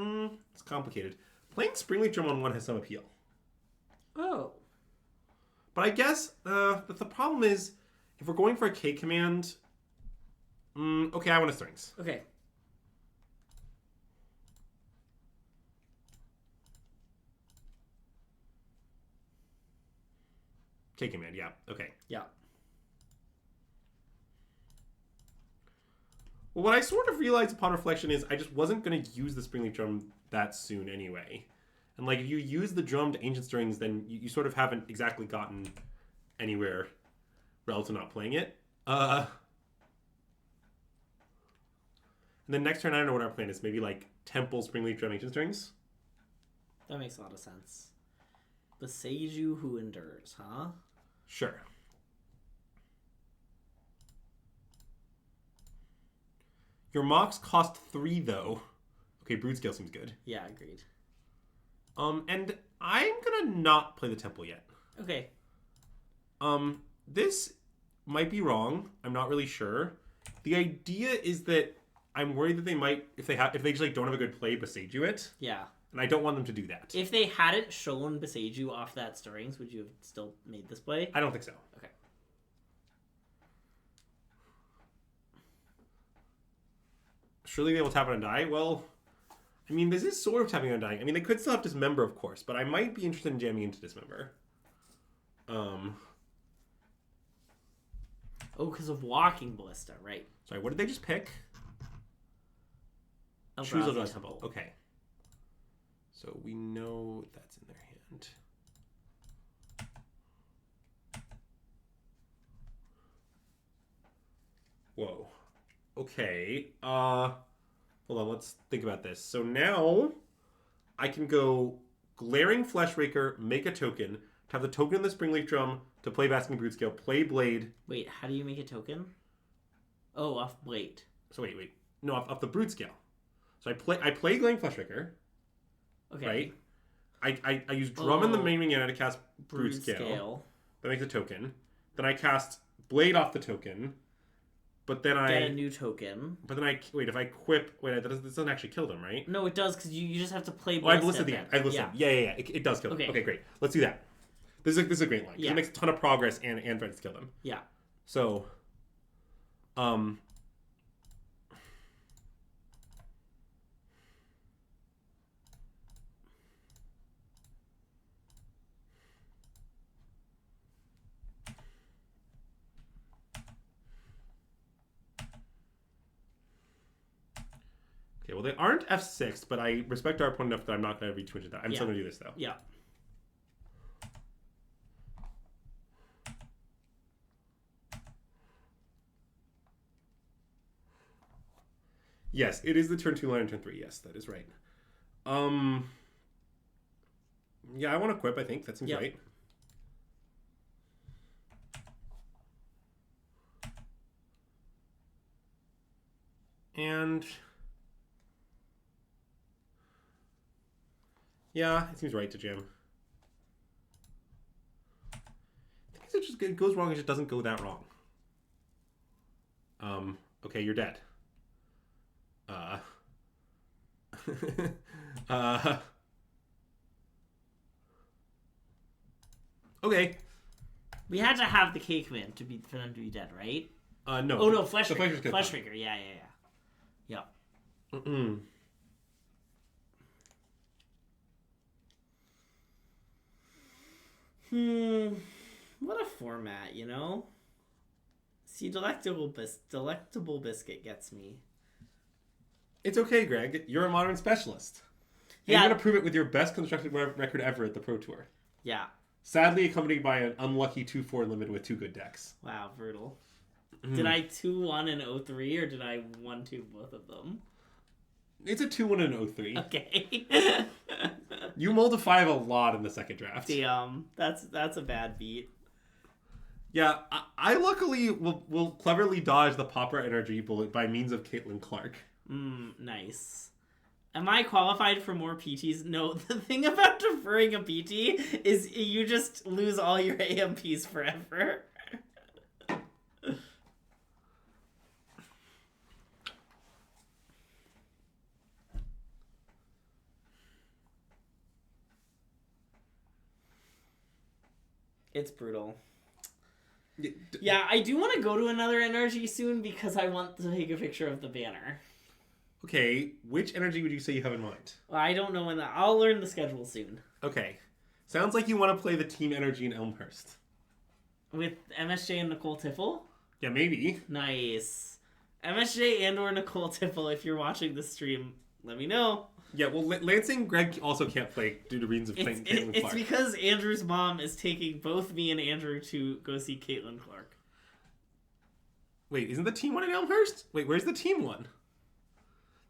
it's complicated. Playing Springleaf Drum on 1 has some appeal. Oh. But I guess the problem is, if we're going for a K command... okay, I want a Strings. Okay. K command, yeah. Okay. Yeah. Well, what I sort of realized upon reflection is I just wasn't going to use the Springleaf Drum that soon anyway. And, like, if you use the drum to Ancient Strings, then you sort of haven't exactly gotten anywhere relative to not playing it. And then next turn, I don't know what our plan is. Maybe, like, Temple, Springleaf Drum, Ancient Strings? That makes a lot of sense. The Seiju who endures, huh? Sure. Your mocks cost 3, though. Okay, Broodscale seems good. Yeah, agreed. And I'm gonna not play the Temple yet. Okay. This might be wrong. I'm not really sure. The idea is that I'm worried that they might, if they just like don't have a good play, Beseiju it. Yeah. And I don't want them to do that. If they hadn't shown Beseiju off that Stirrings, would you have still made this play? I don't think so. Okay. Surely they will tap it and die? Well, I mean, this is sort of tapping on dying. I mean, they could still have Dismember, of course, but I might be interested in jamming into Dismember. Oh, because of Walking Ballista, right. Sorry, what did they just pick? Choose Eldrazi Temple. Okay. So we know that's in their hand. Whoa. Okay. Hold on, let's think about this. So now I can go Glaring Fleshraker, make a token, to have the token in the Springleaf Drum, to play Basking Broodscale, play Blade. Wait, how do you make a token? Oh, off Blade. So wait. No, off the Broodscale. So I play Glaring Fleshraker. Okay. Right? I use Drum in the main mana to cast Broodscale. That makes a token. Then I cast Blade off the token. But then Get a new token. But then if I quip... Wait, this doesn't actually kill them, right? No, it does, because you just have to play Ballista. I've listed the end. I've listed. Yeah. It does kill them. Okay, great. Let's do that. This is a great line. Yeah. It makes a ton of progress and threats to kill them. Yeah. So... Okay, well, they aren't F6, but I respect our opponent enough that I'm not going to read too much of that. I'm still going to do this, though. Yeah. Yes, it is the turn 2 line and turn 3. Yes, that is right. Yeah, I want to quip, I think. That seems right. And... yeah, it seems right to jam. I think it goes wrong, it just doesn't go that wrong. Okay, you're dead. Okay. We had to have the K command for them to be dead, right? No. Oh, no, Fleshraker. Yeah. Mm-mm. What a format, you know? See, Delectable Biscuit gets me. It's okay, Greg. You're a Modern specialist. And you're going to prove it with your best constructed record ever at the Pro Tour. Yeah. Sadly accompanied by an unlucky 2-4 limit with 2 good decks. Wow, brutal. Did I 2-1 in 03 or did I 1-2 both of them? It's a 2-1 in 03. Okay. You mulled a 5 a lot in the second draft. Damn, that's a bad beat. Yeah, I luckily will cleverly dodge the Pauper NRG bullet by means of Caitlin Clark. Nice. Am I qualified for more PTs? No, the thing about deferring a PT is you just lose all your AMPs forever. It's brutal. Yeah, I do want to go to another NRG soon because I want to take a picture of the banner. Okay, which NRG would you say you have in mind? Well, I don't know when that... I'll learn the schedule soon. Okay. Sounds like you want to play the Team NRG in Elmhurst. With MSJ and Nicole Tiffel? Yeah, maybe. Nice. MSJ and or Nicole Tiffel, if you're watching this stream, let me know. Yeah, well, Lansing Greg also can't play due to reasons of playing Caitlin Clark. It's because Andrew's mom is taking both me and Andrew to go see Caitlin Clark. Wait, isn't the team one in Elmhurst? Wait, where's the team one?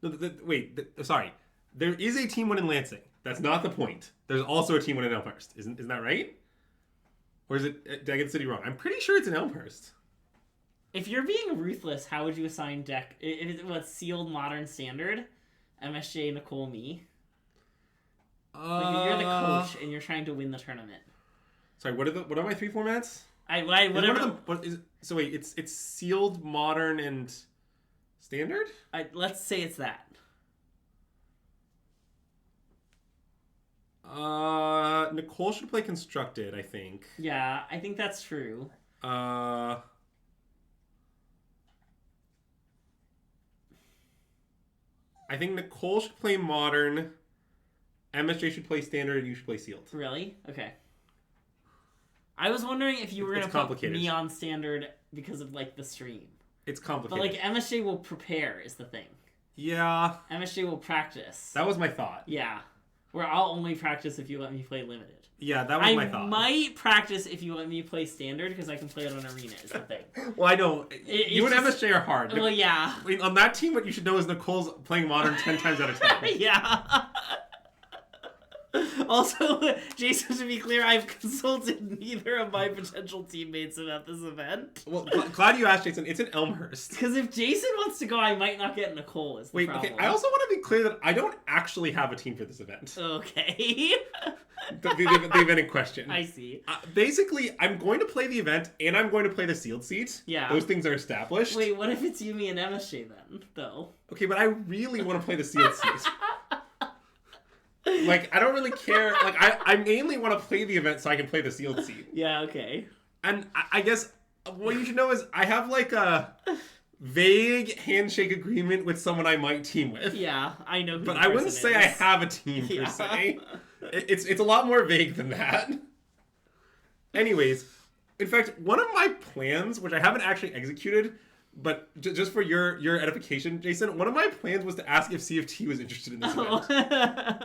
No, sorry. There is a team one in Lansing. That's not the point. There's also a team one in Elmhurst. Isn't that right? Or is it... Did I get the city wrong? I'm pretty sure it's in Elmhurst. If you're being ruthless, how would you assign deck... If it was sealed modern standard... MSJ, Nicole, me. Like, you're the coach and you're trying to win the tournament. Sorry, what are my 3 formats? Whatever. So wait, it's sealed, modern, and standard? Let's say it's that. Nicole should play constructed, I think. Yeah, I think that's true. I think Nicole should play modern, MSJ should play standard, and you should play sealed. Really? Okay. I was wondering if you were going to put me on standard because of, like, the stream. It's complicated. But, like, MSJ will prepare is the thing. Yeah. MSJ will practice. That was my thought. Yeah. Where I'll only practice if you let me play limited. Yeah, that was my thought. I might practice if you let me play standard because I can play it on arena is the thing. Well, I know. You and MSJ are hard. Well, yeah. I mean, on that team, what you should know is Nicole's playing modern 10 times out of 10. Yeah. Also, Jason, to be clear, I've consulted neither of my potential teammates about this event. Well, glad you asked, Jason. It's in Elmhurst. Because if Jason wants to go, I might not get Nicole is the problem. Okay. I also want to be clear that I don't actually have a team for this event. Okay. the event in question. I see. Basically, I'm going to play the event, and I'm going to play the sealed seat. Yeah. Those things are established. Wait, what if it's you, me, and MSJ then, though? Okay, but I really want to play the sealed seat. Like, I don't really care. Like, I mainly want to play the event so I can play the sealed seat. Yeah, okay. And I guess what you should know is I have, like, a vague handshake agreement with someone I might team with. Yeah, I know who But I wouldn't say I have a team, per se. It's a lot more vague than that. Anyways, in fact, one of my plans, which I haven't actually executed, but just for your edification, Jason, one of my plans was to ask if CFT was interested in this event.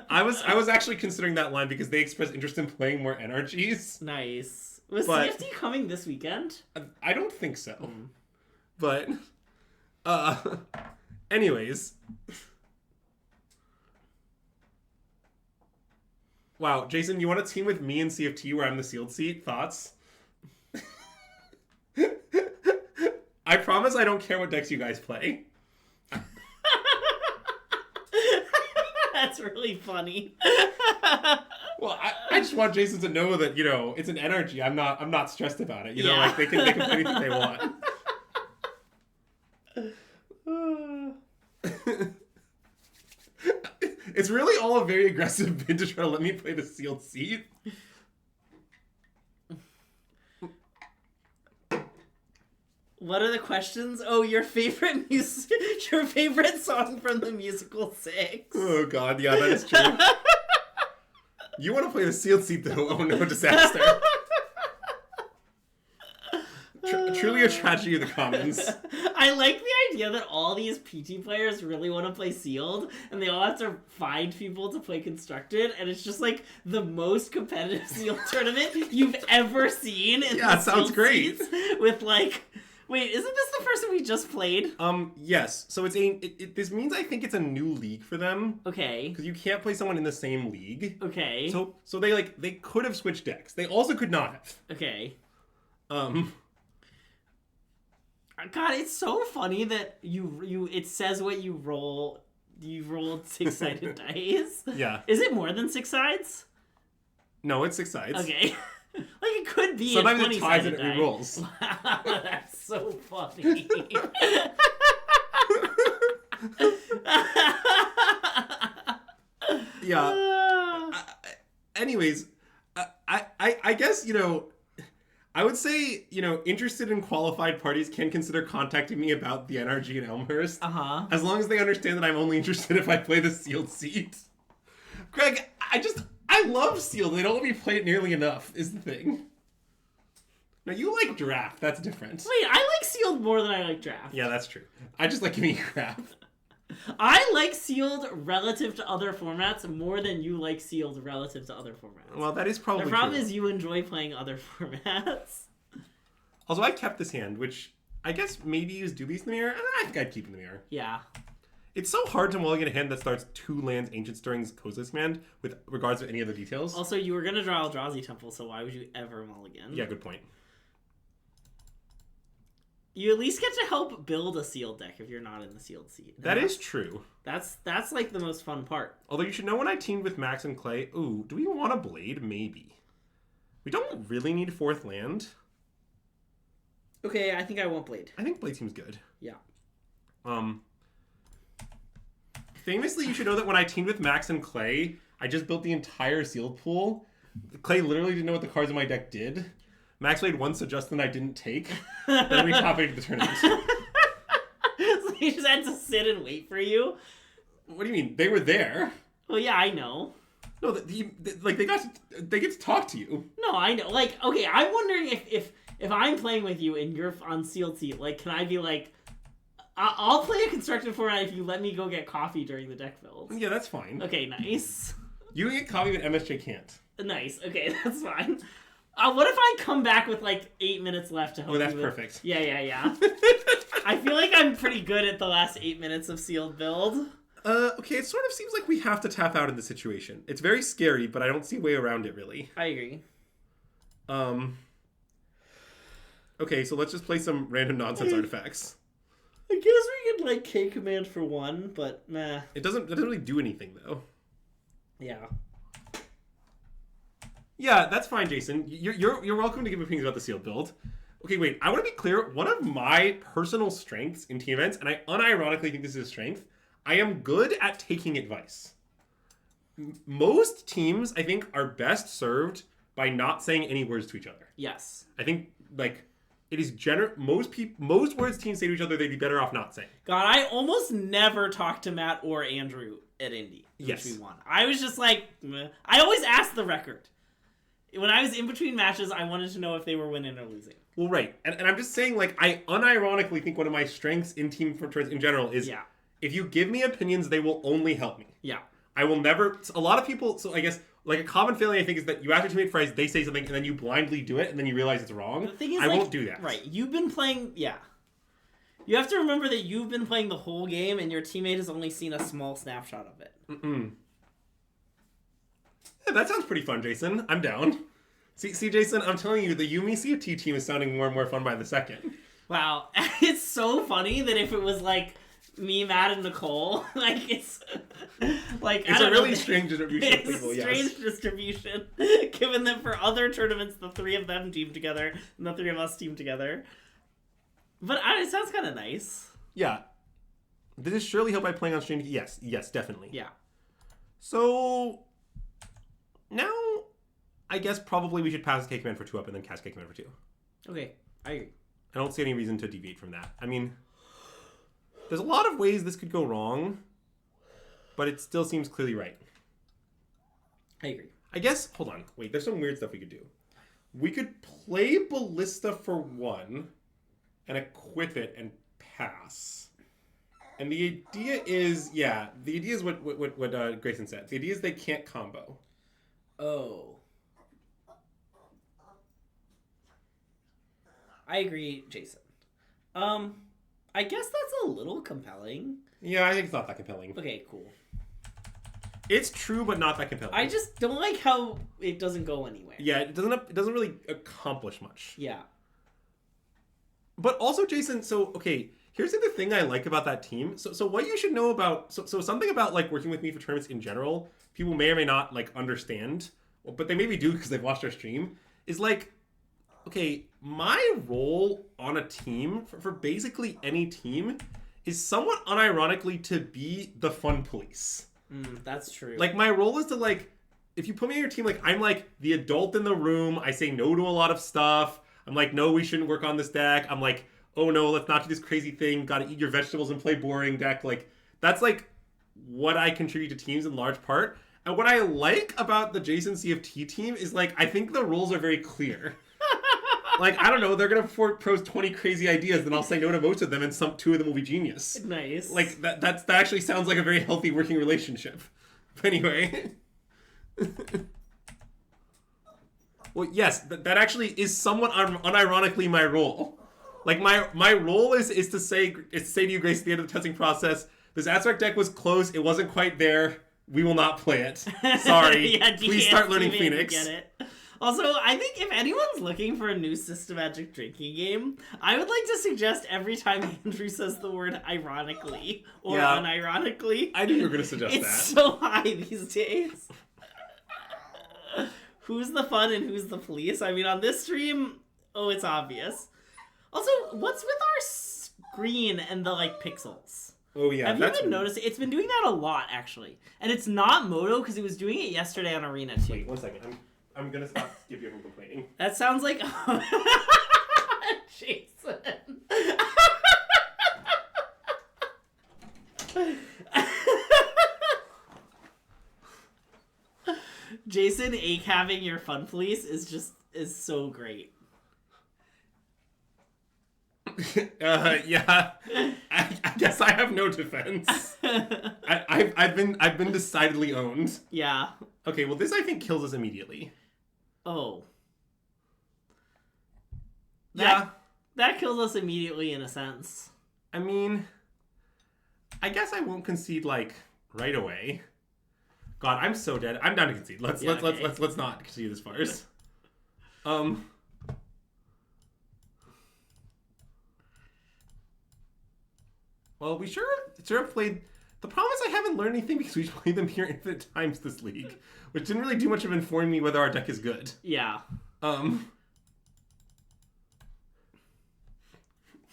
I was actually considering that line because they expressed interest in playing more NRGs. Nice. Was CFT coming this weekend? I don't think so. But, anyways. Wow, Jason, you want to team with me and CFT where I'm the sealed seat? Thoughts? I promise I don't care what decks you guys play. That's really funny. Well, I just want Jason to know that, you know, it's an NRG. I'm not stressed about it. You know, like they can play anything they want. It's really all a very aggressive bid to try to let me play the sealed seat. What are the questions? Oh, your favorite your favorite song from the musical 6. Oh god, yeah, that is true. You want to play the sealed seat though? Oh no, disaster. Truly a tragedy of the commons. I like the idea that all these PT players really want to play sealed, and they all have to find people to play constructed, and it's just like the most competitive sealed tournament you've ever seen. In yeah, it sounds great. With like Wait, isn't this the person we just played? Yes. So it's this means I think it's a new league for them. Okay. Because you can't play someone in the same league. Okay. So they could have switched decks. They also could not have. Okay. God, it's so funny that it says what you roll. You rolled 6-sided dice. Yeah. Is it more than 6 sides? No, it's 6 sides. Okay. Like it could be sometimes a it ties 20-sided and it die. re-rolls. Wow, that's so funny. Yeah. Anyways, I guess, I would say, interested and qualified parties can consider contacting me about the NRG in Elmhurst. Uh-huh. As long as they understand that I'm only interested if I play the sealed seat. Greg, I love sealed. They don't let me play it nearly enough, is the thing. Now, you like draft. That's different. Wait, I like sealed more than I like draft. Yeah, that's true. I just like giving you crap. I like sealed relative to other formats more than you like sealed relative to other formats. Well, that is probably The problem true. is you enjoy playing other formats. Also, I kept this hand, which I guess maybe use Dubies in the mirror. I think I'd keep in the mirror. Yeah. It's so hard to mulligan a hand that starts 2 lands Ancient Stirring's Kozilek's Command with regards to any other details. Also, you were going to draw Eldrazi Temple, so why would you ever mulligan? Yeah, good point. You at least get to help build a sealed deck if you're not in the sealed seat. And That is true. That's like the most fun part. Although you should know when I teamed with Max and Clay, ooh, do we want a Blade? Maybe. We don't really need 4th land. Okay, I think I want Blade. I think Blade seems good. Yeah. Famously, you should know that when I teamed with Max and Clay, I just built the entire sealed pool. Clay literally didn't know what the cards in my deck did. Max played one suggestion I didn't take. Then we top-8'd the tournament. So they just had to sit and wait for you? What do you mean? They were there. Well, yeah, I know. No, they get to talk to you. No, I know. Like, okay, I'm wondering if I'm playing with you and you're on sealed seat, like, can I be like, I'll play a constructed format if you let me go get coffee during the deck build. Yeah, that's fine. Okay, nice. You can get coffee, but MSJ can't. Nice. Okay, that's fine. What if I come back with like 8 minutes left to help you? Oh, that's perfect. Yeah. I feel like I'm pretty good at the last 8 minutes of sealed build. Okay, it sort of seems like we have to tap out in this situation. It's very scary, but I don't see a way around it, really. I agree. Okay, so let's just play some random nonsense artifacts. I guess we could like K command for 1, but nah. It doesn't really do anything, though. Yeah. Yeah, that's fine, Jason. You're welcome to give opinions about the sealed build. Okay, wait. I want to be clear. One of my personal strengths in team events, and I unironically think this is a strength, I am good at taking advice. Most teams, I think, are best served by not saying any words to each other. Yes. I think, like, it is most words teams say to each other, they'd be better off not saying. God, I almost never talked to Matt or Andrew at Indy, which we won. I was just like, meh. I always asked the record. When I was in between matches, I wanted to know if they were winning or losing. Well, right. And I'm just saying, like, I unironically think one of my strengths in team tournaments in general is if you give me opinions, they will only help me. Yeah. I will never... A lot of people... So I guess, like, a common failing, I think, is that you ask your teammate phrase, they say something, and then you blindly do it, and then you realize it's wrong. The thing is, I won't do that. Right. You've been playing... Yeah. You have to remember that you've been playing the whole game, and your teammate has only seen a small snapshot of it. Yeah, that sounds pretty fun, Jason. I'm down. See, Jason, I'm telling you, the Yumi CFT team is sounding more and more fun by the second. Wow. It's so funny that if it was, like, me, Matt, and Nicole, like, it's... like, it's a really strange distribution of people, yes. It's a strange distribution, given that for other tournaments, the 3 of them team together, and the 3 of us team together. But it sounds kind of nice. Yeah. Did this surely help by playing on stream? Yes, definitely. Yeah. So... Now... I guess probably we should pass K command for 2 up and then cast K command for 2. Okay, I agree. I don't see any reason to deviate from that. I mean, there's a lot of ways this could go wrong, but it still seems clearly right. I agree. I guess, hold on, wait, there's some weird stuff we could do. We could play Ballista for 1 and equip it and pass. And the idea is, what Grayson said. The idea is they can't combo. Oh. I agree, Jason. I guess that's a little compelling. Yeah, I think it's not that compelling. Okay, cool. It's true, but not that compelling. I just don't like how it doesn't go anywhere. Yeah, it doesn't really accomplish much. Yeah. But also, Jason, so, okay, here's the other thing I like about that team. So what you should know about... So something about, like, working with me for tournaments in general, people may or may not, like, understand, but they maybe do because they've watched our stream, is, like, okay, my role on a team, for basically any team, is somewhat unironically to be the fun police. That's true. Like, my role is to, like, if you put me on your team, like, I'm, like, the adult in the room. I say no to a lot of stuff. I'm like, no, we shouldn't work on this deck. I'm like, oh, no, let's not do this crazy thing. Gotta eat your vegetables and play boring deck. Like, that's, like, what I contribute to teams in large part. And what I like about the Jason CFT team is, like, I think the rules are very clear. Like, I don't know, they're gonna propose 20 crazy ideas, then I'll say no to most of them, and two of them will be genius. Nice. Like, that actually sounds like a very healthy working relationship. But anyway. Well, yes, that actually is somewhat unironically my role. Like, my role is to say to you, Grace, at the end of the testing process, this Aztec deck was close, it wasn't quite there, we will not play it. Sorry. Yeah, please start learning Phoenix. Get it. Also, I think if anyone's looking for a new SystemMagic drinking game, I would like to suggest every time Andrew says the word ironically or unironically. I knew you were going to suggest it's that. It's so high these days. Who's the fun and who's the police? I mean, on this stream, it's obvious. Also, what's with our screen and the, like, pixels? Oh, yeah. Have you been noticing? It's been doing that a lot, actually. And it's not Moto, because it was doing it yesterday on Arena, too. Wait, 1 second. I'm gonna stop skip you from complaining. That sounds like Jason. Jason having your fun police is so great. Yeah. I guess I have no defense. I've been decidedly owned. Yeah. Okay, well this I think kills us immediately. Oh. Yeah. That kills us immediately in a sense. I mean, I guess I won't concede like right away. God, I'm so dead. I'm down to concede. Let's not concede this farce. Well, we sure have played. The problem is I haven't learned anything because we've played them here infinite times this league, which didn't really do much of informing me whether our deck is good. Yeah.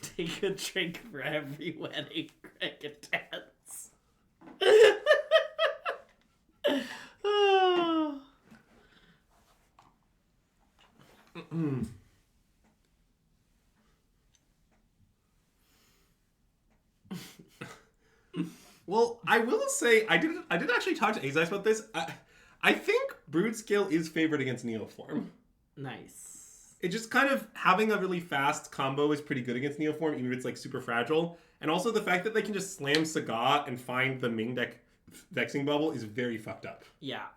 Take a drink for every wedding Greg attends. Well, I will say I did actually talk to Azize about this. I think Broodscale is favored against Neoform. Nice. It just kind of having a really fast combo is pretty good against Neoform, even if it's like super fragile. And also the fact that they can just slam Sagat and find the main deck Vexing Bubble is very fucked up. Yeah.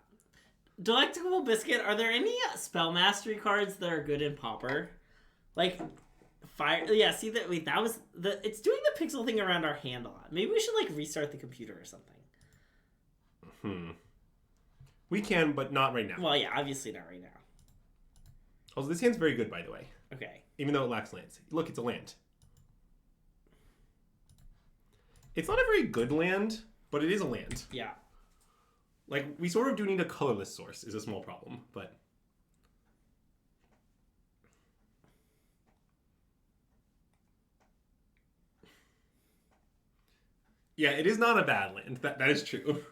Delectable Biscuit, are there any spell mastery cards that are good in Pauper? Like fire. Yeah, see that. Wait, that was the. It's doing the pixel thing around our hand a lot. Maybe we should like restart the computer or something. We can, but not right now. Well, yeah, obviously not right now. Also, this hand's very good, by the way. Okay. Even though it lacks lands. Look, it's a land. It's not a very good land, but it is a land. Yeah. Like, we sort of do need a colorless source, is a small problem, but... Yeah, it is not a bad land. That is true.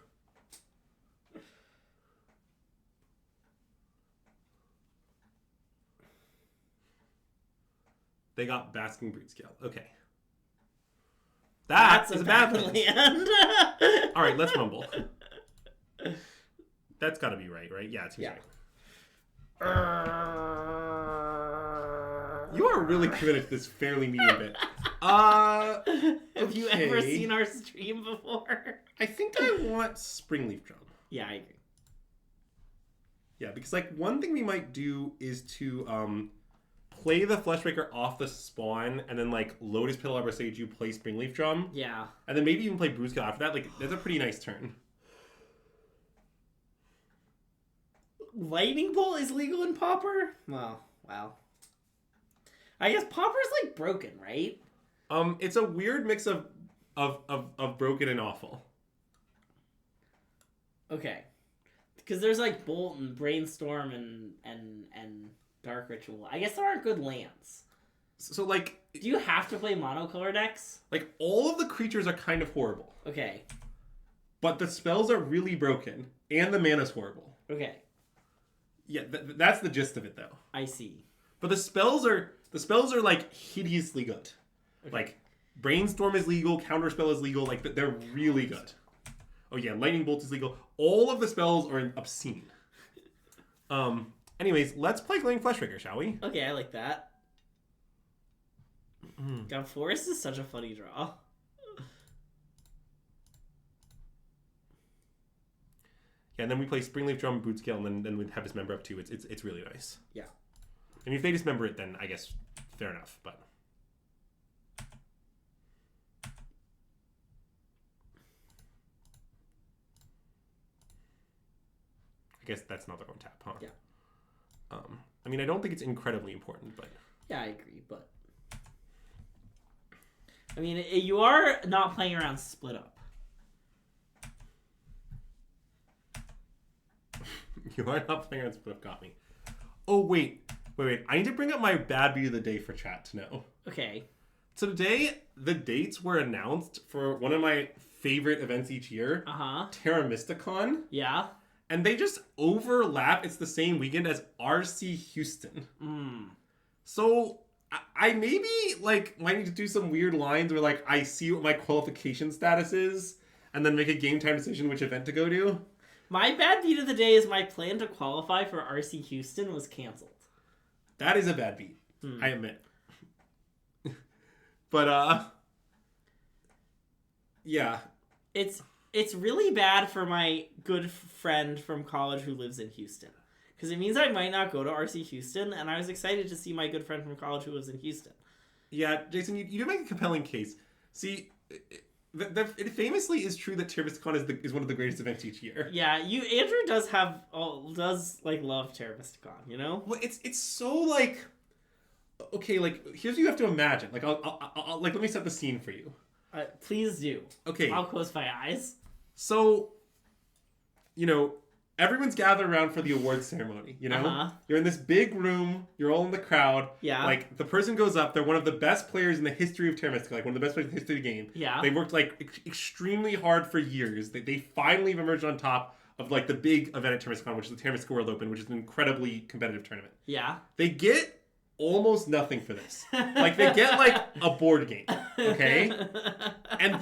They got Basking Broodscale. Okay. That's a bad land. All right, let's rumble. That's got to be right? Yeah, it's right. You are really committed to this fairly medium bit. Have you ever seen our stream before? I think I want Springleaf Drum. Yeah, I agree. Yeah, because like one thing we might do is to play the Fleshbreaker off the spawn, and then like Lotus Petal Arbor Sage, you play Springleaf Drum. Yeah. And then maybe even play Broodscale after that. Like, that's a pretty nice turn. Lightning Bolt is legal in Pauper? Well, wow. I guess Pauper's like broken, right? It's a weird mix of broken and awful. Okay. Because there's like Bolt and Brainstorm and Dark Ritual. I guess there aren't good lands. So like, do you have to play monocolor decks? Like, all of the creatures are kind of horrible. Okay. But the spells are really broken, and the mana's horrible. Okay. Yeah, that's the gist of it, though. I see. But the spells are like hideously good. Okay. Like, Brainstorm is legal, Counterspell is legal. Like, they're really good. Oh yeah, Lightning Bolt is legal. All of the spells are obscene. Anyways, let's play Flaming Fleshbreaker, shall we? Okay, I like that. God, Forest is such a funny draw. Yeah, and then we play Springleaf Drum, Broodscale, and then we have Dismember up too. It's really nice. Yeah. And if they Dismember it, then I guess fair enough. But I guess that's not their own tap, huh? Yeah. I mean, I don't think it's incredibly important, but yeah, I agree. But I mean, you are not playing around Split Up. You are not playing around Split Up. Got me. Oh wait. I need to bring up my bad beat of the day for chat to know. Okay. So today, the dates were announced for one of my favorite events each year. Terra Mysticon. Yeah. And they just overlap. It's the same weekend as RC Houston. So I maybe like might need to do some weird lines where like I see what my qualification status is and then make a game time decision which event to go to. My bad beat of the day is my plan to qualify for RC Houston was canceled. That is a bad beat. I admit. But yeah. It's really bad for my good friend from college who lives in Houston. Because it means I might not go to RC Houston, and I was excited to see my good friend from college who lives in Houston. Yeah, Jason, you do make a compelling case. See, it famously is true that Terra Mysticon is one of the greatest events each year. Yeah, Andrew does love Terra Mysticon, you know? Well, it's so like, okay, like here's what you have to imagine. Like I'll like let me set the scene for you. Please do. Okay. I'll close my eyes. So, you know, everyone's gathered around for the awards ceremony, you know? You're in this big room, you're all in the crowd. Yeah. Like, the person goes up, they're one of the best players in the history of Terra Mystica, like one of the best players in the history of the game. Yeah. They worked, like, extremely hard for years. They finally have emerged on top of, like, the big event at Terra Mystica, which is the Terra Mystica World Open, which is an incredibly competitive tournament. Yeah. They get almost nothing for this. Like, they get, like, a board game, okay? And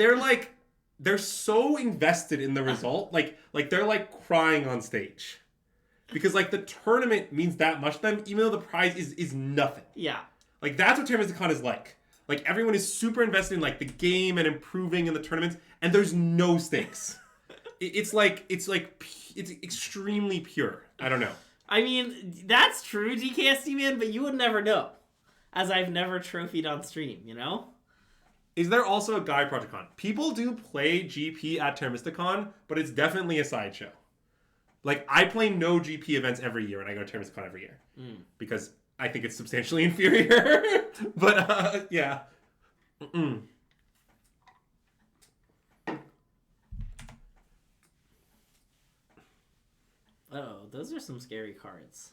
they're so invested in the result, like they're like crying on stage, because like the tournament means that much to them, even though the prize is nothing. Yeah, like that's what Terra Mysticon is like. Like everyone is super invested in like the game and improving in the tournaments, and there's no stakes. It's extremely pure. I don't know. I mean, that's true, DKSD man, but you would never know, as I've never trophied on stream. You know. Is there also a Guy Project Con? People do play GP at Terra Mysticon, but it's definitely a sideshow. Like, I play no GP events every year, and I go to Terra Mysticon every year. Because I think it's substantially inferior. But, yeah. Oh, those are some scary cards.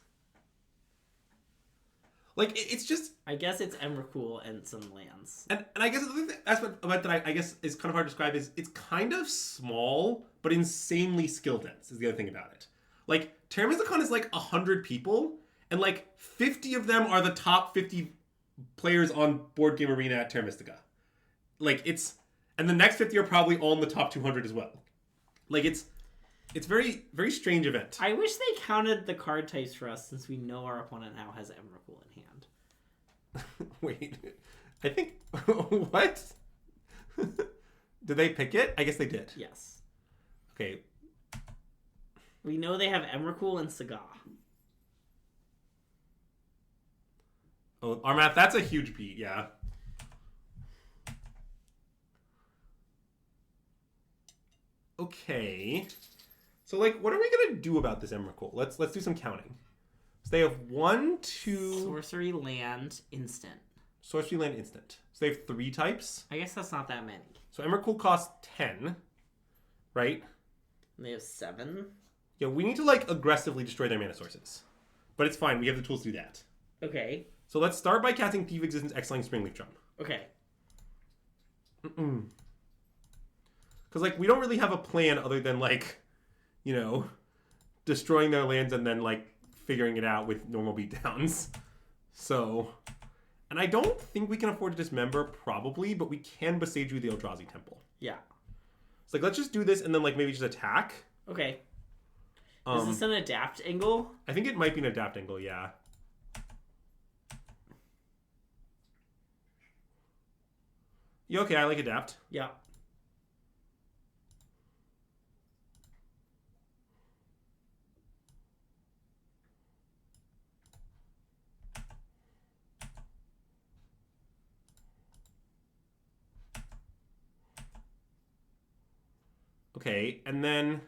Like, it's just... I guess it's Emrakul and some lands. And I guess the other aspect about that I guess is kind of hard to describe is it's kind of small, but insanely skill dense is the other thing about it. Like, Terra Mysticon is like 100 people, and like 50 of them are the top 50 players on Board Game Arena at Terra Mystica. Like, it's... And the next 50 are probably all in the top 200 as well. Like, it's very, very strange event. I wish they counted the card types for us, since we know our opponent now has Emrakul in hand. Wait, I think... What? Did they pick it? I guess they did. Yes. Okay. We know they have Emrakul and Saga. Oh, our math, that's a huge beat, yeah. Okay. So, like, what are we going to do about this Emrakul? Let's do some counting. So they have 1, 2... Sorcery land instant. Sorcery land instant. So they have 3 types. I guess that's not that many. So Emrakul costs 10, right? And they have 7. Yeah, we need to, like, aggressively destroy their mana sources. But it's fine. We have the tools to do that. Okay. So let's start by casting Thief Existence, Exiling Springleaf Drum. Okay. Because, like, we don't really have a plan other than, like, you know, destroying their lands and then, like, figuring it out with normal beatdowns. So, and I don't think we can afford to dismember, probably, but we can Beseiju the Eldrazi Temple. Yeah. It's like, let's just do this and then, like, maybe just attack. Okay. Is this an adapt angle? I think it might be an adapt angle, yeah. Yeah, okay, I like adapt. Yeah. Okay, and then...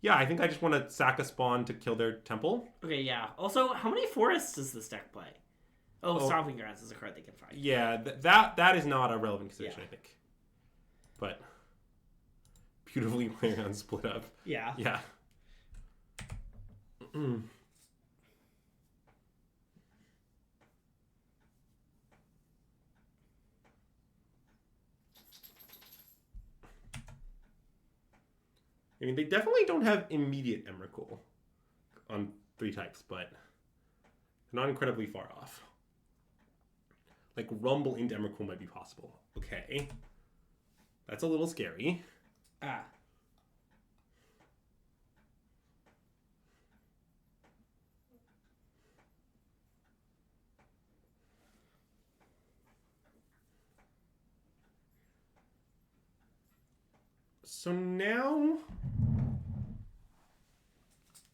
Yeah, I think I just want to sack a spawn to kill their temple. Okay, yeah. Also, how many forests does this deck play? Oh, Stomping Grounds is a card they can find. Yeah, that is not a relevant consideration, I think. But beautifully playing on split up. Yeah. Yeah. I mean, they definitely don't have immediate Emrakul on 3 types, but they're not incredibly far off. Like, Rumble into Emrakul might be possible. Okay. That's a little scary. Ah. So now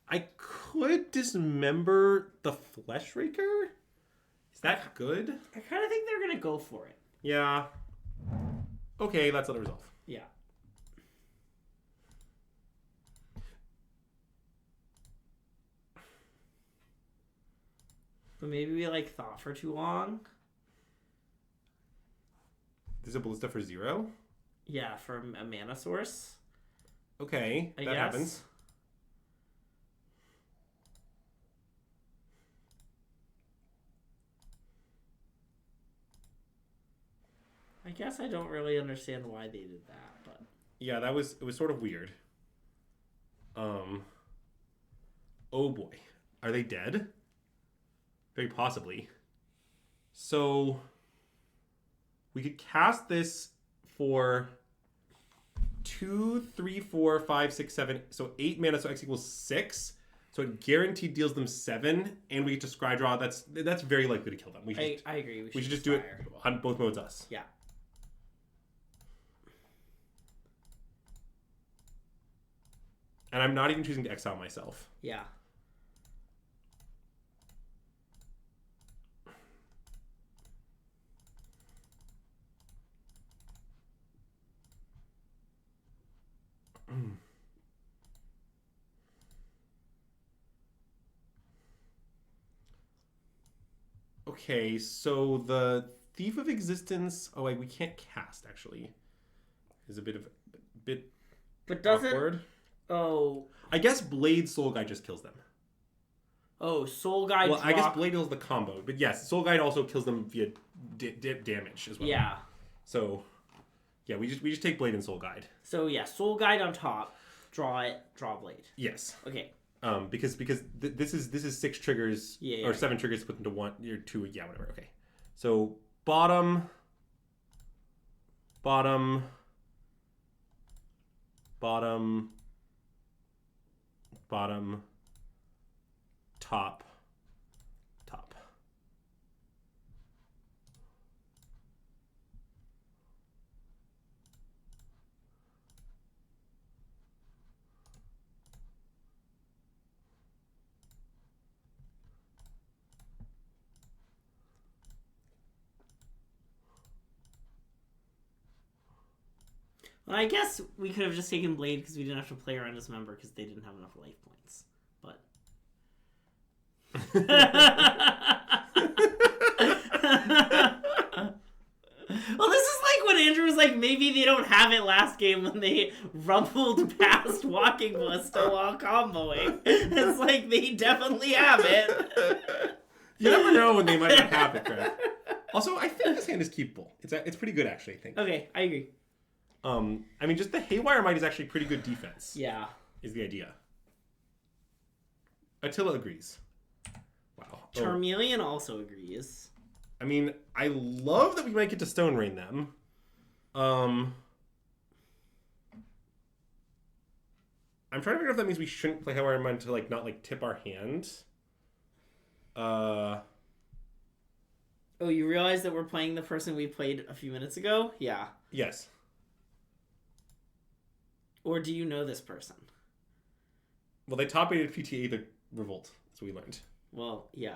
I could dismember the Flesh Raker. Is that good? I kind of think they're going to go for it. Yeah. Okay, let's let it resolve. Yeah. But maybe we, like, thought for too long. There's a Ballista for 0? Yeah, from a mana source. Okay, that happens. I guess I don't really understand why they did that, but... Yeah, it was sort of weird. Oh boy. Are they dead? Very possibly. So we could cast this for 2, 3, 4, 5, 6, 7. So 8 mana, so X equals 6. So it guaranteed deals them 7, and we get to scry draw. That's very likely to kill them. I agree. We should just do it on both modes us. Yeah. And I'm not even choosing to exile myself. Yeah. Okay, so the Thief of Existence. Oh wait, we can't cast actually. Is a bit But does awkward. Oh. I guess Blade Soul Guide just kills them. Oh, Soul Guide. Well, I guess Blade kills the combo, but yes, Soul Guide also kills them via damage as well. Yeah. So, yeah, we just take Blade and Soul Guide. So yeah, Soul Guide on top. Draw it. Draw Blade. Yes. Okay. Because this is 6 triggers or 7 triggers put into 1 or 2. Yeah, whatever. Okay. So bottom, top. Well, I guess we could have just taken Blade because we didn't have to play around as member because they didn't have enough life points. But. Well, this is like when Andrew was like, maybe they don't have it last game when they rumbled past Walking Ballista while comboing. It's like, they definitely have it. You never know when they might not have it, Craig. Also, I think this hand is keepable. It's pretty good, actually, I think. Okay, I agree. I mean, just the Haywire Might is actually pretty good defense. Yeah. Is the idea. Attila agrees. Wow. Charmeleon also agrees. I mean, I love that we might get to Stone Rain them. I'm trying to figure out if that means we shouldn't play Haywire Might to like not like tip our hand. Oh, you realize that we're playing the person we played a few minutes ago? Yeah. Yes. Or do you know this person? Well, they top-aided PTA the Revolt, so we learned. Well, yeah.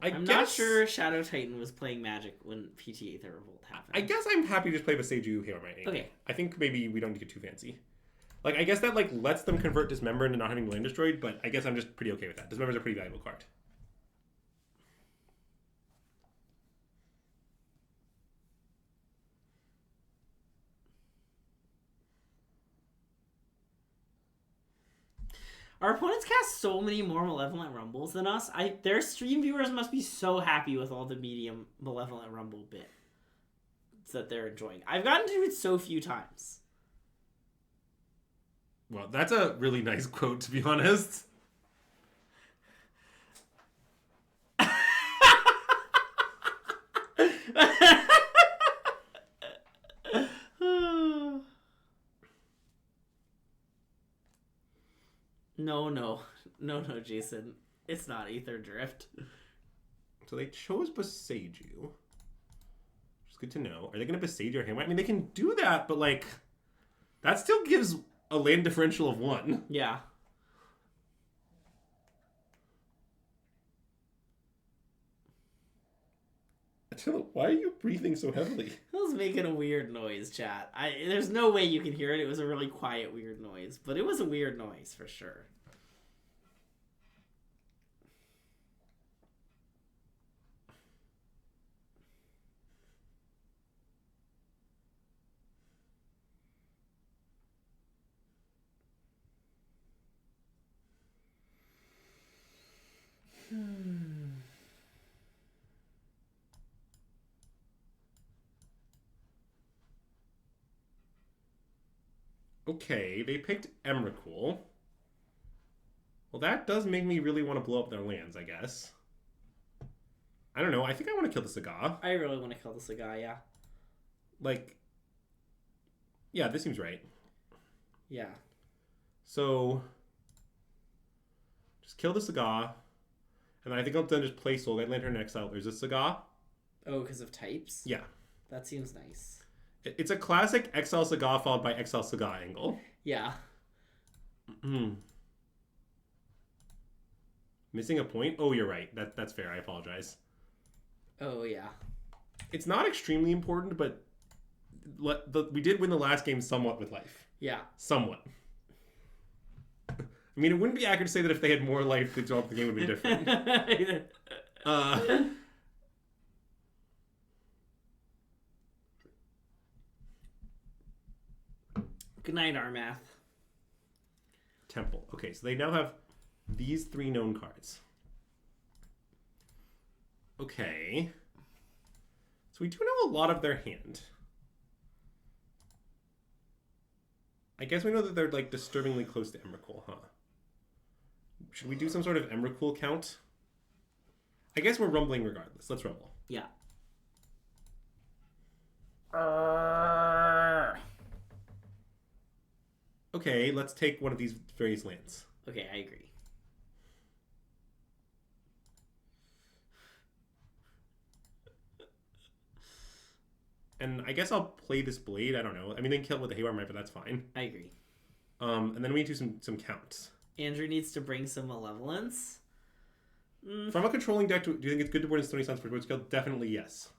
I'm not sure Shadow Titan was playing Magic when PTA the Revolt happened. I guess I'm happy to just play Beseiju Haywire Might. Okay. I think maybe we don't need to get too fancy. Like, I guess that like lets them convert Dismember into not having land destroyed, but I guess I'm just pretty okay with that. Dismember's a pretty valuable card. Our opponents cast so many more Malevolent Rumbles than us. Their stream viewers must be so happy with all the medium Malevolent Rumble bits that they're enjoying. I've gotten to it so few times. Well, that's a really nice quote, to be honest. No, Jason. It's not Aether Drift. So they chose Beseiju. Which is good to know. Are they going to Beseiju or Haywire? I mean, they can do that, but like, that still gives a land differential of 1. Yeah. Why are you breathing so heavily? It was making a weird noise, chat. There's no way you can hear it. It was a really quiet, weird noise. But it was a weird noise, for sure. Okay, they picked Emrakul. Well, that does make me really want to blow up their lands, I guess. I don't know. I think I want to kill the Saga. I really want to kill the Saga, yeah. Like, yeah, this seems right. Yeah. So, just kill the Saga. And I think I'll then just play Soulguide Lantern in Exile. There's a Saga. Oh, because of types? Yeah. That seems nice. It's a classic Exile Saga followed by Exile Saga angle. Yeah. Missing a point? Oh, you're right. That's fair. I apologize. Oh, yeah. It's not extremely important, but we did win the last game somewhat with life. Yeah. Somewhat. I mean, it wouldn't be accurate to say that if they had more life, the result of the game would be different. Good night, Armath. Temple. Okay, so they now have these 3 known cards. Okay. So we do know a lot of their hand. I guess we know that they're like disturbingly close to Emrakul, huh? Should we do some sort of Emrakul count? I guess we're rumbling regardless. Let's rumble. Yeah. Okay, let's take one of these various lands. Okay, I agree. And I guess I'll play this Blade. I don't know. I mean, they can kill it with the Haywire Might, but that's fine. I agree. And then we need to do some counts. Andrew needs to bring some Malevolence. From a controlling deck, do you think it's good to board in Stony Suns for Broodscale? Definitely yes.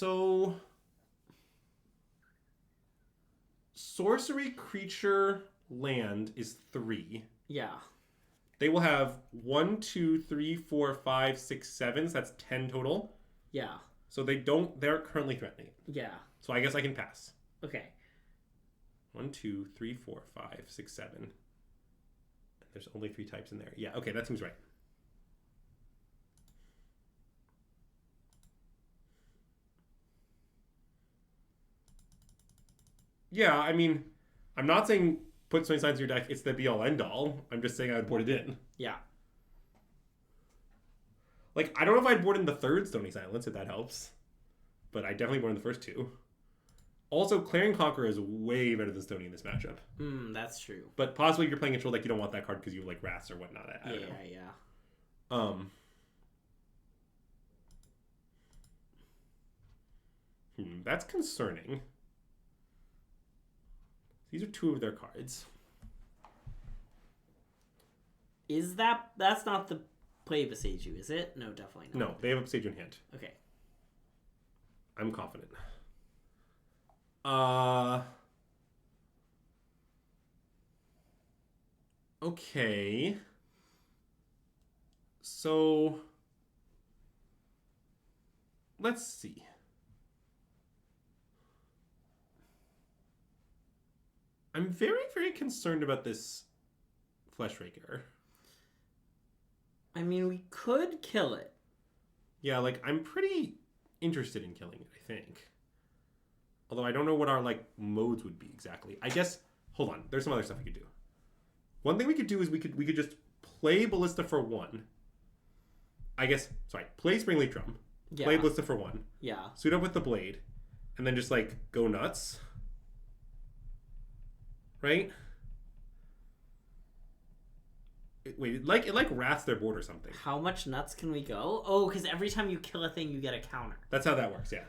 So sorcery creature land is 3. Yeah. They will have 1, 2, 3, 4, 5, 6, 7. So that's 10 total. Yeah. So they're currently threatening. Yeah. So I guess I can pass. Okay. 1, 2, 3, 4, 5, 6, 7. And there's only 3 types in there. Yeah, okay, that seems right. Yeah, I mean, I'm not saying put Stony Silence in your deck, it's the be-all, end-all. I'm just saying I would board it in. Yeah. Like, I don't know if I'd board in the 3rd Stony Silence, if that helps. But I definitely board in the first 2. Also, Clarion Conqueror is way better than Stony in this matchup. That's true. But possibly you're playing a troll deck, you don't want that card because you have, like, Wraths or whatnot. I don't know. Yeah. That's concerning. These are 2 of their cards. That's not the play Beseiju, is it? No, definitely not. No, they have a Beseiju in hand. Okay. I'm confident. Okay. So let's see. I'm very, very concerned about this Fleshraker. I mean, we could kill it. Yeah, like, I'm pretty interested in killing it, I think. Although I don't know what our, like, modes would be exactly. I guess, hold on, there's some other stuff we could do. One thing we could do is we could just play Ballista for 1. Play Springleaf Drum. Yeah. Play Ballista for 1. Yeah. Suit up with the Blade. And then just, like, go nuts. Right? It wraths their board or something. How much nuts can we go? Oh, because every time you kill a thing, you get a counter. That's how that works, yeah.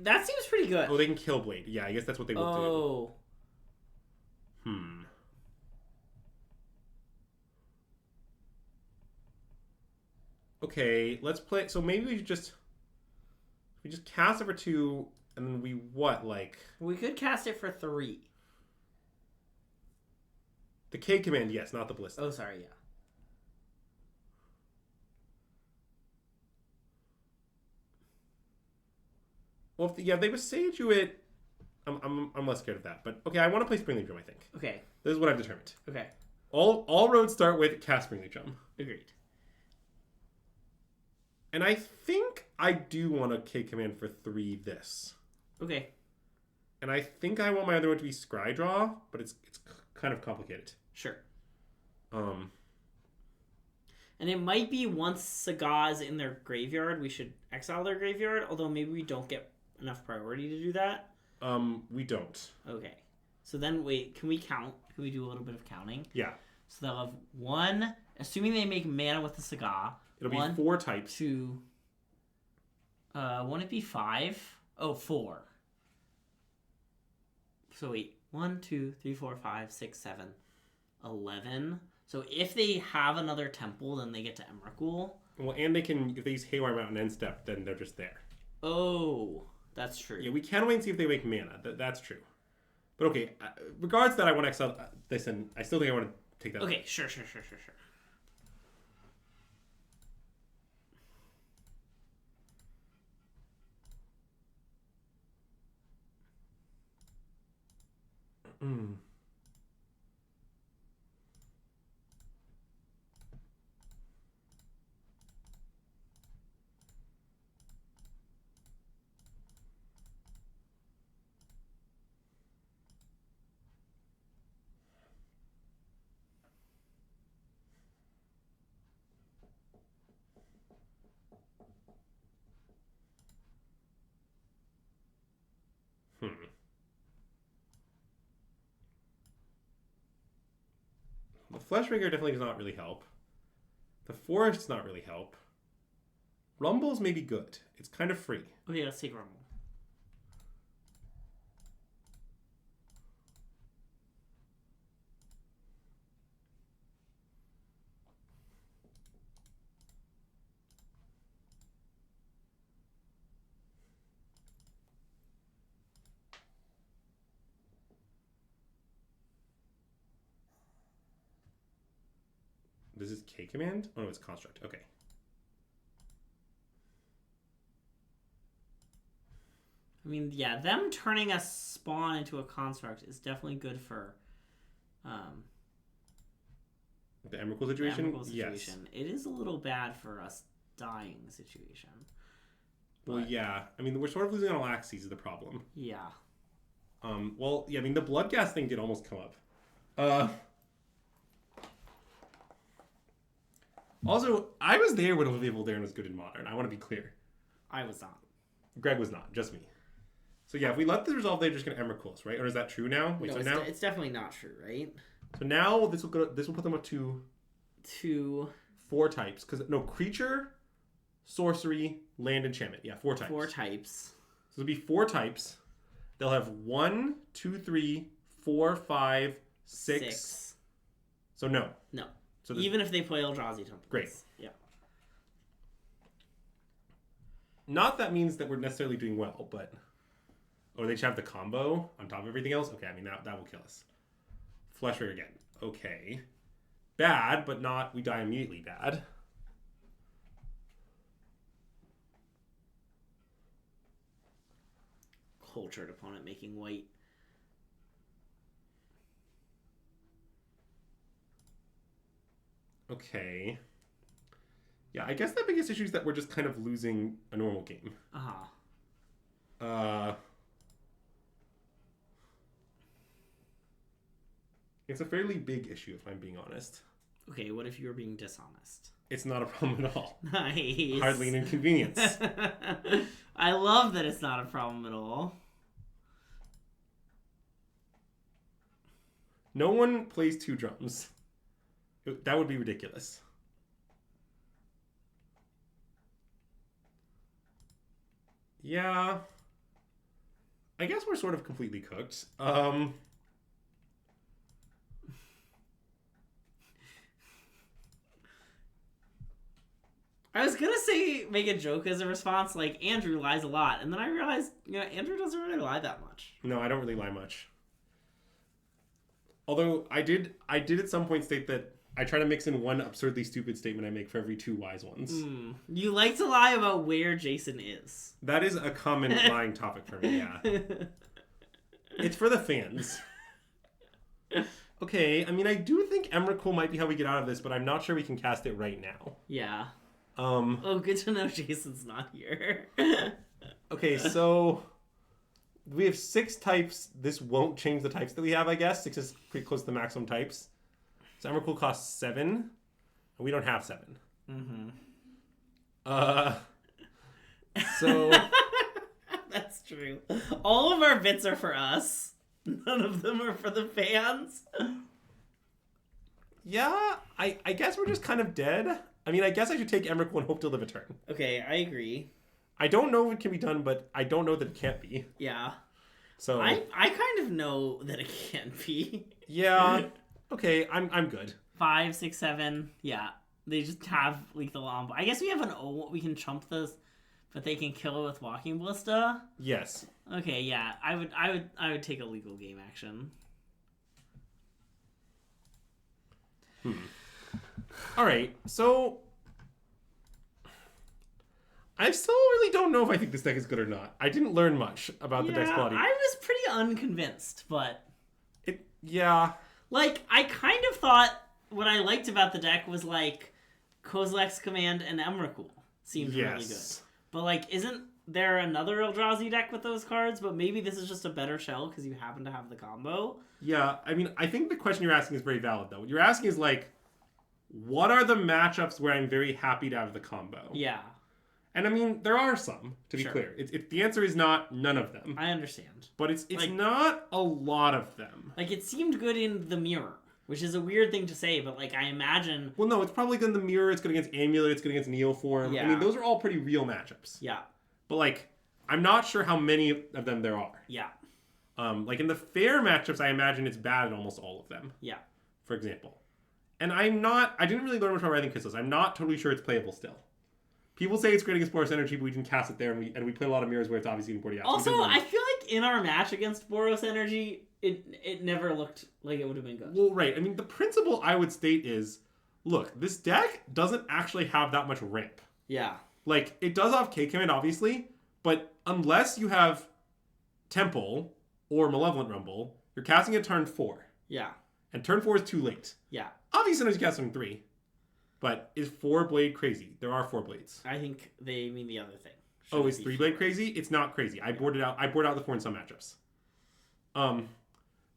That seems pretty good. Oh, they can kill Blade. Yeah, I guess that's what they will do. Okay, let's play. So maybe we just cast it for 2, and then we We could cast it for 3. The K command, yes, not the Ballista. Oh, sorry, yeah. Well, if they Besage you it, I'm less scared of that. But okay, I want to play Springleaf Drum, I think. Okay. This is what I've determined. Okay. All roads start with cast Springleaf Drum. Agreed. And I think I do want a K command for 3 this. Okay. And I think I want my other one to be Scry Draw, but it's kind of complicated. Sure. And it might be once Saga is in their graveyard, we should exile their graveyard, although maybe we don't get enough priority to do that. We don't. Okay. So then, wait, can we count? Can we do a little bit of counting? Yeah. So they'll have 1, assuming they make mana with the Saga. It'll be 4 types. 2. Won't it be 5? Oh, 4. So wait, 1, 2, 3, 4, 5, 6, 7, 11. So if they have another temple, then they get to Emrakul. Well, and they can, if they use Haywire Mountain end step, then they're just there. Oh, that's true. Yeah, we can wait and see if they make mana. That's true. But okay, regards that, I want to exile this, and I still think I want to take that. Okay, sure. The Fleshraker definitely does not really help. The Forest does not really help. Rumbles may be good. It's kind of free. Okay, let's take Rumble. This is K command? Oh, no, it's construct. Okay. I mean, yeah, them turning a spawn into a construct is definitely good for the Emrakul situation? The Emrakul situation. Yes. It is a little bad for us dying situation. Well, yeah. I mean, we're sort of losing on Alaxes is the problem. Yeah. Well, yeah, I mean, the Bloodghast thing did almost come up. Also, I was there when Olivia Voldaren was good in Modern. I want to be clear. I was not. Greg was not. Just me. So yeah, if we let this resolve, they're just going to Emrakul us, right? Or is that true now? Wait, no, so it's now it's definitely not true, right? So now this will put them up to 4 types. Because no, creature, sorcery, land, enchantment. Yeah, 4 types. 4 types. So it'll be 4 types. They'll have 1, 2, 3, 4, 5, 6. So no. No. So even if they play Eldrazi templates. Great. Yeah. Not that means that we're necessarily doing well, but... Or they should have the combo on top of everything else? Okay, I mean, that will kill us. Fleshware again. Okay. Bad, but not we die immediately bad. Cultured opponent making white. Okay. Yeah, I guess the biggest issue is that we're just kind of losing a normal game. It's a fairly big issue, if I'm being honest. Okay, what if you were being dishonest? It's not a problem at all. Nice. Hardly an inconvenience. I love that it's not a problem at all. No one plays 2 drums. That would be ridiculous. Yeah. I guess we're sort of completely cooked. I was gonna say make a joke as a response, like Andrew lies a lot, and then I realized, Andrew doesn't really lie that much. No, I don't really lie much. Although I did at some point state that I try to mix in one absurdly stupid statement I make for every 2 wise ones. You like to lie about where Jason is. That is a common lying topic for me, yeah. It's for the fans. Okay, I mean, I do think Emrakul might be how we get out of this, but I'm not sure we can cast it right now. Yeah. Oh, good to know Jason's not here. Okay, so we have 6 types. This won't change the types that we have, I guess. 6 is pretty close to the maximum types. So Emrakul costs 7, and we don't have 7. So that's true. All of our bits are for us. None of them are for the fans. Yeah, I guess we're just kind of dead. I mean, I guess I should take Emrakul and hope to live a turn. Okay, I agree. I don't know if it can be done, but I don't know that it can't be. Yeah. So I kind of know that it can't be. Yeah. Okay, I'm good. 5, 6, 7. Yeah. They just have lethal on. I guess we have an O. We can chump this, but they can kill it with Walking Ballista. Yes. Okay, yeah. I would take a legal game action. All right. So I still really don't know if I think this deck is good or not. I didn't learn much about the deck's quality. I was pretty unconvinced, but yeah. Like, I kind of thought what I liked about the deck was, like, Kozilek's Command and Emrakul seemed really good. But, like, isn't there another Eldrazi deck with those cards? But maybe this is just a better shell because you happen to have the combo. Yeah, I mean, I think the question you're asking is very valid, though. What you're asking is, like, what are the matchups where I'm very happy to have the combo? Yeah. And, I mean, there are some, to be clear. The answer is not none of them. I understand. But it's like, not a lot of them. Like, it seemed good in the mirror, which is a weird thing to say, but, like, I imagine... Well, no, it's probably good in the mirror, it's good against Amulet, it's good against Neoform. Yeah. I mean, those are all pretty real matchups. Yeah. But, like, I'm not sure how many of them there are. Yeah. Like, in the fair matchups, I imagine it's bad in almost all of them. Yeah. For example. And I didn't really learn much about Writhing Chrysalis. I'm not totally sure it's playable still. People say it's great against Boros Energy, but we can cast it there, and we play a lot of mirrors where it's obviously getting 40 out. Also, I feel like in our match against Boros Energy, it never looked like it would have been good. Well, right. I mean, the principle I would state is, look, this deck doesn't actually have that much ramp. Yeah. Like, it does have K-Command, obviously, but unless you have Temple or Malevolent Rumble, you're casting at turn 4. Yeah. And turn 4 is too late. Yeah. Obviously, sometimes you cast on 3. But is 4-Blade crazy? There are 4 blades. I think they mean the other thing. Is 3-Blade crazy? It's not crazy. I boarded out the 4 in some matchups.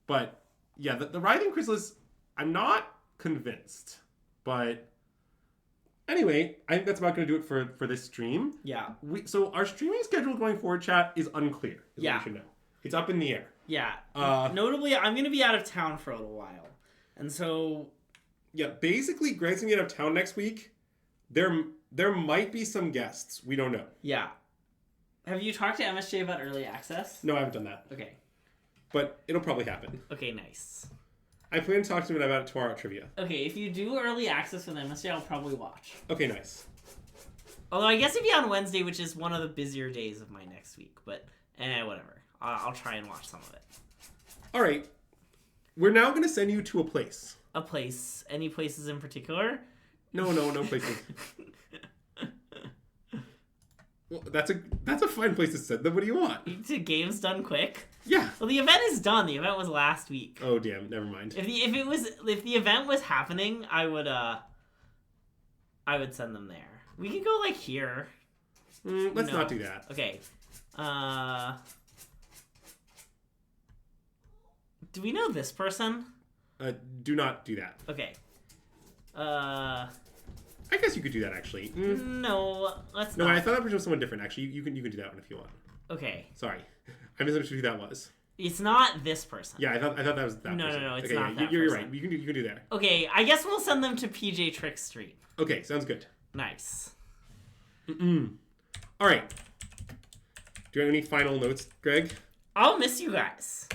But yeah, the Writhing Chrysalis, I'm not convinced. But anyway, I think that's about going to do it for this stream. Yeah. So our streaming schedule going forward, chat, is unclear. Is what you should know. It's up in the air. Yeah. Notably, I'm going to be out of town for a little while. And so... Yeah, basically, Greg's going to be out of town next week. There might be some guests. We don't know. Yeah. Have you talked to MSJ about early access? No, I haven't done that. Okay. But it'll probably happen. Okay, nice. I plan to talk to him about it tomorrow at Trivia. Okay, if you do early access with MSJ, I'll probably watch. Okay, nice. Although I guess it'd be on Wednesday, which is one of the busier days of my next week. But, whatever. I'll try and watch some of it. All right. We're now going to send you to a place. A place? Any places in particular? No places. Well, that's a fine place to send them. What do you want? To games done quick? Yeah. Well, the event is done. The event was last week. Oh damn! Never mind. If the event was happening, I would send them there. We could go like here. Let's not do that. Okay. Do we know this person? Do not do that. Okay. I guess you could do that actually. No, let's not. No, I thought that person was someone different. Actually, you can do that one if you want. Okay. Sorry, I misunderstood who that was. It's not this person. Yeah, I thought that was that person. No, it's okay, not that you're person. right. You can do that. Okay, I guess we'll send them to PJ Trick Street. Okay, sounds good. Nice. All right. Do you have any final notes, Greg? I'll miss you guys.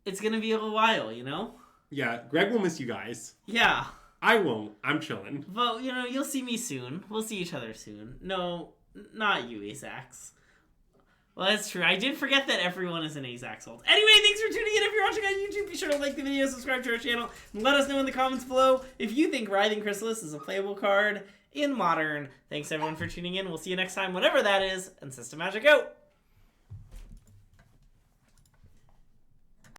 It's gonna be a little while, you know? Yeah, Greg will miss you guys. Yeah. I won't. I'm chilling. But, you'll see me soon. We'll see each other soon. No, not you, Azax. Well, that's true. I did forget that everyone is an Azax ult. Anyway, thanks for tuning in. If you're watching on YouTube, be sure to like the video, subscribe to our channel, and let us know in the comments below if you think Writhing Chrysalis is a playable card in Modern. Thanks, everyone, for tuning in. We'll see you next time, whatever that is, and SystemMagic out!